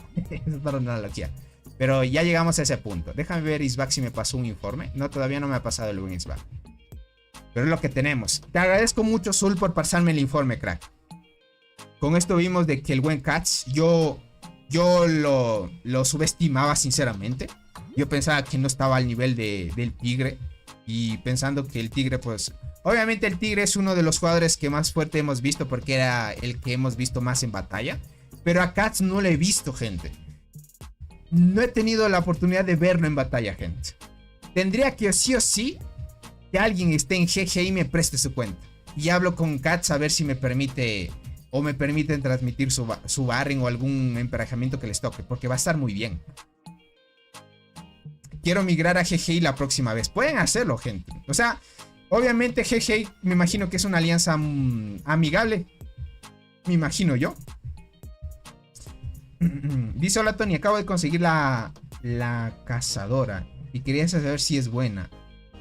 Speaker 2: analogía. Pero ya llegamos a ese punto. Déjame ver, Isbak, si me pasó un informe. No, todavía no me ha pasado el buen Isbak. Pero es lo que tenemos. Te agradezco mucho, Zul, por pasarme el informe, crack. Con esto vimos de que el buen Cats, yo lo subestimaba, sinceramente. Yo pensaba que no estaba al nivel del tigre. Y pensando que el tigre, pues... Obviamente el tigre es uno de los jugadores que más fuerte hemos visto, porque era el que hemos visto más en batalla. Pero a Cats no lo he visto, gente. No he tenido la oportunidad de verlo en batalla, gente. Tendría que sí o sí que alguien esté en GG y me preste su cuenta. Y hablo con Cats a ver si me permite o me permiten transmitir su Barren o algún emparejamiento que les toque, porque va a estar muy bien. Quiero migrar a GG la próxima vez. Pueden hacerlo, gente. O sea, obviamente GG me imagino que es una alianza amigable. Me imagino yo. Dice: hola Tony, acabo de conseguir la cazadora y quería saber si es buena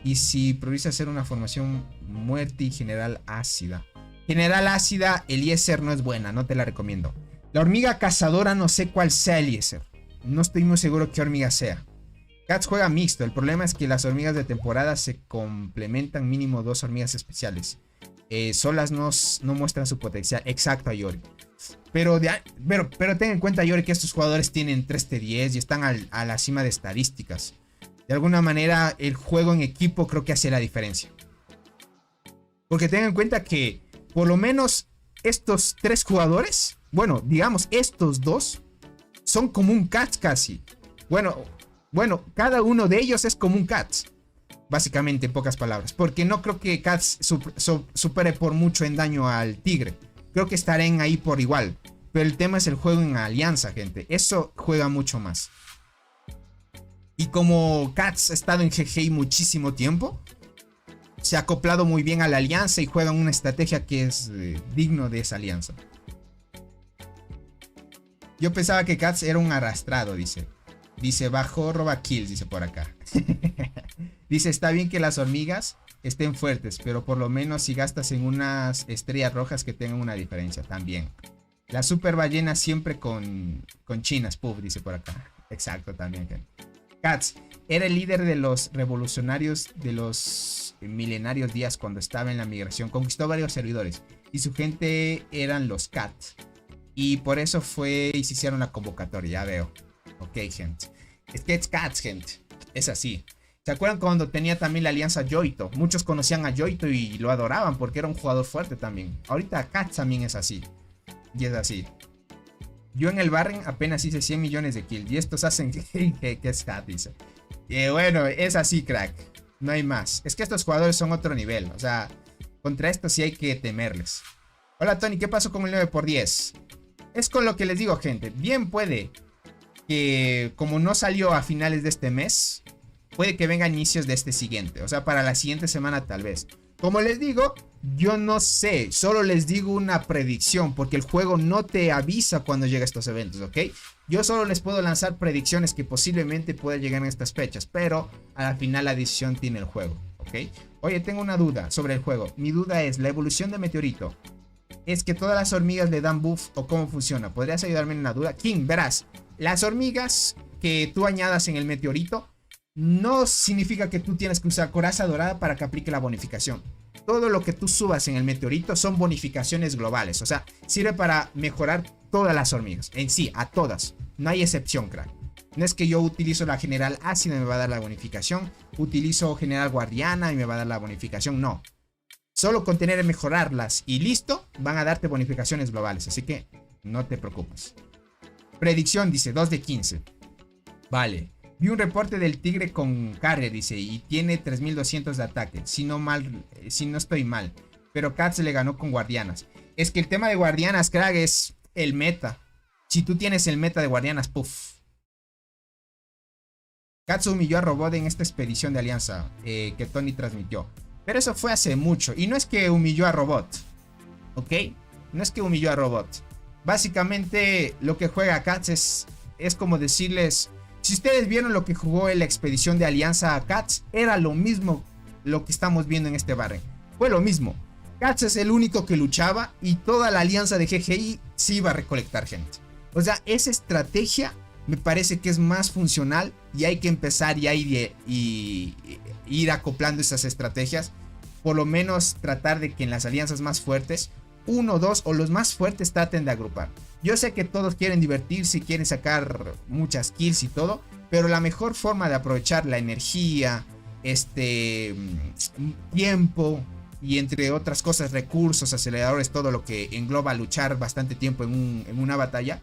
Speaker 2: y si prioriza hacer una formación muerte y general ácida. General ácida, Eliezer, no es buena, no te la recomiendo. La hormiga cazadora no sé cuál sea, Eliezer. No estoy muy seguro qué hormiga sea. Cats juega mixto, el problema es que las hormigas de temporada se complementan mínimo 2 hormigas especiales. Solas no muestran su potencial. Exacto, Ayori. Pero ten en cuenta, Ayori, que estos jugadores tienen 3T10 y están a la cima de estadísticas. De alguna manera, el juego en equipo creo que hace la diferencia. Porque ten en cuenta que por lo menos estos 3 jugadores, bueno, digamos estos 2, son como un Cats casi. Bueno, cada uno de ellos es como un Cats. Básicamente, en pocas palabras. Porque no creo que Cats supere por mucho en daño al tigre. Creo que estarán ahí por igual. Pero el tema es el juego en alianza, gente. Eso juega mucho más. Y como Cats ha estado en GG muchísimo tiempo, se ha acoplado muy bien a la alianza y juegan una estrategia que es digno de esa alianza. Yo pensaba que Cats era un arrastrado, dice. Dice, bajo roba kills, dice por acá. Dice, está bien que las hormigas estén fuertes, pero por lo menos si gastas en unas estrellas rojas que tengan una diferencia también. La super ballena siempre con chinas, puff, dice por acá. Exacto, también, gente. Cats era el líder de los revolucionarios de los milenarios días cuando estaba en la migración. Conquistó varios servidores y su gente eran los Cats. Y por eso fue y se hicieron la convocatoria, ya veo. Ok, gente. Es que es Cats, gente. Es así. ¿Se acuerdan cuando tenía también la alianza Yoito? Muchos conocían a Yoito y lo adoraban porque era un jugador fuerte también. Ahorita Cats también es así. Y es así. Yo en el Barren apenas hice 100 millones de kills. Y estos hacen que es Cats, dice. Bueno, es así, crack. No hay más. Es que estos jugadores son otro nivel. O sea, contra estos sí hay que temerles. Hola, Tony, ¿qué pasó con el 9x10? Es con lo que les digo, gente. Bien puede que, como no salió a finales de este mes, puede que venga a inicios de este siguiente. O sea, para la siguiente semana tal vez. Como les digo, yo no sé. Solo les digo una predicción, porque el juego no te avisa cuando llega a estos eventos, ¿ok? Yo solo les puedo lanzar predicciones que posiblemente puedan llegar en estas fechas, pero al final la decisión tiene el juego, ¿ok? Oye, tengo una duda sobre el juego. Mi duda es, la evolución de Meteorito, ¿es que todas las hormigas le dan buff o cómo funciona? ¿Podrías ayudarme en una duda? King, verás, las hormigas que tú añadas en el Meteorito no significa que tú tienes que usar coraza dorada para que aplique la bonificación. Todo lo que tú subas en el Meteorito son bonificaciones globales. O sea, sirve para mejorar todas las hormigas. En sí, a todas. No hay excepción, crack. No es que yo utilizo la general ácida y me va a dar la bonificación. Utilizo general guardiana y me va a dar la bonificación. No. Solo con tener que mejorarlas y listo, van a darte bonificaciones globales. Así que no te preocupes. Predicción, dice, 2 de 15. Vale. Vi un reporte del tigre con carry, dice, y tiene 3200 de ataque. Si no estoy mal. Pero Cats le ganó con guardianas. Es que el tema de guardianas, crack, es el meta. Si tú tienes el meta de guardianas, puff. Cats humilló a Robot en esta expedición de alianza que Tony transmitió. Pero eso fue hace mucho. Y no es que humilló a Robot. ¿Ok? No es que humilló a Robot. Básicamente lo que juega Cats es como decirles... Si ustedes vieron lo que jugó en la expedición de alianza a Cats, era lo mismo lo que estamos viendo en este Barren. Fue lo mismo. Cats es el único que luchaba y toda la alianza de GGI se iba a recolectar gente. O sea, esa estrategia me parece que es más funcional y hay que empezar y ir acoplando esas estrategias. Por lo menos tratar de que en las alianzas más fuertes, 1, 2 o los más fuertes traten de agrupar. Yo sé que todos quieren divertirse y quieren sacar muchas kills y todo, pero la mejor forma de aprovechar la energía, tiempo y entre otras cosas, recursos, aceleradores, todo lo que engloba luchar bastante tiempo en una batalla,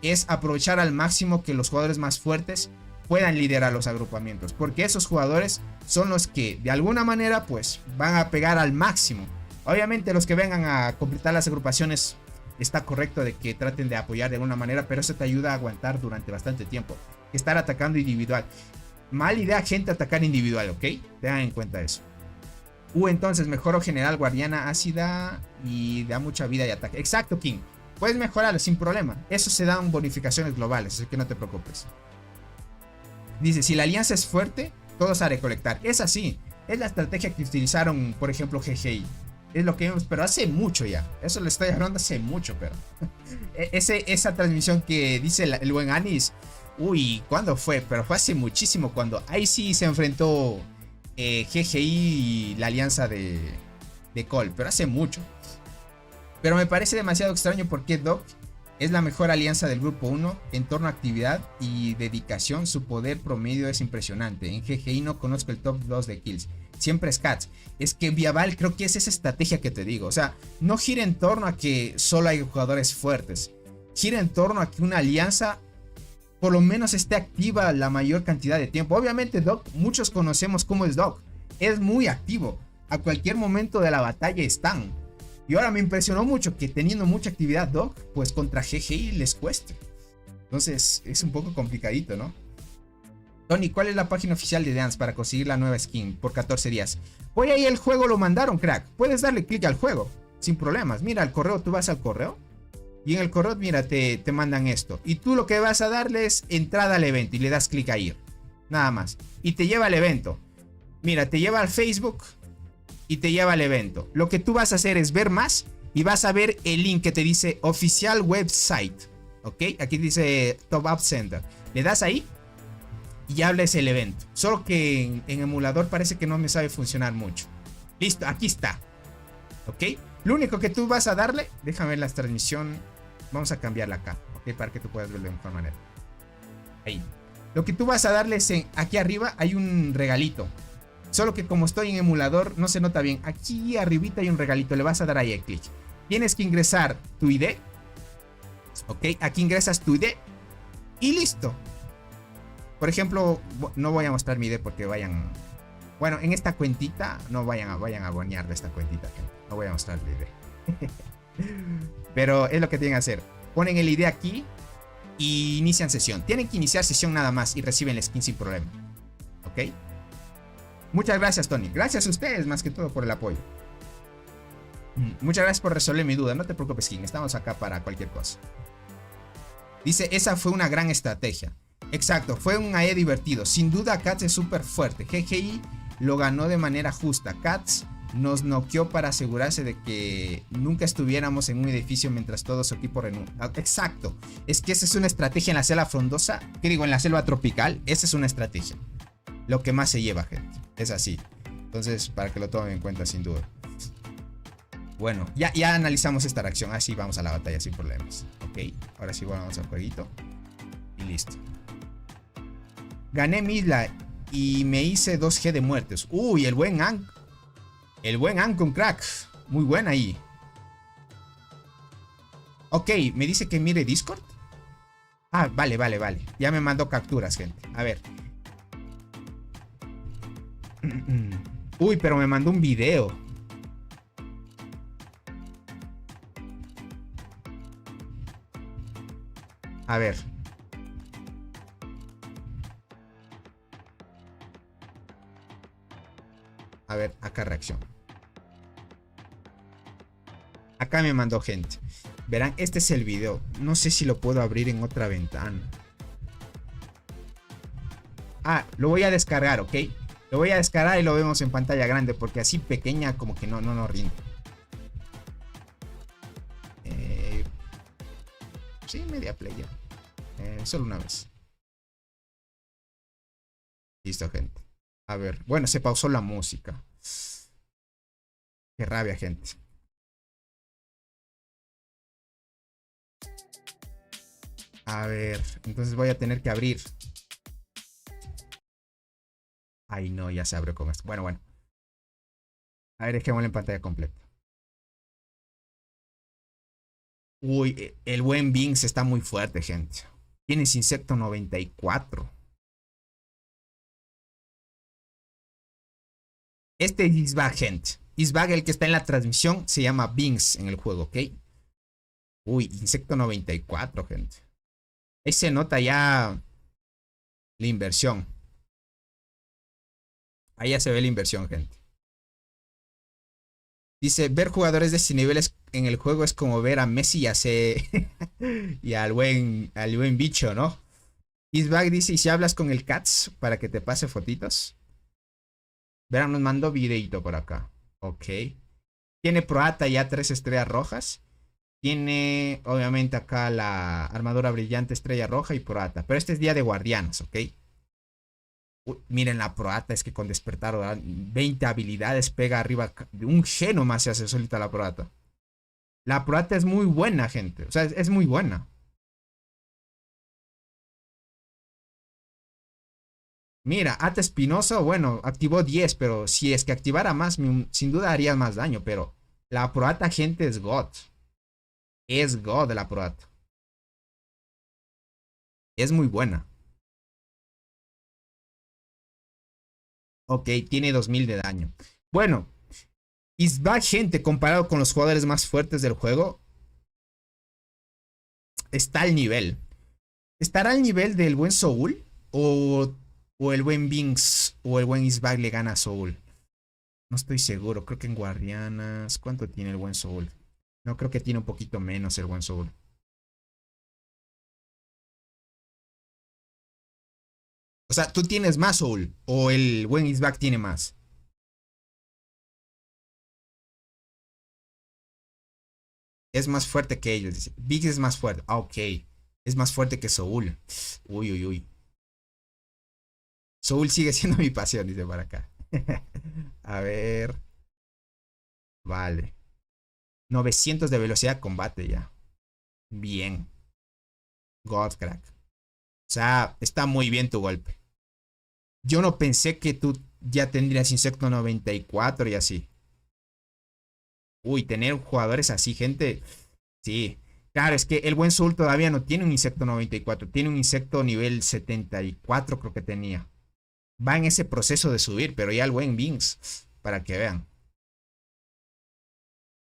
Speaker 2: es aprovechar al máximo que los jugadores más fuertes puedan liderar los agrupamientos, porque esos jugadores son los que de alguna manera pues van a pegar al máximo. Obviamente los que vengan a completar las agrupaciones está correcto de que traten de apoyar de alguna manera, pero eso te ayuda a aguantar durante bastante tiempo. Estar atacando individual. Mala idea, gente, atacar individual, ¿ok? Tengan en cuenta eso. Entonces, mejoro general, guardiana ácida y da mucha vida y ataque. Exacto, King. Puedes mejorarlo sin problema. Eso se dan bonificaciones globales, así que no te preocupes. Dice, si la alianza es fuerte, todos a recolectar. Es así. Es la estrategia que utilizaron, por ejemplo, GGI. Es lo que vimos, pero hace mucho ya. Eso le estoy hablando hace mucho, pero... esa transmisión que dice el buen Anis... Uy, ¿cuándo fue? Pero fue hace muchísimo cuando ahí sí se enfrentó GGI y la alianza de Cole, pero hace mucho. Pero me parece demasiado extraño porque Doc es la mejor alianza del grupo 1 en torno a actividad y dedicación. Su poder promedio es impresionante. En GGI no conozco el top 2 de kills. Siempre es Cats. Es que Viaval creo que es esa estrategia que te digo. O sea, no gira en torno a que solo hay jugadores fuertes. Gira en torno a que una alianza por lo menos esté activa la mayor cantidad de tiempo. Obviamente Doc, muchos conocemos cómo es Doc. Es muy activo. A cualquier momento de la batalla están. Y ahora me impresionó mucho que teniendo mucha actividad Doc, pues contra GGI les cueste. Entonces es un poco complicadito, ¿no? Tony, ¿cuál es la página oficial de Dance para conseguir la nueva skin por 14 días? Pues ahí el juego lo mandaron, crack. Puedes darle clic al juego, sin problemas. Mira, al correo, tú vas al correo. Y en el correo, mira, te mandan esto. Y tú lo que vas a darle es entrada al evento y le das clic a ir. Nada más. Y te lleva al evento. Mira, te lleva al Facebook y te lleva al evento. Lo que tú vas a hacer es ver más y vas a ver el link que te dice oficial website. ¿Ok? Aquí dice Top Up Center. Le das ahí y hables el evento. Solo que en emulador parece que no me sabe funcionar mucho. Listo, aquí está. ¿Ok? Lo único que tú vas a darle, déjame ver la transmisión. Vamos a cambiarla acá, ¿ok? Para que tú puedas verlo de mejor manera. Ahí. Lo que tú vas a darle es aquí arriba hay un regalito. Solo que como estoy en emulador no se nota bien. Aquí arribita hay un regalito, le vas a dar ahí el clic. Tienes que ingresar tu ID. Ok, aquí ingresas tu ID. Y listo. Por ejemplo, no voy a mostrar mi ID porque vayan... Bueno, en esta cuentita no vayan a goñar de esta cuentita, gente. No voy a mostrar la ID. Pero es lo que tienen que hacer. Ponen el ID aquí y inician sesión. Tienen que iniciar sesión nada más y reciben la skin sin problema. ¿Ok? Muchas gracias, Tony. Gracias a ustedes más que todo por el apoyo. Muchas gracias por resolver mi duda. No te preocupes, King. Estamos acá para cualquier cosa. Dice, esa fue una gran estrategia. Exacto, fue un AE divertido. Sin duda, Cats es súper fuerte. GGI lo ganó de manera justa. Cats nos noqueó para asegurarse de que nunca estuviéramos en un edificio mientras todo su equipo renuncia. Exacto, es que esa es una estrategia en la selva frondosa. ¿Qué digo? En la selva tropical, esa es una estrategia. Lo que más se lleva, gente. Es así. Entonces, para que lo tomen en cuenta, sin duda. Bueno, ya analizamos esta reacción. Así vamos a la batalla sin problemas. Ok, ahora sí vamos al jueguito. Y listo. Gané Misla y me hice 2G de muertes. Uy, el buen Ancon, crack. Muy buena ahí. Ok, me dice que mire Discord. Ah, vale. Ya me mandó capturas, gente. A ver. Uy, pero me mandó un video. A ver. A ver, acá reacción. Acá me mandó gente. Verán, este es el video. No sé si lo puedo abrir en otra ventana. Ah, lo voy a descargar, ¿ok? Lo voy a descargar y lo vemos en pantalla grande. Porque así pequeña como que no rinde. Sí, media player. Solo una vez. Listo, gente. A ver, bueno, se pausó la música. Qué rabia, gente. A ver, entonces voy a tener que abrir. Ay, no, ya se abrió con esto. Bueno. A ver, dejémoslo en pantalla completa. Uy, el buen Binks está muy fuerte, gente. Tienes insecto 94. Este es Isbag, gente. Isbag, el que está en la transmisión, se llama Binks en el juego, ¿ok? Uy, insecto 94, gente. Ahí se nota ya la inversión. Ahí ya se ve la inversión, gente. Dice, ver jugadores de este nivel en el juego es como ver a Messi y al buen bicho, ¿no? Isbag dice, ¿y si hablas con el Cats para que te pase fotitos? Verán, nos mandó videito por acá. Ok. Tiene Proata ya 3 estrellas rojas. Tiene, obviamente, acá la armadura brillante, estrella roja y Proata. Pero este es día de guardianes, ¿ok? Uy, miren la Proata, es que con despertar, ¿verdad? 20 habilidades, pega arriba. De un G nomás se hace solita la Proata. La Proata es muy buena, gente. O sea, es muy buena. Mira, Ata Espinosa, bueno, activó 10, pero si es que activara más, sin duda haría más daño. Pero la Proata, gente, es God. Es God la Proata. Es muy buena. Ok, tiene 2000 de daño. Bueno, Isbag, gente, comparado con los jugadores más fuertes del juego, está al nivel. ¿Estará al nivel del buen Soul? ¿O el buen Binks o el buen Isbag le gana a Soul? No estoy seguro. Creo que en Guardianas. ¿Cuánto tiene el buen Soul? No, creo que tiene un poquito menos el buen Soul. O sea, ¿tú tienes más Soul? ¿O el buen Isbag tiene más? Es más fuerte que ellos, dice. Biggs es más fuerte. Ah, ok. Es más fuerte que Soul. Uy, uy, uy. Soul sigue siendo mi pasión, dice por acá. A ver. Vale. 900 de velocidad de combate ya. Bien. Godcrack. O sea, está muy bien tu golpe. Yo no pensé que tú ya tendrías insecto 94 y así. Uy, tener jugadores así, gente. Sí. Claro, es que el buen Soul todavía no tiene un insecto 94. Tiene un insecto nivel 74, creo que tenía. Va en ese proceso de subir, pero ya el buen Binks, para que vean.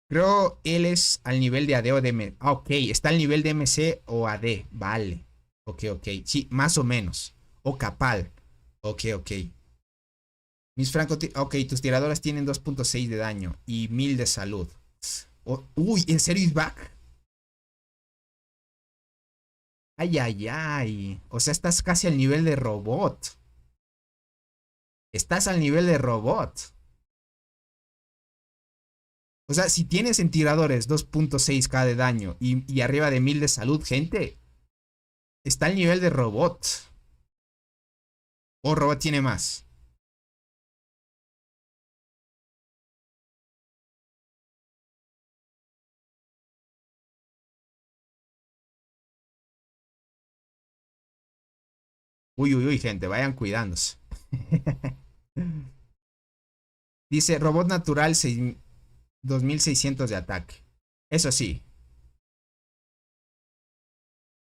Speaker 2: Creo él es al nivel de AD o de MC. Ah, ok, está al nivel de MC o AD. Vale. Ok, ok. Sí, más o menos. O Capal. Ok, ok. Mis franco... Ok, tus tiradoras tienen 2.6 de daño y 1000 de salud. Uy, ¿en serio is back? Ay, ay, ay. O sea, estás casi al nivel de robot. Estás al nivel de robot. O sea, si tienes en tiradores 2.6k de daño y arriba de 1000 de salud, gente, está al nivel de robot. O robot tiene más. Uy, uy, uy, gente, vayan cuidándose. Dice, robot natural 2600 de ataque. Eso sí.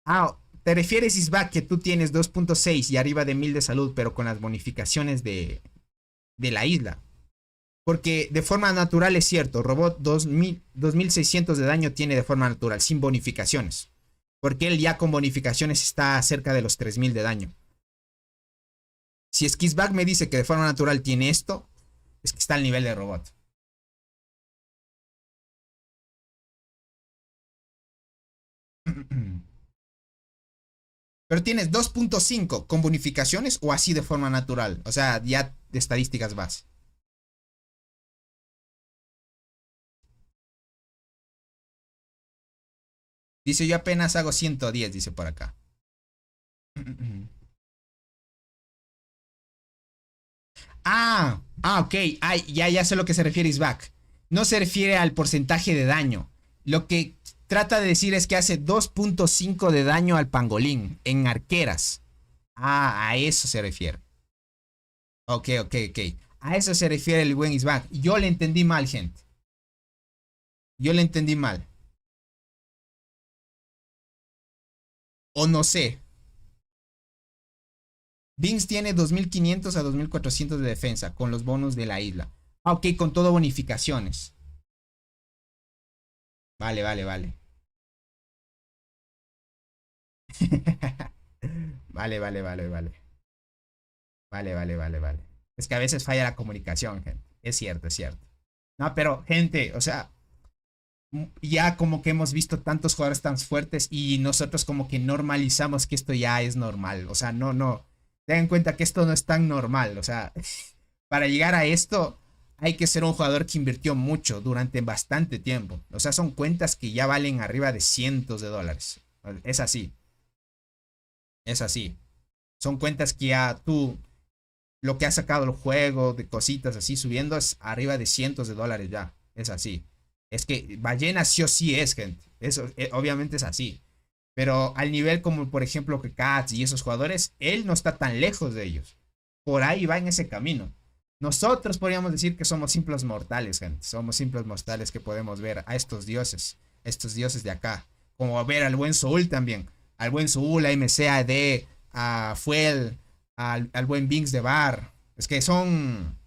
Speaker 2: Ah, te refieres, Isbak, que tú tienes 2.6 y arriba de 1000 de salud, pero con las bonificaciones de la isla. Porque de forma natural es cierto, robot 2600 de daño tiene de forma natural, sin bonificaciones. Porque él ya con bonificaciones está cerca de los 3000 de daño. Si Skizback me dice que de forma natural tiene esto, es que está al nivel de robot. Pero tienes 2.5 con bonificaciones o así de forma natural. O sea, ya de estadísticas base. Dice, yo apenas hago 110, dice por acá. Ok. Ya sé a lo que se refiere Isbak. No se refiere al porcentaje de daño. Lo que trata de decir es que hace 2.5 de daño al pangolín en arqueras. A eso se refiere. Ok. A eso se refiere el buen Isbak. Yo le entendí mal, gente. Yo le entendí mal. O no sé. Bings tiene 2500 a 2400 de defensa con los bonos de la isla. Ah, ok, con todo bonificaciones. Vale, vale, vale. Vale, vale, vale, vale. Vale, vale, vale, vale. Es que a veces falla la comunicación, gente. Es cierto, es cierto. No, pero, gente, o sea, ya como que hemos visto tantos jugadores tan fuertes y nosotros como que normalizamos que esto ya es normal. O sea, no. Ten en cuenta que esto no es tan normal. O sea, para llegar a esto hay que ser un jugador que invirtió mucho durante bastante tiempo. O sea, son cuentas que ya valen arriba de cientos de dólares. Es así. Es así. Son cuentas que ya tú, lo que ha sacado el juego, de cositas así, subiendo es arriba de cientos de dólares ya. Es así. Es que Ballena sí o sí es, gente. Eso obviamente es así. Pero al nivel como por ejemplo que Cats y esos jugadores, él no está tan lejos de ellos. Por ahí va en ese camino. Nosotros podríamos decir que somos simples mortales, gente. Somos simples mortales que podemos ver a estos dioses de acá. Como ver al buen Soul también. Al buen Soul, a MCAD, a Fuel, al buen Binks de Bar. Es que son...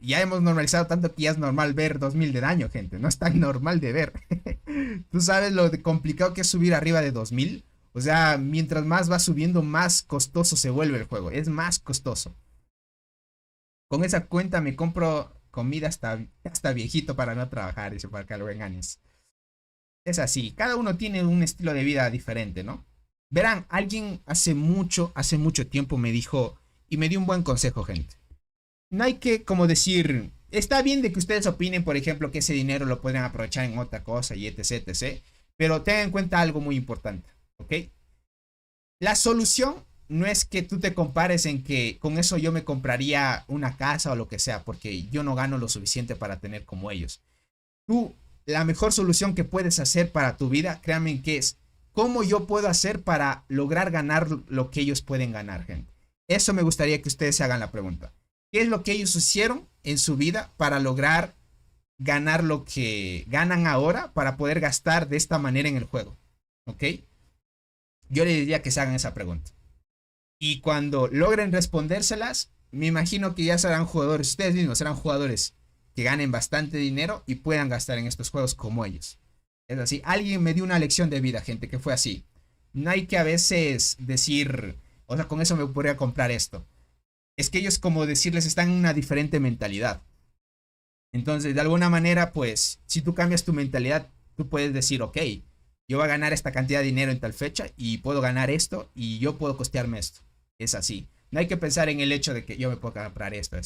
Speaker 2: Ya hemos normalizado tanto que ya es normal ver 2000 de daño, gente. No es tan normal de ver. Tú sabes lo complicado que es subir arriba de 2000. O sea, mientras más va subiendo, más costoso se vuelve el juego. Es más costoso. Con esa cuenta me compro comida hasta viejito para no trabajar, dice para acá el buen Anis. Es así. Cada uno tiene un estilo de vida diferente, ¿no? Verán, alguien hace mucho tiempo me dijo y me dio un buen consejo, gente. No hay que como decir, está bien de que ustedes opinen, por ejemplo, que ese dinero lo pueden aprovechar en otra cosa y etc, etc. Pero tengan en cuenta algo muy importante, ¿ok? La solución no es que tú te compares en que con eso yo me compraría una casa o lo que sea, porque yo no gano lo suficiente para tener como ellos. Tú, la mejor solución que puedes hacer para tu vida, créanme que es, ¿cómo yo puedo hacer para lograr ganar lo que ellos pueden ganar, gente? Eso me gustaría que ustedes se hagan la pregunta. ¿Qué es lo que ellos hicieron en su vida para lograr ganar lo que ganan ahora para poder gastar de esta manera en el juego? ¿Ok? Yo les diría que se hagan esa pregunta. Y cuando logren respondérselas, me imagino que ya serán jugadores, ustedes mismos serán jugadores que ganen bastante dinero y puedan gastar en estos juegos como ellos. Es así. Alguien me dio una lección de vida, gente, que fue así. No hay que a veces decir, o sea, con eso me podría comprar esto. Es que ellos, como decirles, están en una diferente mentalidad. Entonces, de alguna manera, pues, si tú cambias tu mentalidad, tú puedes decir, ok, yo voy a ganar esta cantidad de dinero en tal fecha y puedo ganar esto y yo puedo costearme esto. Es así. No hay que pensar en el hecho de que yo me puedo comprar esto.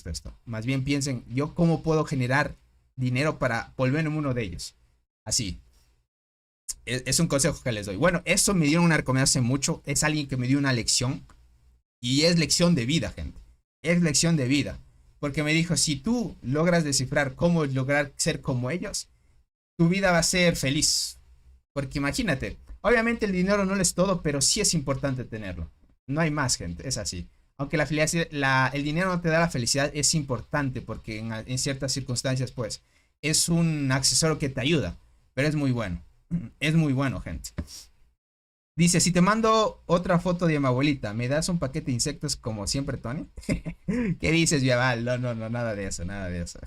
Speaker 2: Más bien piensen, yo cómo puedo generar dinero para volverme uno de ellos. Así. Es un consejo que les doy. Bueno, eso me dieron una recomendación hace mucho. Es alguien que me dio una lección. Y es lección de vida, gente. Es lección de vida. Porque me dijo, si tú logras descifrar cómo lograr ser como ellos, tu vida va a ser feliz. Porque imagínate, obviamente el dinero no es todo, pero sí es importante tenerlo. No hay más, gente, es así. Aunque el dinero no te da la felicidad, es importante porque en ciertas circunstancias, pues, es un accesorio que te ayuda. Pero es muy bueno. Es muy bueno, gente. Dice, si te mando otra foto de mi abuelita, ¿me das un paquete de insectos como siempre, Tony? ¿Qué dices, Viaval? No, nada de eso, nada de eso.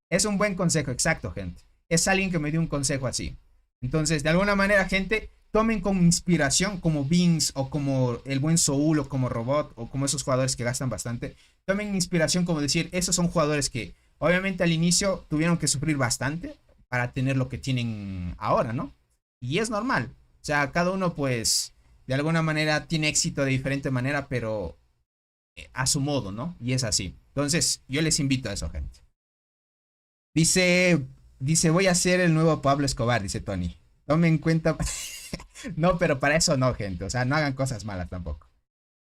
Speaker 2: Es un buen consejo, exacto, gente. Es alguien que me dio un consejo así. Entonces, de alguna manera, gente, tomen como inspiración, como Vince, o como el buen Soul, o como Robot, o como esos jugadores que gastan bastante. Tomen inspiración como decir, esos son jugadores que, obviamente, al inicio tuvieron que sufrir bastante para tener lo que tienen ahora, ¿no? Y es normal. O sea, cada uno, pues, de alguna manera tiene éxito de diferente manera, pero a su modo, ¿no? Y es así. Entonces, yo les invito a eso, gente. Dice, voy a ser el nuevo Pablo Escobar, dice Tony. Tomen en cuenta. No, pero para eso no, gente. O sea, no hagan cosas malas tampoco.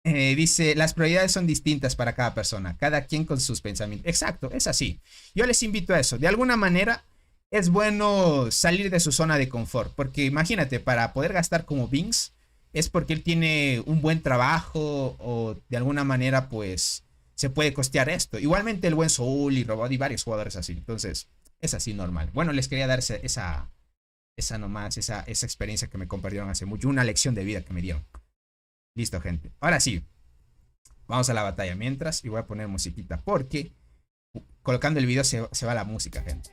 Speaker 2: Dice, las prioridades son distintas para cada persona. Cada quien con sus pensamientos. Exacto, es así. Yo les invito a eso. De alguna manera, es bueno salir de su zona de confort. Porque imagínate, para poder gastar como Vince, es porque él tiene un buen trabajo o de alguna manera, pues, se puede costear esto. Igualmente el buen Soul y Robot y varios jugadores así. Entonces, es así normal. Bueno, les quería dar esa experiencia que me compartieron hace mucho. Una lección de vida que me dieron. Listo, gente. Ahora sí. Vamos a la batalla. Mientras, y voy a poner musiquita porque colocando el video se va la música, gente.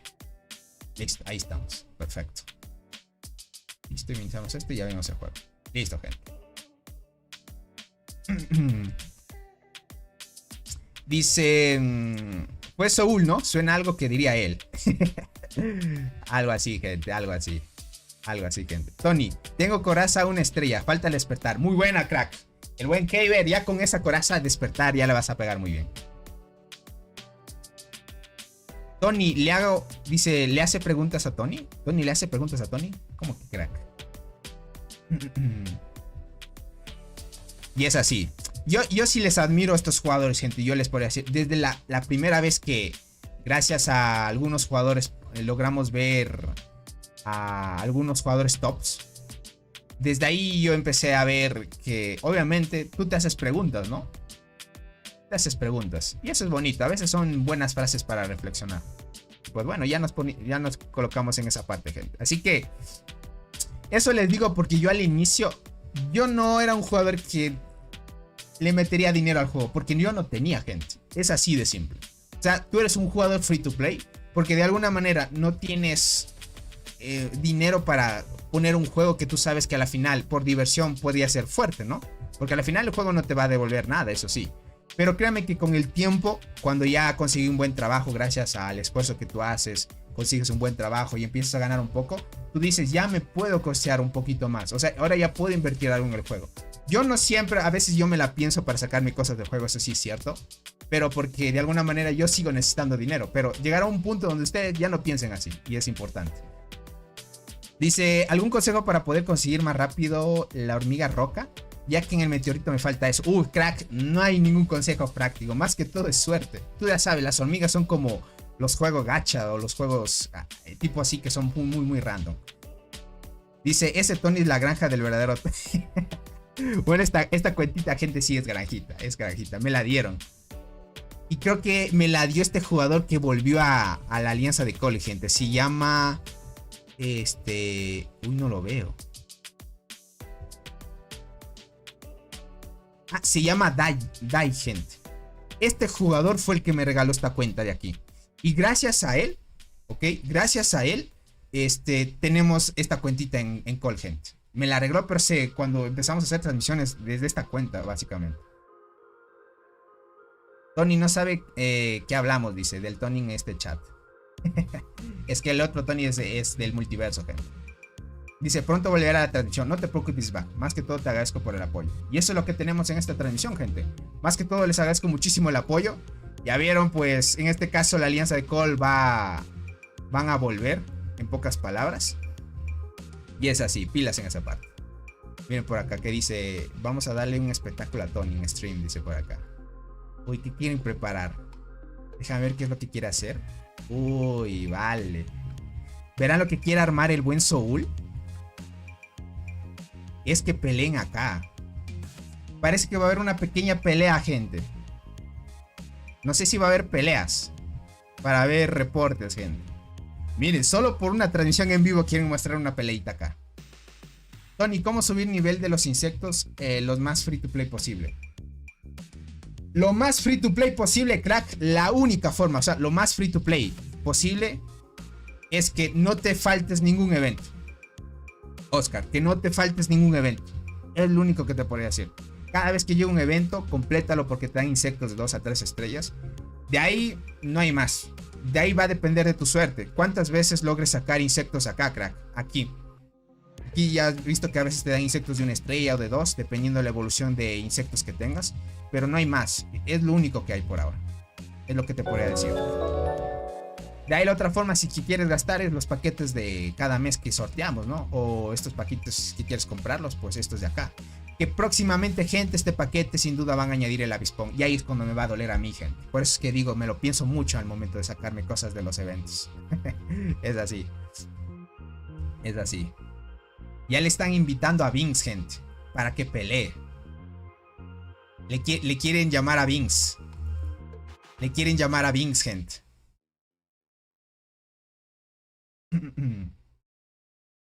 Speaker 2: Listo, ahí estamos. Perfecto. Listo, iniciamos esto y ya vemos el juego. Listo, gente. Dice, pues Soul, ¿no? Suena algo que diría él. Algo así, gente, algo así. Algo así, gente. Tony, tengo coraza una estrella, falta el despertar. Muy buena, crack. El buen Keiber, ya con esa coraza despertar ya la vas a pegar muy bien. Tony, dice, ¿le hace preguntas a Tony? ¿Tony le hace preguntas a Tony? ¿Cómo que crack? Y es así. Yo sí les admiro a estos jugadores, gente. Yo les podría decir, desde la primera vez que, gracias a algunos jugadores, logramos ver a algunos jugadores tops. Desde ahí yo empecé a ver que, obviamente, tú te haces preguntas, ¿no? Te haces preguntas. Y eso es bonito. A veces son buenas frases para reflexionar. Pues bueno, ya nos colocamos en esa parte, gente. Así que, eso les digo porque yo al inicio, yo no era un jugador que le metería dinero al juego, porque yo no tenía, gente. Es así de simple. O sea, tú eres un jugador free to play porque de alguna manera no tienes dinero para poner un juego que tú sabes que a la final, por diversión, podría ser fuerte, ¿no? Porque a la final el juego no te va a devolver nada, eso sí. Pero créame que con el tiempo, cuando ya conseguí un buen trabajo gracias al esfuerzo que tú haces, consigues un buen trabajo y empiezas a ganar un poco, tú dices, ya me puedo costear un poquito más. O sea, ahora ya puedo invertir algo en el juego. Yo no siempre, a veces yo me la pienso para sacarme cosas del juego, eso sí es cierto. Pero porque de alguna manera yo sigo necesitando dinero. Pero llegará un punto donde ustedes ya no piensen así. Y es importante. Dice, ¿algún consejo para poder conseguir más rápido la hormiga roca? Ya que en el meteorito me falta eso. Crack, no hay ningún consejo práctico. Más que todo es suerte. Tú ya sabes, las hormigas son como los juegos gacha o los juegos tipo así que son muy, muy random. Dice, ese Tony es la granja del verdadero... Bueno, esta cuentita, gente, sí es granjita, me la dieron. Y creo que me la dio este jugador que volvió a la alianza de Cole, gente. Se llama... Uy, no lo veo. Se llama Dai, gente. Este jugador fue el que me regaló esta cuenta de aquí. Y gracias a él, ¿ok? Gracias a él, tenemos esta cuentita en Cole, gente. Me la arregló, pero cuando empezamos a hacer transmisiones desde esta cuenta, básicamente. Tony no sabe qué hablamos, dice, del Tony en este chat. Es que el otro Tony es del multiverso, gente. Dice, pronto volverá a la transmisión. No te preocupes, va. Más que todo te agradezco por el apoyo. Y eso es lo que tenemos en esta transmisión, gente. Más que todo les agradezco muchísimo el apoyo. Ya vieron, pues, en este caso la alianza de Cole van a volver, en pocas palabras. Y es así, pilas en esa parte. Miren por acá que dice, vamos a darle un espectáculo a Tony en stream, dice por acá. Uy, ¿qué quieren preparar? Déjame ver qué es lo que quiere hacer. Uy, vale. ¿Verán lo que quiere armar el buen Soul? Es que peleen acá. Parece que va a haber una pequeña pelea, gente. No sé si va a haber peleas. Para ver reportes, gente. Miren, solo por una transmisión en vivo quieren mostrar una peleita acá. Tony, ¿cómo subir nivel de los insectos los más free to play posible? Lo más free to play posible, crack. La única forma, o sea, lo más free to play posible es que no te faltes ningún evento. Oscar, que no te faltes ningún evento. Es lo único que te podría decir. Cada vez que llegue un evento, complétalo porque te dan insectos de 2 a 3 estrellas. De ahí no hay más. De ahí va a depender de tu suerte. ¿Cuántas veces logres sacar insectos acá, crack? Aquí. Aquí ya has visto que a veces te dan insectos de 1 estrella o de 2, dependiendo de la evolución de insectos que tengas. Pero no hay más. Es lo único que hay por ahora. Es lo que te podría decir. De ahí la otra forma, si quieres gastar, es los paquetes de cada mes que sorteamos, ¿no? O estos paquetes, si quieres comprarlos, pues estos de acá. Que próximamente, gente, este paquete sin duda van a añadir el avispón. Y ahí es cuando me va a doler a mí, gente. Por eso es que digo, me lo pienso mucho al momento de sacarme cosas de los eventos. Es así. Es así. Ya le están invitando a Vince, gente, para que pelee. Le quieren llamar a Vince. Le quieren llamar a Vince, gente.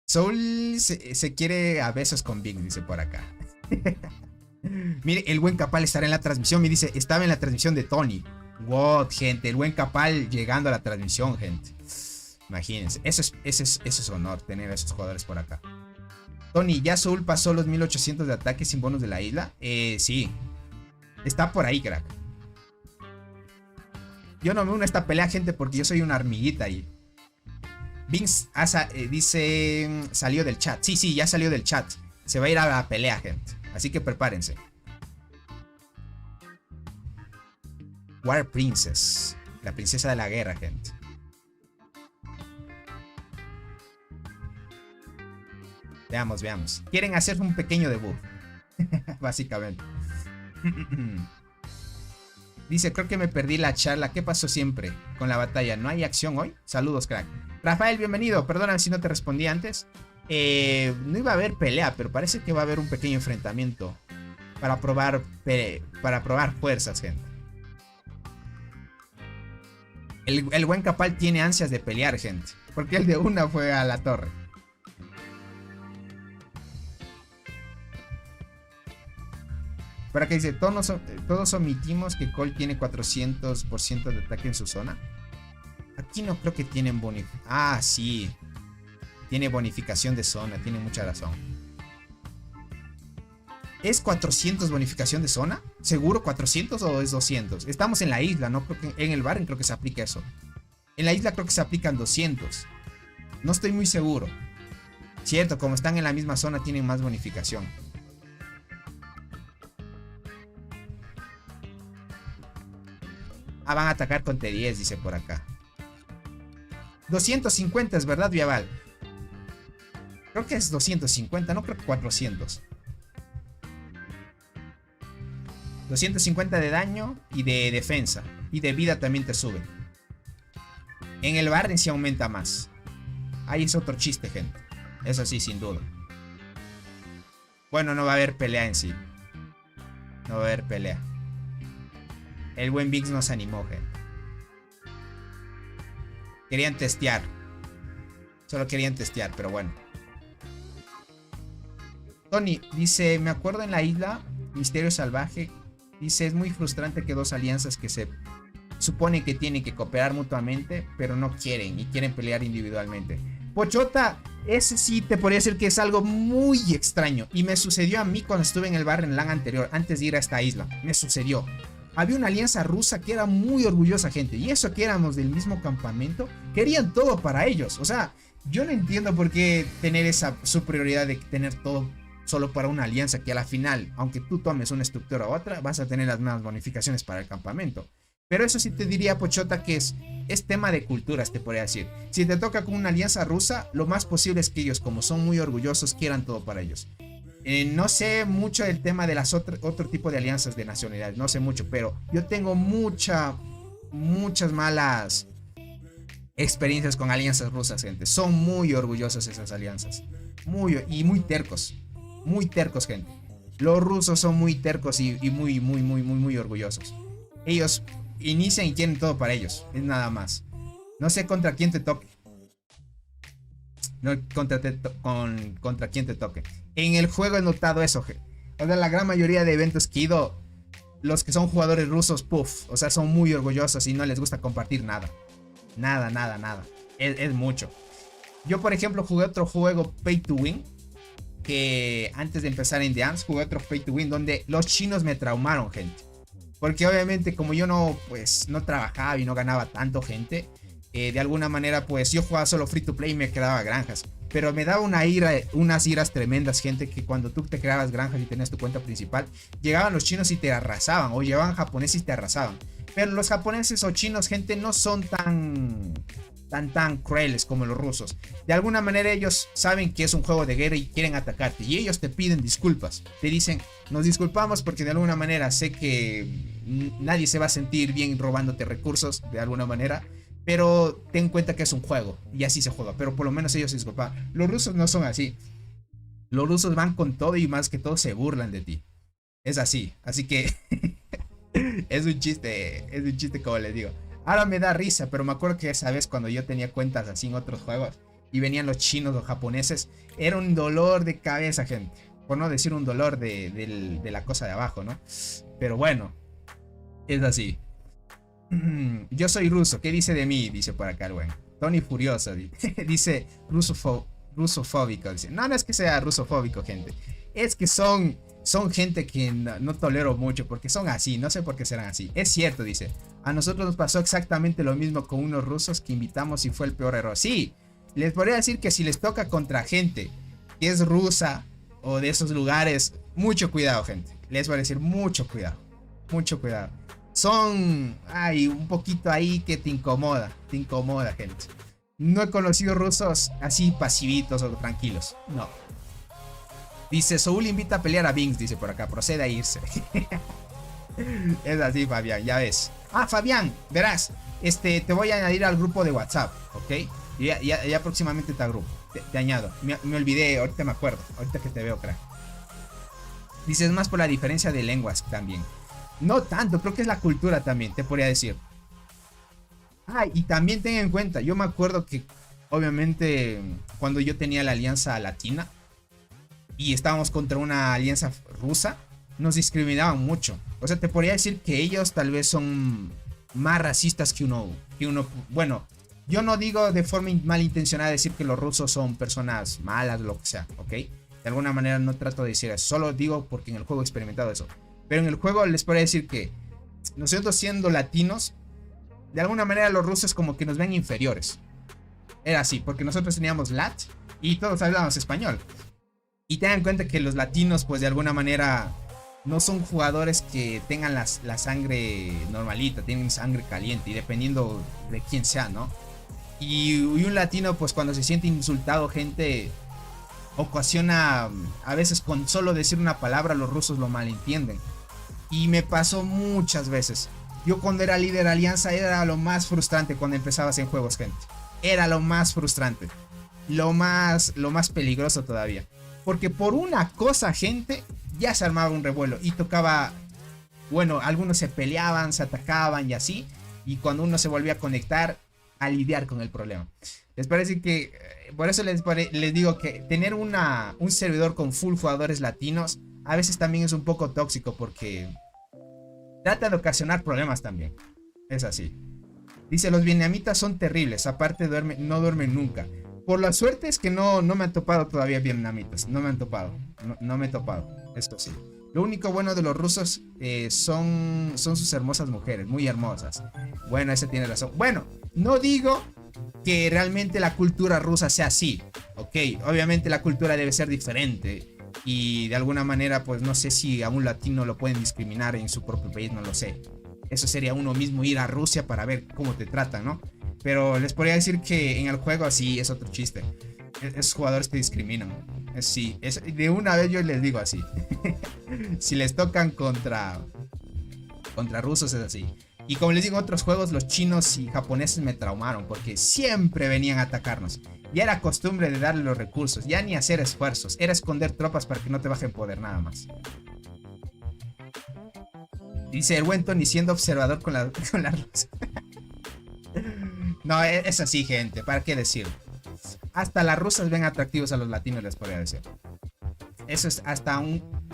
Speaker 2: Soul se quiere a besos con Vince, dice por acá. Mire, el buen Capal estará en la transmisión. Me dice, estaba en la transmisión de Tony. What, gente. El buen Capal llegando a la transmisión, gente. Imagínense. Eso es honor, tener a esos jugadores por acá. Tony, ¿ya Soul pasó los 1800 de ataque sin bonus de la isla? Sí. Está por ahí, crack. Yo no me uno a esta pelea, gente, porque yo soy una hormiguita ahí. Vince dice, salió del chat. Sí, ya salió del chat. Se va a ir a la pelea, gente. Así que prepárense. War Princess. La princesa de la guerra, gente. Veamos. Quieren hacer un pequeño debut. Básicamente. Dice, creo que me perdí la charla. ¿Qué pasó siempre con la batalla? ¿No hay acción hoy? Saludos, crack. Rafael, bienvenido. Perdóname si no te respondí antes. No iba a haber pelea, pero parece que va a haber un pequeño enfrentamiento para probar fuerzas, gente. El buen Capal tiene ansias de pelear, gente, porque el de una fue a la torre. Para que dice, todos omitimos que Cole tiene 400% de ataque en su zona. Aquí no creo que tienen bonificación. Ah, sí. Tiene bonificación de zona, tiene mucha razón. ¿Es 400 bonificación de zona? ¿Seguro 400 o es 200? Estamos en la isla, no creo que en el Barren creo que se aplica eso. En la isla creo que se aplican 200. No estoy muy seguro. Cierto, como están en la misma zona tienen más bonificación. Ah, van a atacar con T10, dice por acá. 250 es verdad, Viaval. Creo que es 250, no creo que 400. 250 de daño y de defensa. Y de vida también te sube. En el Barren sí aumenta más. Ahí es otro chiste, gente. Eso sí, sin duda. Bueno, no va a haber pelea en sí. No va a haber pelea. El buen Vix nos animó, gente. Querían testear. Solo querían testear, pero bueno. Tony dice, me acuerdo en la isla Misterio Salvaje. Dice, es muy frustrante que dos alianzas que se supone que tienen que cooperar mutuamente, pero no quieren y quieren pelear individualmente. Pochota, ese sí te podría decir que es algo muy extraño. Y me sucedió a mí cuando estuve en el Barren LAN anterior, antes de ir a esta isla. Me sucedió. Había una alianza rusa que era muy orgullosa, gente. Y eso que éramos del mismo campamento, querían todo para ellos. O sea, yo no entiendo por qué tener esa superioridad de tener todo solo para una alianza que a la final, aunque tú tomes una estructura u otra, vas a tener las mismas bonificaciones para el campamento. Pero eso sí te diría, Pochota, que es tema de culturas, te podría decir. Si te toca con una alianza rusa, lo más posible es que ellos, como son muy orgullosos, quieran todo para ellos. No sé mucho del tema de las otro tipo de alianzas de nacionalidades, no sé mucho, pero yo tengo muchas malas experiencias con alianzas rusas, gente. Son muy orgullosas esas alianzas. Muy tercos. Muy tercos, gente. Los rusos son muy tercos y muy orgullosos. Ellos inician y quieren todo para ellos. Es nada más. No sé contra quién te toque. No contra quién te toque. En el juego he notado eso, gente. O sea, la gran mayoría de eventos que he ido, los que son jugadores rusos, puff, o sea, son muy orgullosos y no les gusta compartir nada. Nada. Es mucho. Yo, por ejemplo, jugué otro juego Pay to Win. Que antes de empezar en The Ants, jugué otro Pay to Win donde los chinos me traumaron, gente. Porque obviamente como yo no trabajaba y no ganaba tanto, gente, de alguna manera pues yo jugaba solo free to play y me creaba granjas. Pero me daba unas iras tremendas, gente, que cuando tú te creabas granjas y tenías tu cuenta principal, llegaban los chinos y te arrasaban, o llegaban japoneses y te arrasaban. Pero los japoneses o chinos, gente, no son tan crueles como los rusos. De alguna manera ellos saben que es un juego de guerra y quieren atacarte, y ellos te piden disculpas. Te dicen, nos disculpamos porque de alguna manera sé que nadie se va a sentir bien robándote recursos de alguna manera, pero ten en cuenta que es un juego y así se juega. Pero por lo menos ellos se disculpan. Los rusos no son así. Los rusos van con todo y más que todo se burlan de ti. Es así. Así que Es un chiste como les digo. Ahora me da risa, pero me acuerdo que esa vez cuando yo tenía cuentas así en otros juegos y venían los chinos o japoneses, era un dolor de cabeza, gente. Por no decir un dolor de la cosa de abajo, ¿no? Pero bueno, es así. Yo soy ruso, ¿qué dice de mí? Dice por acá el buen Tony Furioso. Dice rusofóbico. Dice, no es que sea rusofóbico, gente. Es que son gente que no tolero mucho porque son así, no sé por qué serán así. Es cierto, dice. A nosotros nos pasó exactamente lo mismo con unos rusos que invitamos y fue el peor error. Sí, les podría decir que si les toca contra gente que es rusa o de esos lugares, mucho cuidado, gente. Les voy a decir mucho cuidado. Mucho cuidado. Hay un poquito ahí que te incomoda, gente. No he conocido rusos así pasivitos o tranquilos, no. Dice, Soul invita a pelear a Vinx, dice por acá, procede a irse. Es así, Fabián, ya ves. Fabián, verás, te voy a añadir al grupo de WhatsApp, ¿ok? Ya próximamente te añado. Me olvidé, ahorita me acuerdo, ahorita que te veo, crack. Dice, es más por la diferencia de lenguas también. No tanto, creo que es la cultura también, te podría decir. Y también ten en cuenta, yo me acuerdo que, obviamente, cuando yo tenía la alianza latina y estábamos contra una alianza rusa, nos discriminaban mucho. O sea, te podría decir que ellos tal vez son más racistas que uno. Bueno, yo no digo de forma malintencionada decir que los rusos son personas malas o lo que sea, ¿ok? De alguna manera no trato de decir eso, solo digo porque en el juego he experimentado eso. Pero en el juego les podría decir que nosotros siendo latinos, de alguna manera los rusos como que nos ven inferiores. Era así, porque nosotros teníamos lat y todos hablábamos español. Y tengan en cuenta que los latinos pues de alguna manera no son jugadores que tengan la sangre normalita, tienen sangre caliente y dependiendo de quién sea, ¿no? Y un latino pues cuando se siente insultado, gente, ocasiona a veces con solo decir una palabra los rusos lo malentienden. Y me pasó muchas veces. Yo cuando era líder de alianza era lo más frustrante cuando empezabas en juegos, gente. Era lo más frustrante. Lo más peligroso todavía. Porque por una cosa, gente, ya se armaba un revuelo. Y tocaba... Bueno, algunos se peleaban, se atacaban y así. Y cuando uno se volvía a conectar, a lidiar con el problema. Les parece que... Por eso les digo que tener un servidor con full jugadores latinos a veces también es un poco tóxico porque trata de ocasionar problemas también. Es así. Dice, los vietnamitas son terribles, aparte no duermen nunca. Por la suerte es que no me han topado todavía vietnamitas. No me han topado. No me he topado. Esto sí. Lo único bueno de los rusos son sus hermosas mujeres, muy hermosas. Bueno, ese tiene razón. Bueno, no digo que realmente la cultura rusa sea así. Ok, obviamente la cultura debe ser diferente. Y de alguna manera, pues no sé si a un latino lo pueden discriminar en su propio país, no lo sé. Eso sería uno mismo ir a Rusia para ver cómo te tratan, ¿no? Pero les podría decir que en el juego así es otro chiste. Esos jugadores te discriminan. Sí, de una vez yo les digo así. Si les tocan contra rusos es así. Y como les digo en otros juegos, los chinos y japoneses me traumaron porque siempre venían a atacarnos. Ya era costumbre de darle los recursos, ya ni hacer esfuerzos, era esconder tropas para que no te bajen poder nada más. Dice el buen Tony siendo observador con la rusa. No, es así, gente, ¿para qué decirlo? Hasta las rusas ven atractivos a los latinos, les podría decir. Eso es hasta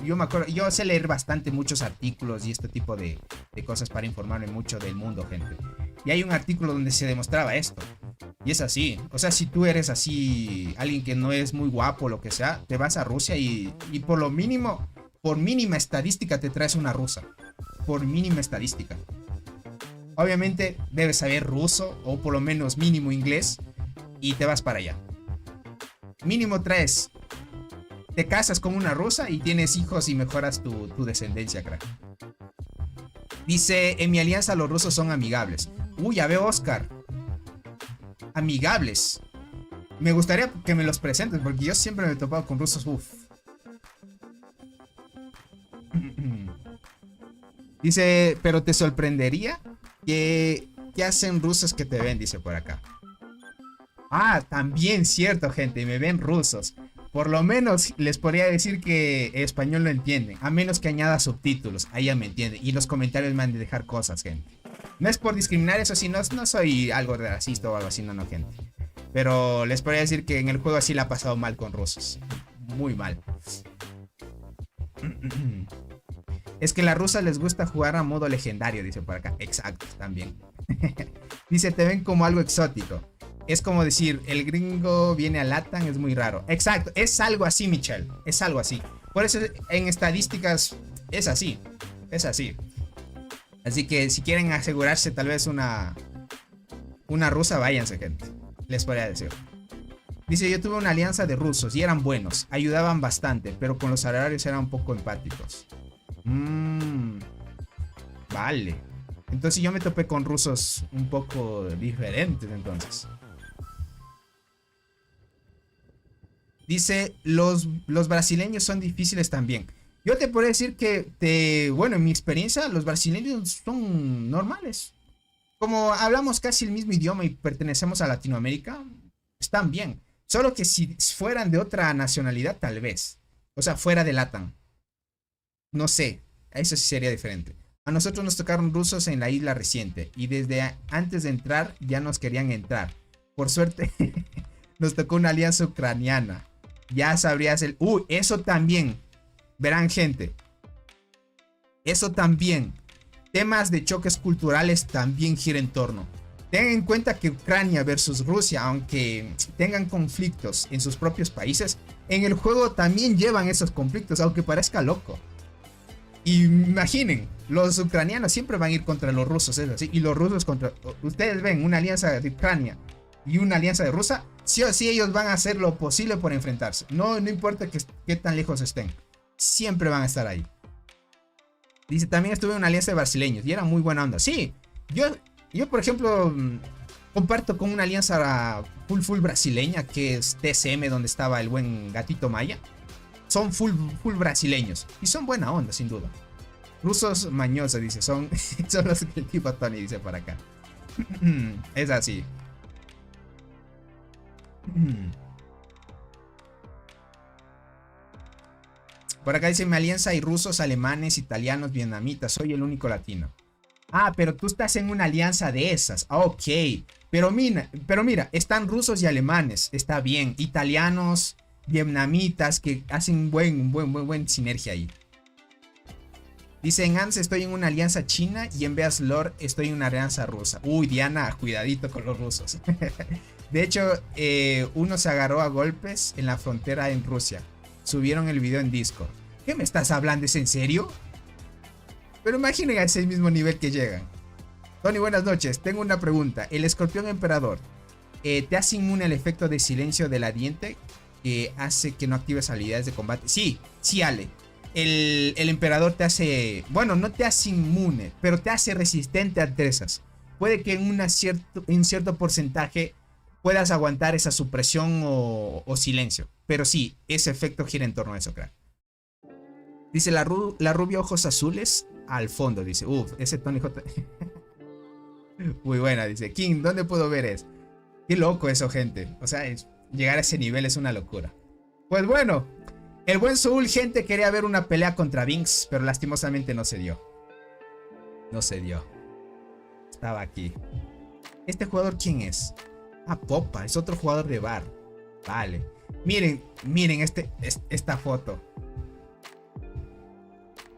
Speaker 2: yo me acuerdo, yo sé leer bastante muchos artículos y este tipo de cosas para informarme mucho del mundo, gente. Y hay un artículo donde se demostraba esto. Y es así, o sea, si tú eres así, alguien que no es muy guapo o lo que sea, te vas a Rusia y por lo mínimo, por mínima estadística te traes una rusa. Por mínima estadística. Obviamente debes saber ruso o por lo menos mínimo inglés y te vas para allá. Mínimo traes. Te casas con una rusa y tienes hijos y mejoras tu descendencia, crack. Dice, en mi alianza los rusos son amigables. Uy, ya veo, Oscar. Amigables. Me gustaría que me los presentes porque yo siempre me he topado con rusos. Uf. Dice, pero te sorprendería que hacen rusos que te ven, dice por acá. También cierto, gente, me ven rusos. Por lo menos les podría decir que español lo entienden. A menos que añada subtítulos. Ahí ya me entienden. Y los comentarios me han de dejar cosas, gente. No es por discriminar, eso sí. No soy algo racista o algo así. No, gente. Pero les podría decir que en el juego así la ha pasado mal con rusos. Muy mal. Es que a las rusas les gusta jugar a modo legendario, dice por acá. Exacto, también. Dice, te ven como algo exótico. Es como decir, el gringo viene a LATAM, es muy raro. Exacto, es algo así, Michelle. Es algo así. Por eso en estadísticas es así. Es así. Así que si quieren asegurarse tal vez una rusa, váyanse, gente. Les podría decir. Dice, yo tuve una alianza de rusos y eran buenos. Ayudaban bastante, pero con los salarios eran un poco empáticos. Vale. Entonces yo me topé con rusos un poco diferentes entonces. Dice, los brasileños son difíciles también. Yo te podría decir que, bueno, en mi experiencia, los brasileños son normales. Como hablamos casi el mismo idioma y pertenecemos a Latinoamérica, están bien. Solo que si fueran de otra nacionalidad, tal vez. O sea, fuera de LATAM. No sé, eso sí sería diferente. A nosotros nos tocaron rusos en la isla reciente. Y desde antes de entrar, ya nos querían entrar. Por suerte, nos tocó una alianza ucraniana. Ya sabrías el... eso también. Verán, gente. Eso también. Temas de choques culturales también gira en torno. Tengan en cuenta que Ucrania versus Rusia, aunque tengan conflictos en sus propios países, en el juego también llevan esos conflictos, aunque parezca loco. Imaginen, los ucranianos siempre van a ir contra los rusos, es así. Y los rusos contra... Ustedes ven una alianza de Ucrania y una alianza de Rusia, sí o sí ellos van a hacer lo posible por enfrentarse. No importa qué tan lejos estén. Siempre van a estar ahí. Dice, también estuve en una alianza de brasileños y era muy buena onda. Sí, yo por ejemplo, comparto con una alianza full brasileña, que es TSM, donde estaba el buen Gatito Maya. Son full brasileños y son buena onda, sin duda. Rusos mañosos, dice, son los que el tipo Tony dice por acá. Es así. Por acá dice, mi alianza hay rusos, alemanes, italianos, vietnamitas. Soy el único latino. Ah, pero tú estás en una alianza de esas. Ok. Pero mira, están rusos y alemanes. Está bien. Italianos, vietnamitas, que hacen buen sinergia ahí. Dice, en ANS estoy en una alianza china y en Beas Lord estoy en una alianza rusa. Uy, Diana, cuidadito con los rusos. De hecho, uno se agarró a golpes en la frontera en Rusia. Subieron el video en Discord. ¿Qué me estás hablando? ¿Es en serio? Pero imaginen a ese mismo nivel que llegan. Tony, buenas noches. Tengo una pregunta. El escorpión emperador, ¿te hace inmune al efecto de silencio de la diente que hace que no actives habilidades de combate? Sí, Ale. El emperador te hace... Bueno, no te hace inmune, pero te hace resistente a esas. Puede que en cierto porcentaje puedas aguantar esa supresión o silencio. Pero sí, ese efecto gira en torno a eso, crack. Dice, la rubia ojos azules al fondo, dice. Ese Tony J. Muy buena, dice. King, ¿dónde puedo ver eso? Qué loco eso, gente. O sea, llegar a ese nivel es una locura. Pues bueno, el buen Soul, gente, quería ver una pelea contra Vinx, pero lastimosamente no se dio. No se dio. Estaba aquí. ¿Este jugador quién es? Ah, Popa, es otro jugador de bar. Vale. Miren esta foto.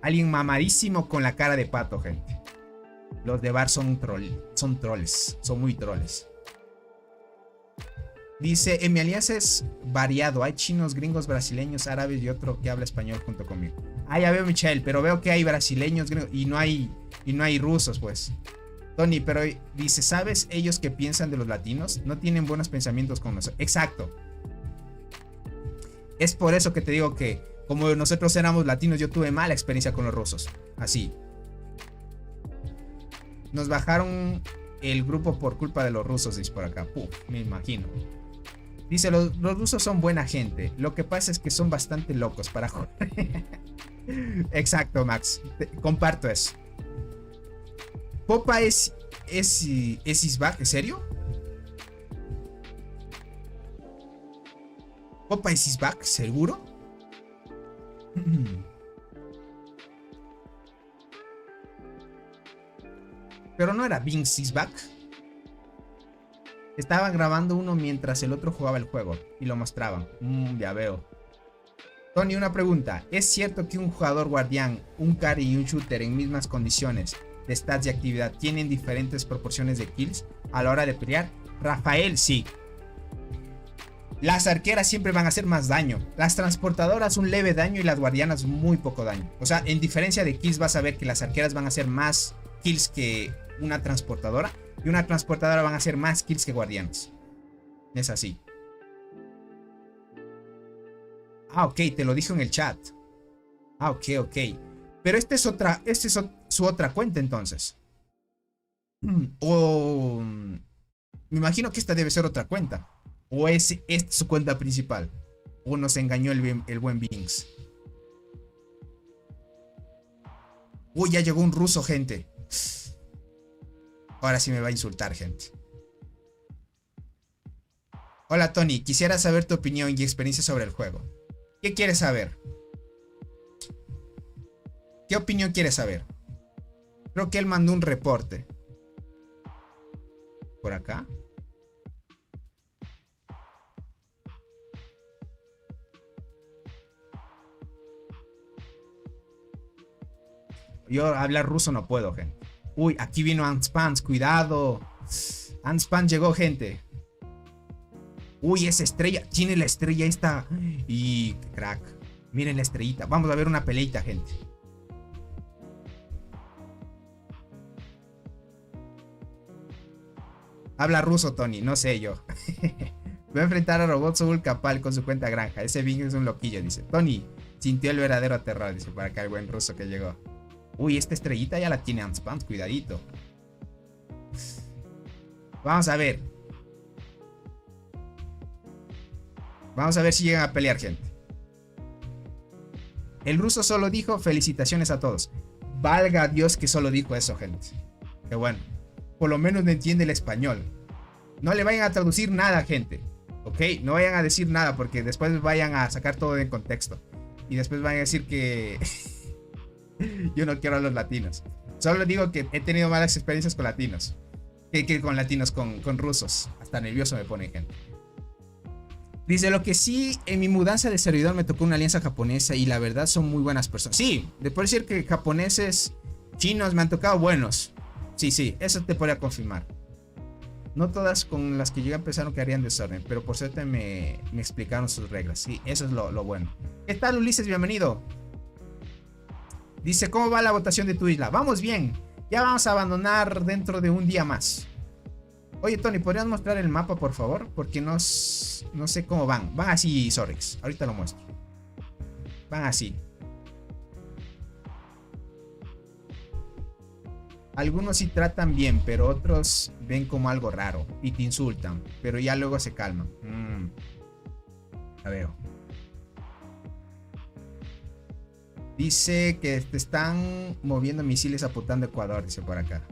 Speaker 2: Alguien mamadísimo con la cara de pato, gente. Los de bar son troles. Son muy troles. Dice, en mi alianza es variado. Hay chinos, gringos, brasileños, árabes y otro que habla español junto conmigo. Ah, ya veo, Michelle, pero veo que hay brasileños, gringos, y no hay rusos, pues. Tony, pero dice, ¿sabes ellos qué piensan de los latinos? No tienen buenos pensamientos con nosotros. Exacto. Es por eso que te digo que como nosotros éramos latinos, yo tuve mala experiencia con los rusos. Así. Nos bajaron el grupo por culpa de los rusos, dice por acá. Me imagino. Dice, los rusos son buena gente. Lo que pasa es que son bastante locos para jugar. Exacto, Max. Comparto eso. Popa es Isbak, ¿en serio? Popeye is back, ¿seguro? Pero no era Vince is back. Estaban grabando uno mientras el otro jugaba el juego y lo mostraban. Ya veo. Tony, una pregunta. ¿Es cierto que un jugador guardián, un carry y un shooter en mismas condiciones de stats y actividad tienen diferentes proporciones de kills a la hora de pelear? Rafael, sí. Las arqueras siempre van a hacer más daño. Las transportadoras un leve daño y las guardianas muy poco daño. O sea, en diferencia de kills vas a ver que las arqueras van a hacer más kills que una transportadora. Y una transportadora van a hacer más kills que guardianes. Es así. Ah, ok, te lo dijo en el chat. Ah, ok. Pero esta es su otra cuenta entonces. O... me imagino que esta debe ser otra cuenta. O es esta su cuenta principal. O nos engañó el buen Binks. Uy, ya llegó un ruso, gente. Ahora sí me va a insultar, gente. Hola, Tony. Quisiera saber tu opinión y experiencia sobre el juego. ¿Qué quieres saber? ¿Qué opinión quieres saber? Creo que él mandó un reporte. ¿Por acá? Yo hablar ruso no puedo, gente. Uy, aquí vino Anspans, cuidado. Anspans llegó, gente. Uy, esa estrella. Tiene la estrella esta. Y crack. Miren la estrellita. Vamos a ver una peleita, gente. Habla ruso, Tony. No sé yo. Voy a enfrentar a Robot Soul Capal con su cuenta granja. Ese Bing es un loquillo, dice. Tony sintió el verdadero terror, dice por acá el buen ruso que llegó. Uy, esta estrellita ya la tiene Anspans, cuidadito. Vamos a ver. Vamos a ver si llegan a pelear, gente. El ruso solo dijo felicitaciones a todos. Valga Dios que solo dijo eso, gente. Que bueno. Por lo menos no entiende el español. No le vayan a traducir nada, gente. ¿Ok? No vayan a decir nada porque después vayan a sacar todo en contexto. Y después vayan a decir que... yo no quiero a los latinos. Solo digo que he tenido malas experiencias con latinos. Que con latinos, con rusos. Hasta nervioso me pone, gente. Dice, lo que sí, en mi mudanza de servidor me tocó una alianza japonesa y la verdad son muy buenas personas. Sí, te puedo decir que japoneses, chinos me han tocado buenos. Sí, eso te podría confirmar. No todas con las que llegan pensaron que harían desorden, pero por suerte me explicaron sus reglas. Sí, eso es lo bueno. ¿Qué tal, Ulises? Bienvenido. Dice, ¿cómo va la votación de tu isla? Vamos bien. Ya vamos a abandonar dentro de un día más. Oye, Tony, ¿podrías mostrar el mapa, por favor? Porque no sé cómo van. Van así, Sorix. Ahorita lo muestro. Van así. Algunos sí tratan bien, pero otros ven como algo raro y te insultan, pero ya luego se calman. Ya veo. Dice que te están moviendo misiles apuntando a Ecuador, dice por acá.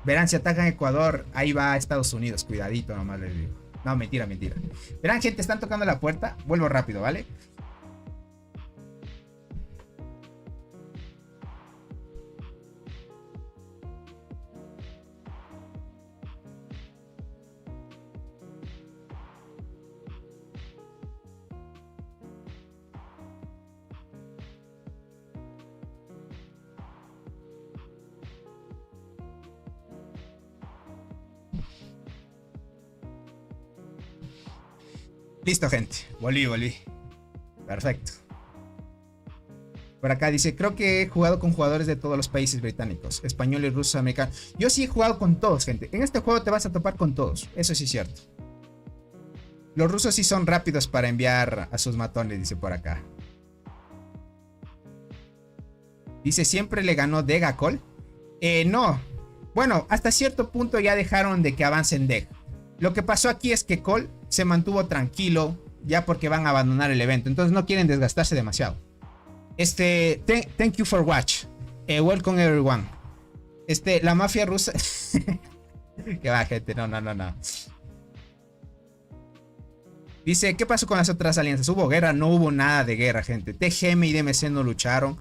Speaker 2: Verán, si atacan Ecuador, ahí va a Estados Unidos. Cuidadito, nomás les digo. No, mentira. Verán, gente, están tocando la puerta. Vuelvo rápido, ¿vale? Listo, gente. Volví. Perfecto. Por acá dice, creo que he jugado con jugadores de todos los países británicos, españoles, rusos, americanos. Yo sí he jugado con todos, gente. En este juego te vas a topar con todos. Eso sí es cierto. Los rusos sí son rápidos para enviar a sus matones, dice por acá. Dice, ¿siempre le ganó Deg a Cole? No. Bueno, hasta cierto punto ya dejaron de que avancen Deg. Lo que pasó aquí es que Cole se mantuvo tranquilo ya porque van a abandonar el evento. Entonces no quieren desgastarse demasiado. Thank you for watch. Welcome everyone. La mafia rusa. Que va, gente. No. Dice, ¿qué pasó con las otras alianzas? ¿Hubo guerra? No hubo nada de guerra, gente. TGM y DMC no lucharon.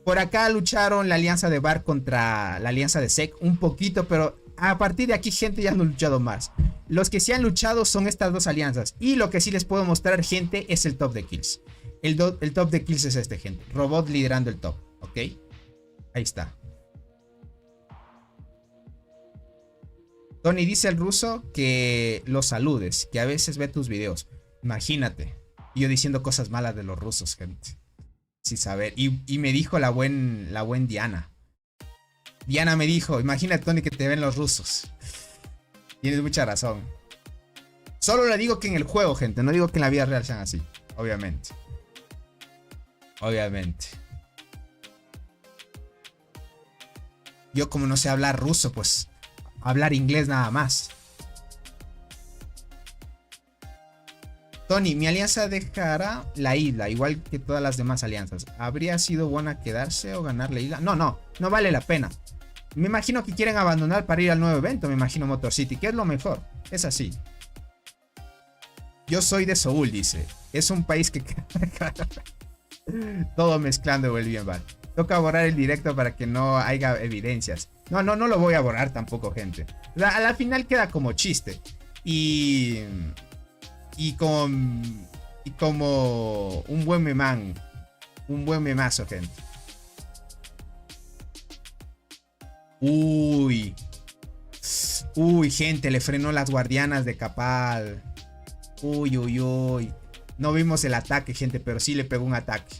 Speaker 2: Por acá lucharon la alianza de VAR contra la alianza de SEC un poquito, pero a partir de aquí, gente, ya no han luchado más. Los que sí han luchado son estas dos alianzas. Y lo que sí les puedo mostrar, gente, es el top de kills. El top de kills es este, gente. Robot liderando el top, ¿ok? Ahí está. Tony dice el ruso que los saludes, que a veces ve tus videos. Imagínate, yo diciendo cosas malas de los rusos, gente. Sin saber. Y me dijo la buen Diana. Diana me dijo, imagínate, Tony, que te ven los rusos. Tienes mucha razón. Solo le digo que en el juego, gente. No digo que en la vida real sean así. Obviamente. Obviamente. Yo como no sé hablar ruso, pues hablar inglés nada más. Tony, mi alianza dejará la isla, igual que todas las demás alianzas. ¿Habría sido buena quedarse o ganar la isla? No vale la pena. Me imagino que quieren abandonar para ir al nuevo evento, me imagino Motor City, que es lo mejor. Es así. Yo soy de Seúl, dice. Es un país que... Todo mezclando el bien, vale. Toca borrar el directo para que no haya evidencias. No lo voy a borrar tampoco, gente. A la final queda como chiste. Y como un buen memán. Un buen memazo, gente. Uy, gente, le frenó las guardianas de Capal. Uy. No vimos el ataque, gente, pero sí le pegó un ataque.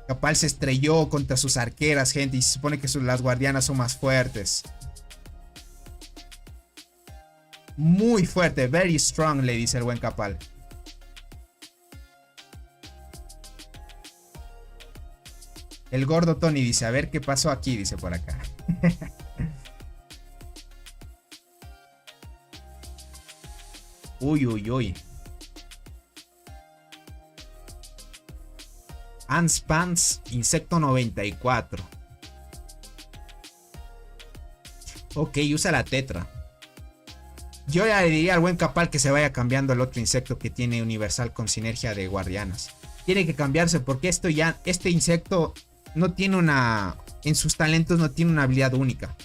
Speaker 2: Capal se estrelló contra sus arqueras, gente, y se supone que las guardianas son más fuertes. Muy fuerte, very strong, le dice el buen Capal. El gordo Tony dice, a ver qué pasó aquí, dice por acá. Uy. Ants Pants, Insecto 94. Ok, usa la tetra. Yo ya le diría al buen Capal que se vaya cambiando el otro insecto que tiene universal con sinergia de guardianas. Tiene que cambiarse porque este insecto no tiene una... En sus talentos no tiene una habilidad única.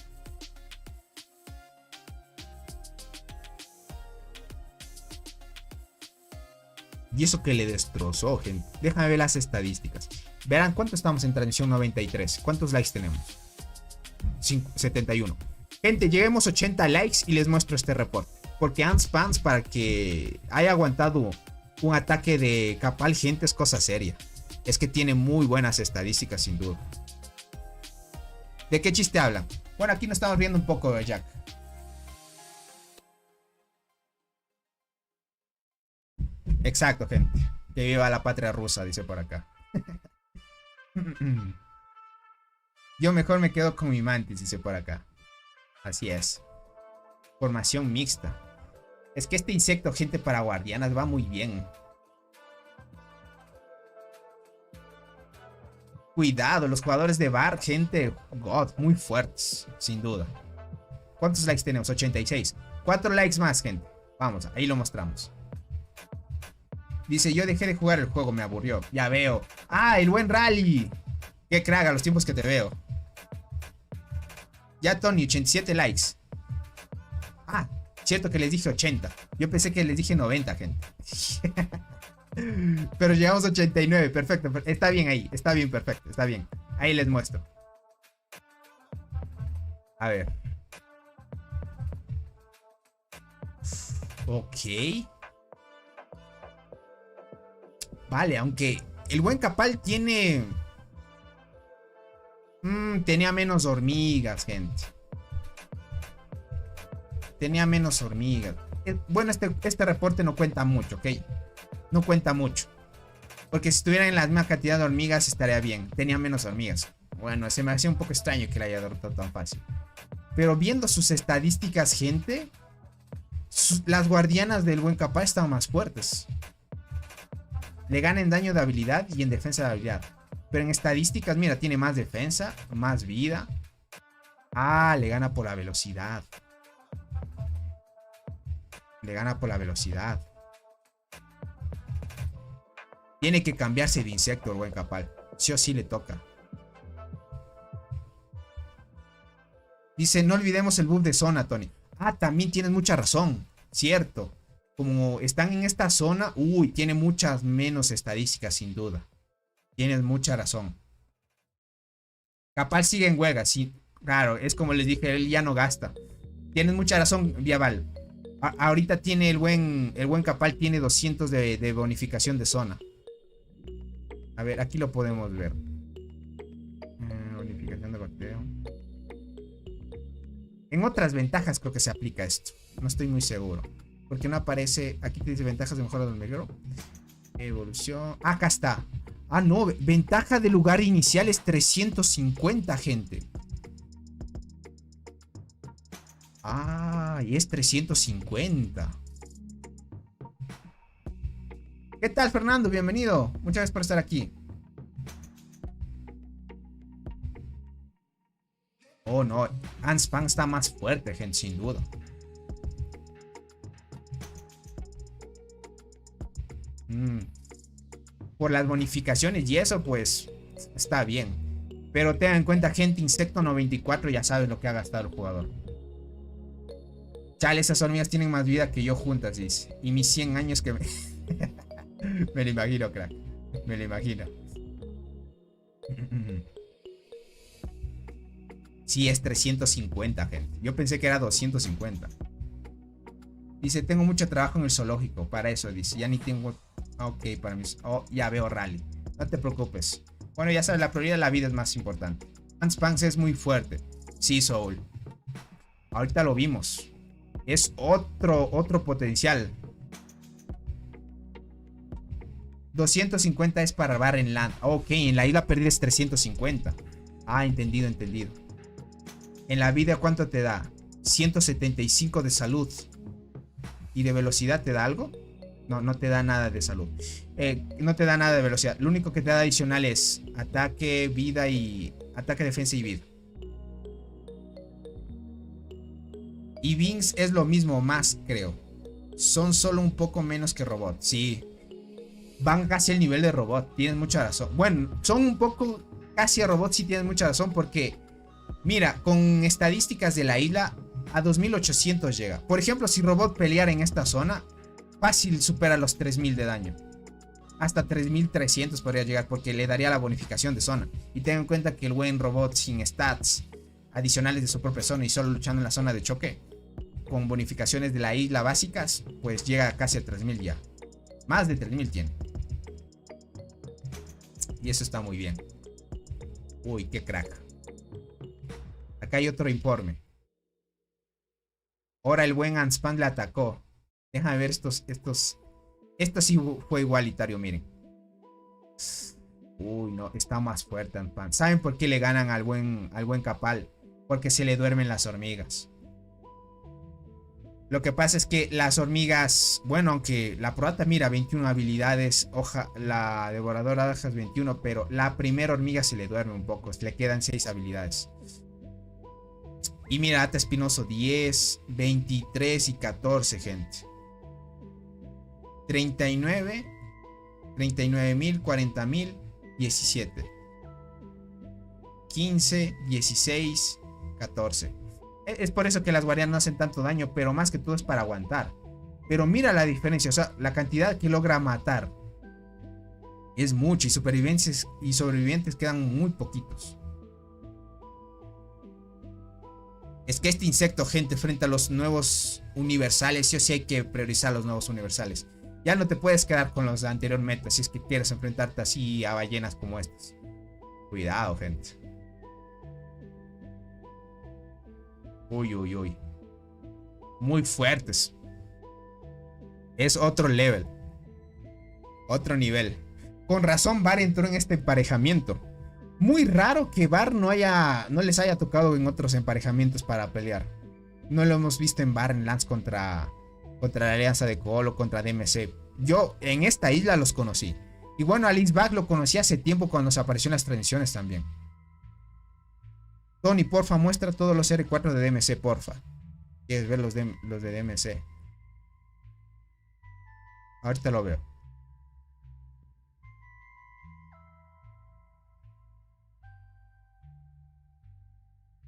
Speaker 2: Y eso que le destrozó, gente. Déjame ver las estadísticas. Verán cuánto estamos en transmisión 93. ¿Cuántos likes tenemos? 71. Gente, lleguemos a 80 likes y les muestro este reporte. Porque Ants Pants, para que haya aguantado un ataque de Capal, gente, es cosa seria. Es que tiene muy buenas estadísticas, sin duda. ¿De qué chiste hablan? Bueno, aquí nos estamos viendo un poco de Jack. Exacto, gente. Que viva la patria rusa, dice por acá. Yo mejor me quedo con mi mantis, dice por acá. Así es. Formación mixta. Es que este insecto, gente, para guardianas va muy bien. Cuidado, los jugadores de VAR, gente, God, muy fuertes, sin duda. ¿Cuántos likes tenemos? 86. 4 likes más, gente. Vamos, ahí lo mostramos. Dice, yo dejé de jugar el juego, me aburrió. Ya veo. Ah, el buen Rally. Qué crack, a los tiempos que te veo. Ya, Tony, 87 likes. Ah, cierto que les dije 80. Yo pensé que les dije 90, gente. Pero llegamos a 89, perfecto. Está bien ahí, está bien, perfecto, está bien. Ahí les muestro. A ver. Ok. Vale, aunque el buen Capal tiene... tenía menos hormigas, gente. Tenía menos hormigas. Bueno, este reporte no cuenta mucho, ¿ok? No cuenta mucho. Porque si estuvieran en la misma cantidad de hormigas estaría bien. Tenía menos hormigas. Bueno, se me hacía un poco extraño que la haya derrotado tan fácil. Pero viendo sus estadísticas, gente, las guardianas del buen Capal están más fuertes. Le gana en daño de habilidad y en defensa de habilidad. Pero en estadísticas, mira, tiene más defensa, más vida. Ah, le gana por la velocidad. Le gana por la velocidad. Tiene que cambiarse de insecto el buen Capal. Sí o sí le toca. Dice, no olvidemos el buff de zona, Tony. Ah, también tienes mucha razón. Cierto. Como están en esta zona, uy, tiene muchas menos estadísticas, sin duda. Tienes mucha razón. Capal sigue en huelga, sí. Claro, es como les dije, él ya no gasta. Tienes mucha razón, Viaval. Ahorita tiene el buen Capal tiene 200 de bonificación de zona. A ver, aquí lo podemos ver. Bonificación de bacteria. En otras ventajas creo que se aplica esto. No estoy muy seguro. Porque no aparece. Aquí te dice ventajas de mejora del meguero. Evolución. Ah, acá está. Ah, no. Ventaja de lugar inicial es 350, gente. Ah, y es 350. ¿Qué tal, Fernando? Bienvenido. Muchas gracias por estar aquí. Oh, no. Anspan está más fuerte, gente, sin duda. Por las bonificaciones y eso, pues, está bien. Pero tengan en cuenta, gente, Insecto 94 ya sabes lo que ha gastado el jugador. Chale, esas hormigas tienen más vida que yo juntas, dice. Y mis 100 años que me... Me lo imagino, crack. Me lo imagino. Sí, es 350, gente. Yo pensé que era 250. Dice, tengo mucho trabajo en el zoológico. Para eso, dice. Ya ni tengo... Ok, para mí... Oh, ya veo rally. No te preocupes. Bueno, ya sabes, la prioridad de la vida es más importante. Anspanx es muy fuerte. Sí, Soul. Ahorita lo vimos. Es otro potencial. 250 es para bar en land. Ok, en la isla perdida es 350. Ah, entendido, entendido. En la vida, ¿cuánto te da? 175 de salud. ¿Y de velocidad te da algo? No, no te da nada de salud. No te da nada de velocidad. Lo único que te da adicional es ataque, vida y... Ataque, defensa y vida. Y Bings es lo mismo, más, creo. Son solo un poco menos que robot. Sí. Van casi al nivel de robot. Tienes mucha razón. Bueno, son un poco casi a robot. Sí, tienes mucha razón. Porque, mira, con estadísticas de la isla, a 2800 llega. Por ejemplo, si robot peleara en esta zona, fácil supera los 3000 de daño. Hasta 3300 podría llegar, porque le daría la bonificación de zona. Y ten en cuenta que el buen robot sin stats adicionales de su propia zona y solo luchando en la zona de choque, con bonificaciones de la isla básicas, pues llega casi a 3000 ya. Más de 3000 tiene. Y eso está muy bien. Uy, qué crack. Acá hay otro informe. Ahora el buen Anspan le atacó. Déjame ver estos. Esto sí fue igualitario, miren. Uy, no, está más fuerte Anspan. ¿Saben por qué le ganan al buen Capal? Porque se le duermen las hormigas. Lo que pasa es que las hormigas, bueno, aunque la probata, mira, 21 habilidades, la devoradora de hojas 21, pero la primera hormiga se le duerme un poco, le quedan 6 habilidades. Y mira, Ata Espinoso 10, 23 y 14, gente. 39, 39.000, 40.000, 17. 15, 16, 14. Es por eso que las guardianas no hacen tanto daño, pero más que todo es para aguantar. Pero mira la diferencia, o sea, la cantidad que logra matar es mucho, y sobrevivientes quedan muy poquitos. Es que este insecto, gente, frente a los nuevos universales, sí o sí hay que priorizar los nuevos universales. Ya no te puedes quedar con los de anterior meta si es que quieres enfrentarte así a ballenas como estas. Cuidado, gente. Uy, uy, uy. Muy fuertes. Es otro level. Otro nivel. Con razón Var entró en este emparejamiento. Muy raro que Var no les haya tocado en otros emparejamientos para pelear. No lo hemos visto en Var en Lance contra la Alianza de Colo, contra DMC. Yo en esta isla los conocí. Y bueno, a Linsbach lo conocí hace tiempo cuando se apareció en las transmisiones también. Tony, porfa, muestra todos los R4 de DMC, porfa. ¿Quieres ver los de DMC? Ahorita lo veo.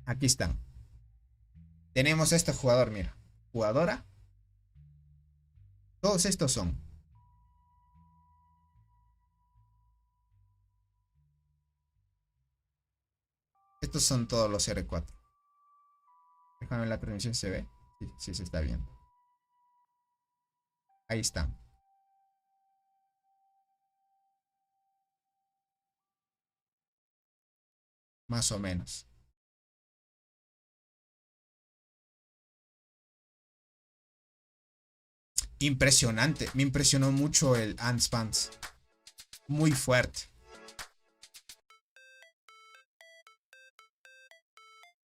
Speaker 2: Aquí están. Tenemos a este jugador, mira. Jugadora. Todos estos son. Estos son todos los R4. Déjame ver la transmisión, ¿se ve? Sí, sí se está viendo. Ahí están. Más o menos. Impresionante. Me impresionó mucho el Ants Pants. Muy fuerte.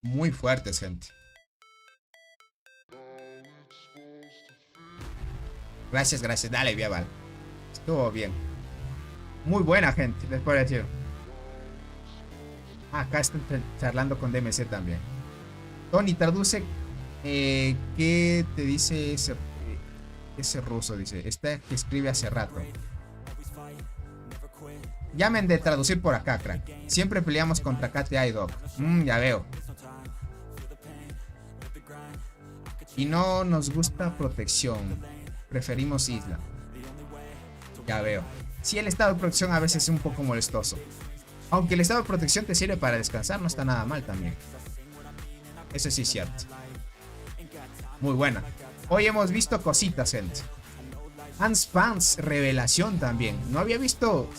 Speaker 2: Muy fuertes, gente. Gracias, gracias. Dale, Viaval. Estuvo bien. Muy buena, gente, les puedo decir. Acá están charlando con DMC también. Tony, traduce. ¿Qué te dice ese ruso? Dice. Este que escribe hace rato. Llamen de traducir por acá, crack. Siempre peleamos contra KTA y Doc. Ya veo. Y no nos gusta protección. Preferimos isla. Ya veo. Sí, el estado de protección a veces es un poco molestoso. Aunque el estado de protección te sirve para descansar, no está nada mal también. Eso sí es cierto. Muy buena. Hoy hemos visto cositas, gente. Ants Pants, revelación también. No había visto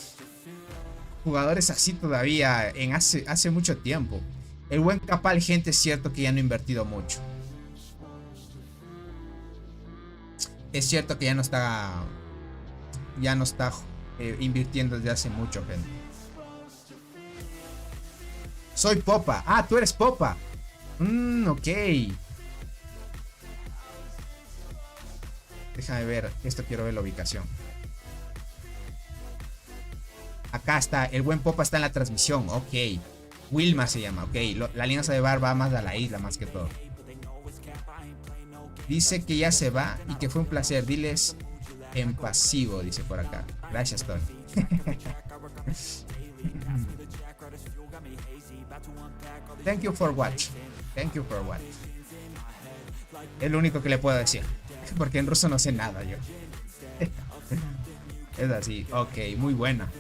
Speaker 2: jugadores así todavía en hace mucho tiempo. El buen Capal, gente, es cierto que ya no ha invertido mucho. Es cierto que ya no está invirtiendo desde hace mucho, gente. Soy Popa. Ah, tú eres Popa. Ok. Déjame ver. Esto quiero ver la ubicación. Acá está. El buen Popa está en la transmisión. Ok. Wilma se llama. Ok. La alianza de Bar va más a la isla más que todo. Dice que ya se va y que fue un placer. Diles en pasivo, dice por acá. Gracias, Tony. Thank you for watching. Thank you for watching. Es lo único que le puedo decir. Porque en ruso no sé nada yo. Es así. Ok, muy buena.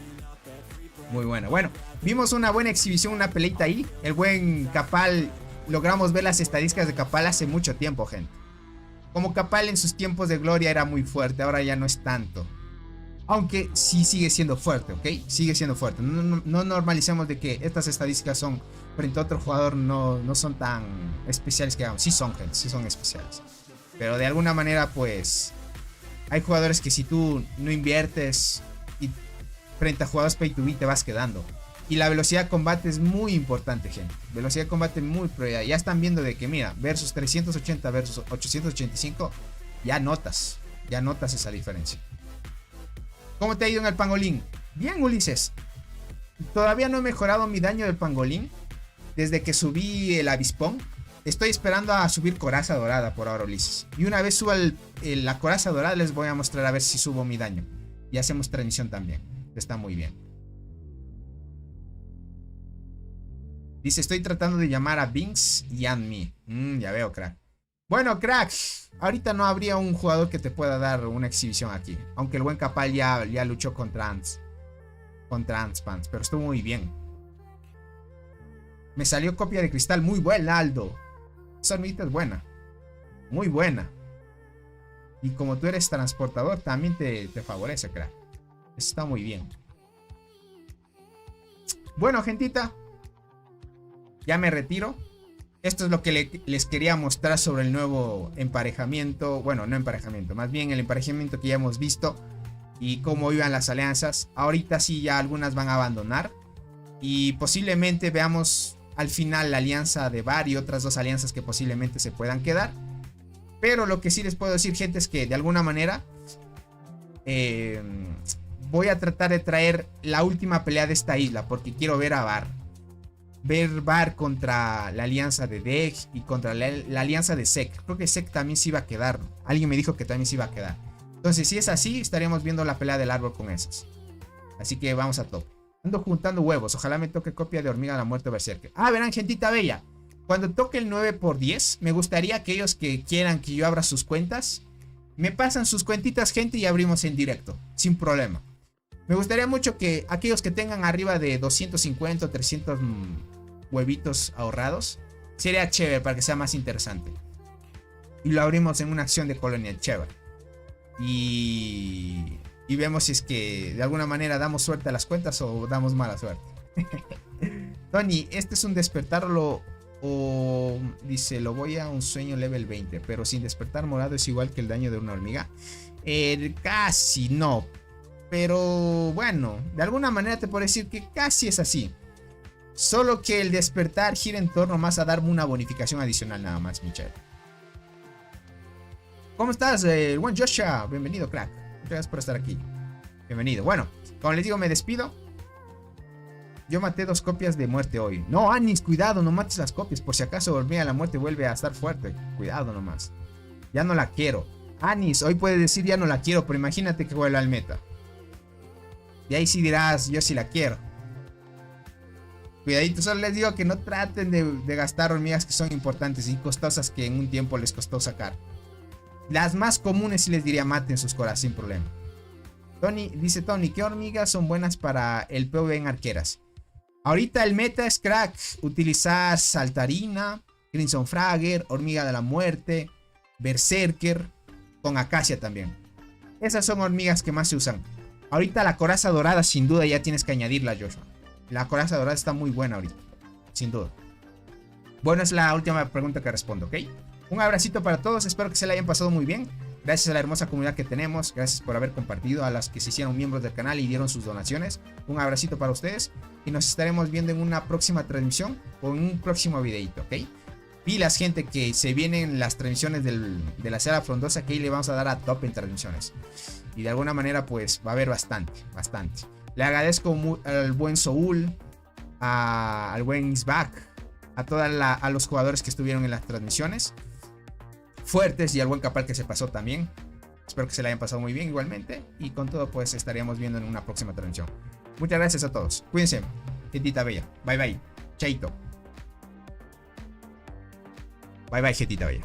Speaker 2: Muy buena. Bueno, vimos una buena exhibición, una peleita ahí. El buen Capal. Logramos ver las estadísticas de Capal hace mucho tiempo, gente. Como Capal en sus tiempos de gloria era muy fuerte. Ahora ya no es tanto. Aunque sí sigue siendo fuerte, ¿ok? Sigue siendo fuerte. No normalicemos de que estas estadísticas son frente a otro jugador no son tan especiales que digamos. Sí son, gente, sí son especiales. Pero de alguna manera, pues, hay jugadores que si tú no inviertes y frente a jugadores pay to win te vas quedando. Y la velocidad de combate es muy importante, gente. Velocidad de combate muy prioridad. Ya están viendo de que, mira, versus 380 versus 885, ya notas esa diferencia. ¿Cómo te ha ido en el pangolín? Bien, Ulises. Todavía no he mejorado mi daño del pangolín desde que subí el avispón. Estoy esperando a subir coraza dorada por ahora, Ulises. Y una vez suba la coraza dorada les voy a mostrar a ver si subo mi daño. Y hacemos transmisión también. Está muy bien. Dice, estoy tratando de llamar a Binks y Anmi. Ya veo, crack. Bueno, crack. Ahorita no habría un jugador que te pueda dar una exhibición aquí. Aunque el buen Capal ya luchó contra Ants Pants. Pero estuvo muy bien. Me salió copia de cristal. Muy buena, Aldo. Esa armita es buena. Muy buena. Y como tú eres transportador, también te favorece, crack. Eso está muy bien. Bueno, gentita. Ya me retiro. Esto es lo que les quería mostrar sobre el nuevo emparejamiento. Bueno, no emparejamiento. Más bien el emparejamiento que ya hemos visto. Y cómo iban las alianzas. Ahorita sí ya algunas van a abandonar. Y posiblemente veamos al final la alianza de Bar y otras dos alianzas que posiblemente se puedan quedar. Pero lo que sí les puedo decir, gente, es que de alguna manera voy a tratar de traer la última pelea de esta isla. Porque quiero ver a Bar. Ver Bar contra la alianza de Deg y contra la alianza de Sek. Creo que Sek también se iba a quedar. Alguien me dijo que también se iba a quedar. Entonces, si es así, estaríamos viendo la pelea del árbol con esas. Así que vamos a tope. Ando juntando huevos. Ojalá me toque copia de Hormiga la Muerte Berserker. Ah, verán, gentita bella. Cuando toque el 9x10, me gustaría que aquellos que quieran que yo abra sus cuentas, me pasan sus cuentitas, gente, y abrimos en directo, sin problema. Me gustaría mucho que aquellos que tengan arriba de 250 o 300 huevitos ahorrados, sería chévere para que sea más interesante. Y lo abrimos en una acción de colonia chévere. Y vemos si es que de alguna manera damos suerte a las cuentas o damos mala suerte. Tony, este es un despertarlo o dice, lo voy a un sueño level 20, pero sin despertar morado es igual que el daño de una hormiga. Casi no, pero bueno, de alguna manera te puedo decir que casi es así. Solo que el despertar gira en torno más a darme una bonificación adicional nada más, Michelle. ¿Cómo estás, buen Joshua? Bienvenido, crack. Muchas gracias por estar aquí. Bienvenido. Bueno, como les digo, me despido. Yo maté 2 copias de muerte hoy. No, Anis, cuidado, no mates las copias. Por si acaso Hormiga la muerte vuelve a estar fuerte. Cuidado nomás. Ya no la quiero. Anis, hoy puede decir ya no la quiero, pero imagínate que vuelva al meta. Y ahí sí dirás, yo sí la quiero. Cuidadito, solo les digo que no traten de gastar hormigas que son importantes y costosas que en un tiempo les costó sacar. Las más comunes sí les diría maten sus coras sin problema. Tony, dice Tony, ¿qué hormigas son buenas para el PvE en arqueras? Ahorita el meta es crack. Utilizar Saltarina, Crimson Fragger, Hormiga de la Muerte, Berserker, con Acacia también. Esas son hormigas que más se usan. Ahorita la coraza dorada sin duda ya tienes que añadirla, Joshua. La coraza dorada está muy buena ahorita, sin duda. Bueno, es la última pregunta que respondo, ¿ok? Un abracito para todos, espero que se la hayan pasado muy bien. Gracias a la hermosa comunidad que tenemos, gracias por haber compartido, a las que se hicieron miembros del canal y dieron sus donaciones. Un abracito para ustedes y nos estaremos viendo en una próxima transmisión o en un próximo videito, ¿ok? Pilas, gente, que se vienen las transmisiones de la Selva Frondosa, que ahí le vamos a dar a top en transmisiones. Y de alguna manera pues va a haber bastante. Le agradezco al buen Soul, al buen Isback, a los jugadores que estuvieron en las transmisiones fuertes y al buen Capal que se pasó también. Espero que se la hayan pasado muy bien igualmente. Y con todo pues estaríamos viendo en una próxima transmisión. Muchas gracias a todos. Cuídense, gentita bella. Bye bye. Chaito. Bye bye, gentita bella.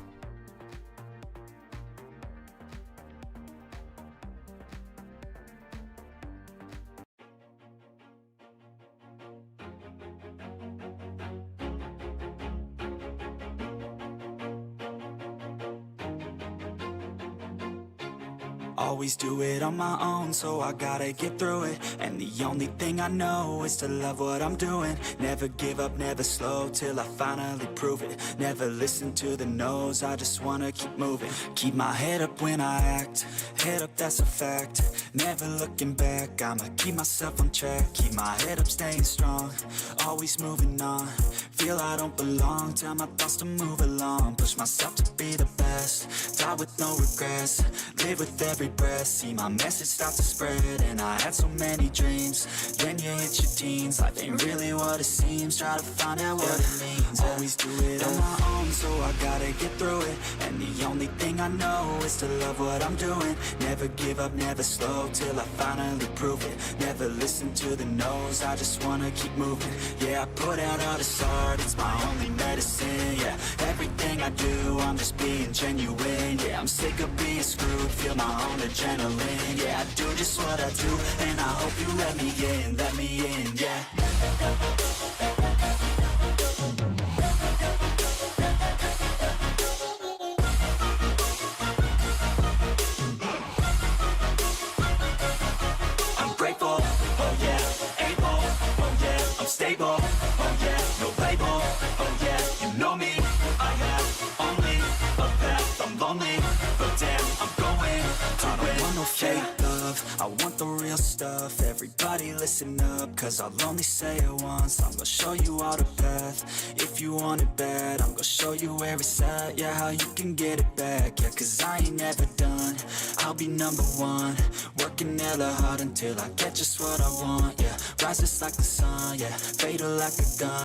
Speaker 1: Always do it on my own, so I gotta get through it. And the only thing I know is to love what I'm doing. Never give up, never slow, till I finally prove it. Never listen to the no's, I just wanna keep moving. Keep my head up when I act, head up, that's a fact. Never looking back, I'ma keep myself on track. Keep my head up, staying strong, always moving on. Feel I don't belong, tell my thoughts to move along. Push myself to be the best, die with no regrets. Live with every breath, see my message start to spread. And I had so many dreams, then you hit your teens. Life ain't really what it seems, try to find out what it means. Always do it on my own, so I gotta get through it. And the only thing I know is to love what I'm doing. Never give up, never slow, till I finally prove it. Never listen to the no's, I just wanna keep moving. Yeah, I put out all this art, it's my only medicine. Yeah, everything I do, I'm just being genuine. Yeah, I'm sick of being screwed, feel my own adrenaline. Yeah, I do just what I do, and I hope you let me in, yeah. I'm grateful, oh yeah, able, oh yeah, I'm stable, oh yeah, no label, oh yeah, you know me, I have only a path, I'm lonely, but damn, I'm going to win. I don't want no fake love, I want the real stuff. Everybody listen up, cause I'll only say it once. I'm gonna show you all the path, if you want it bad. I'm gonna show you where it's at, yeah, how you can get it back. Yeah, cause I ain't never done, I'll be #1. Working hella hard until I get just what I want, yeah. Rises like the sun, yeah, fatal like a gun.